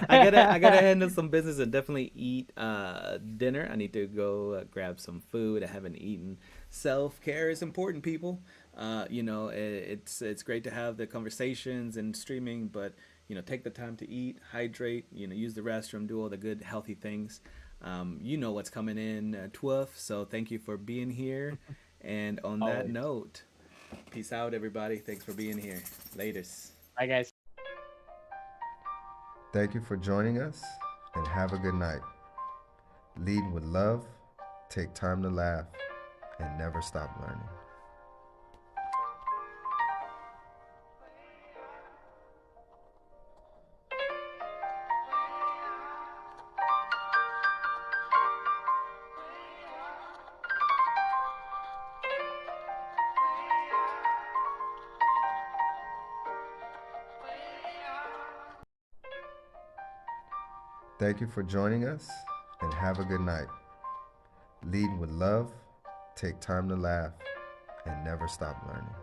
gotta handle some business and definitely eat dinner. I need to go grab some food. I haven't eaten. Self-care is important, people. It's great to have the conversations and streaming, but take the time to eat, hydrate, use the restroom, do all the good healthy things. What's coming in, Twiff. So thank you for being here. And on that note, peace out, everybody. Thanks for being here. Laters. Bye, guys. Thank you for joining us, and have a good night. Lead with love, take time to laugh, and never stop learning. Thank you for joining us, and have a good night. Lead with love, take time to laugh, and never stop learning.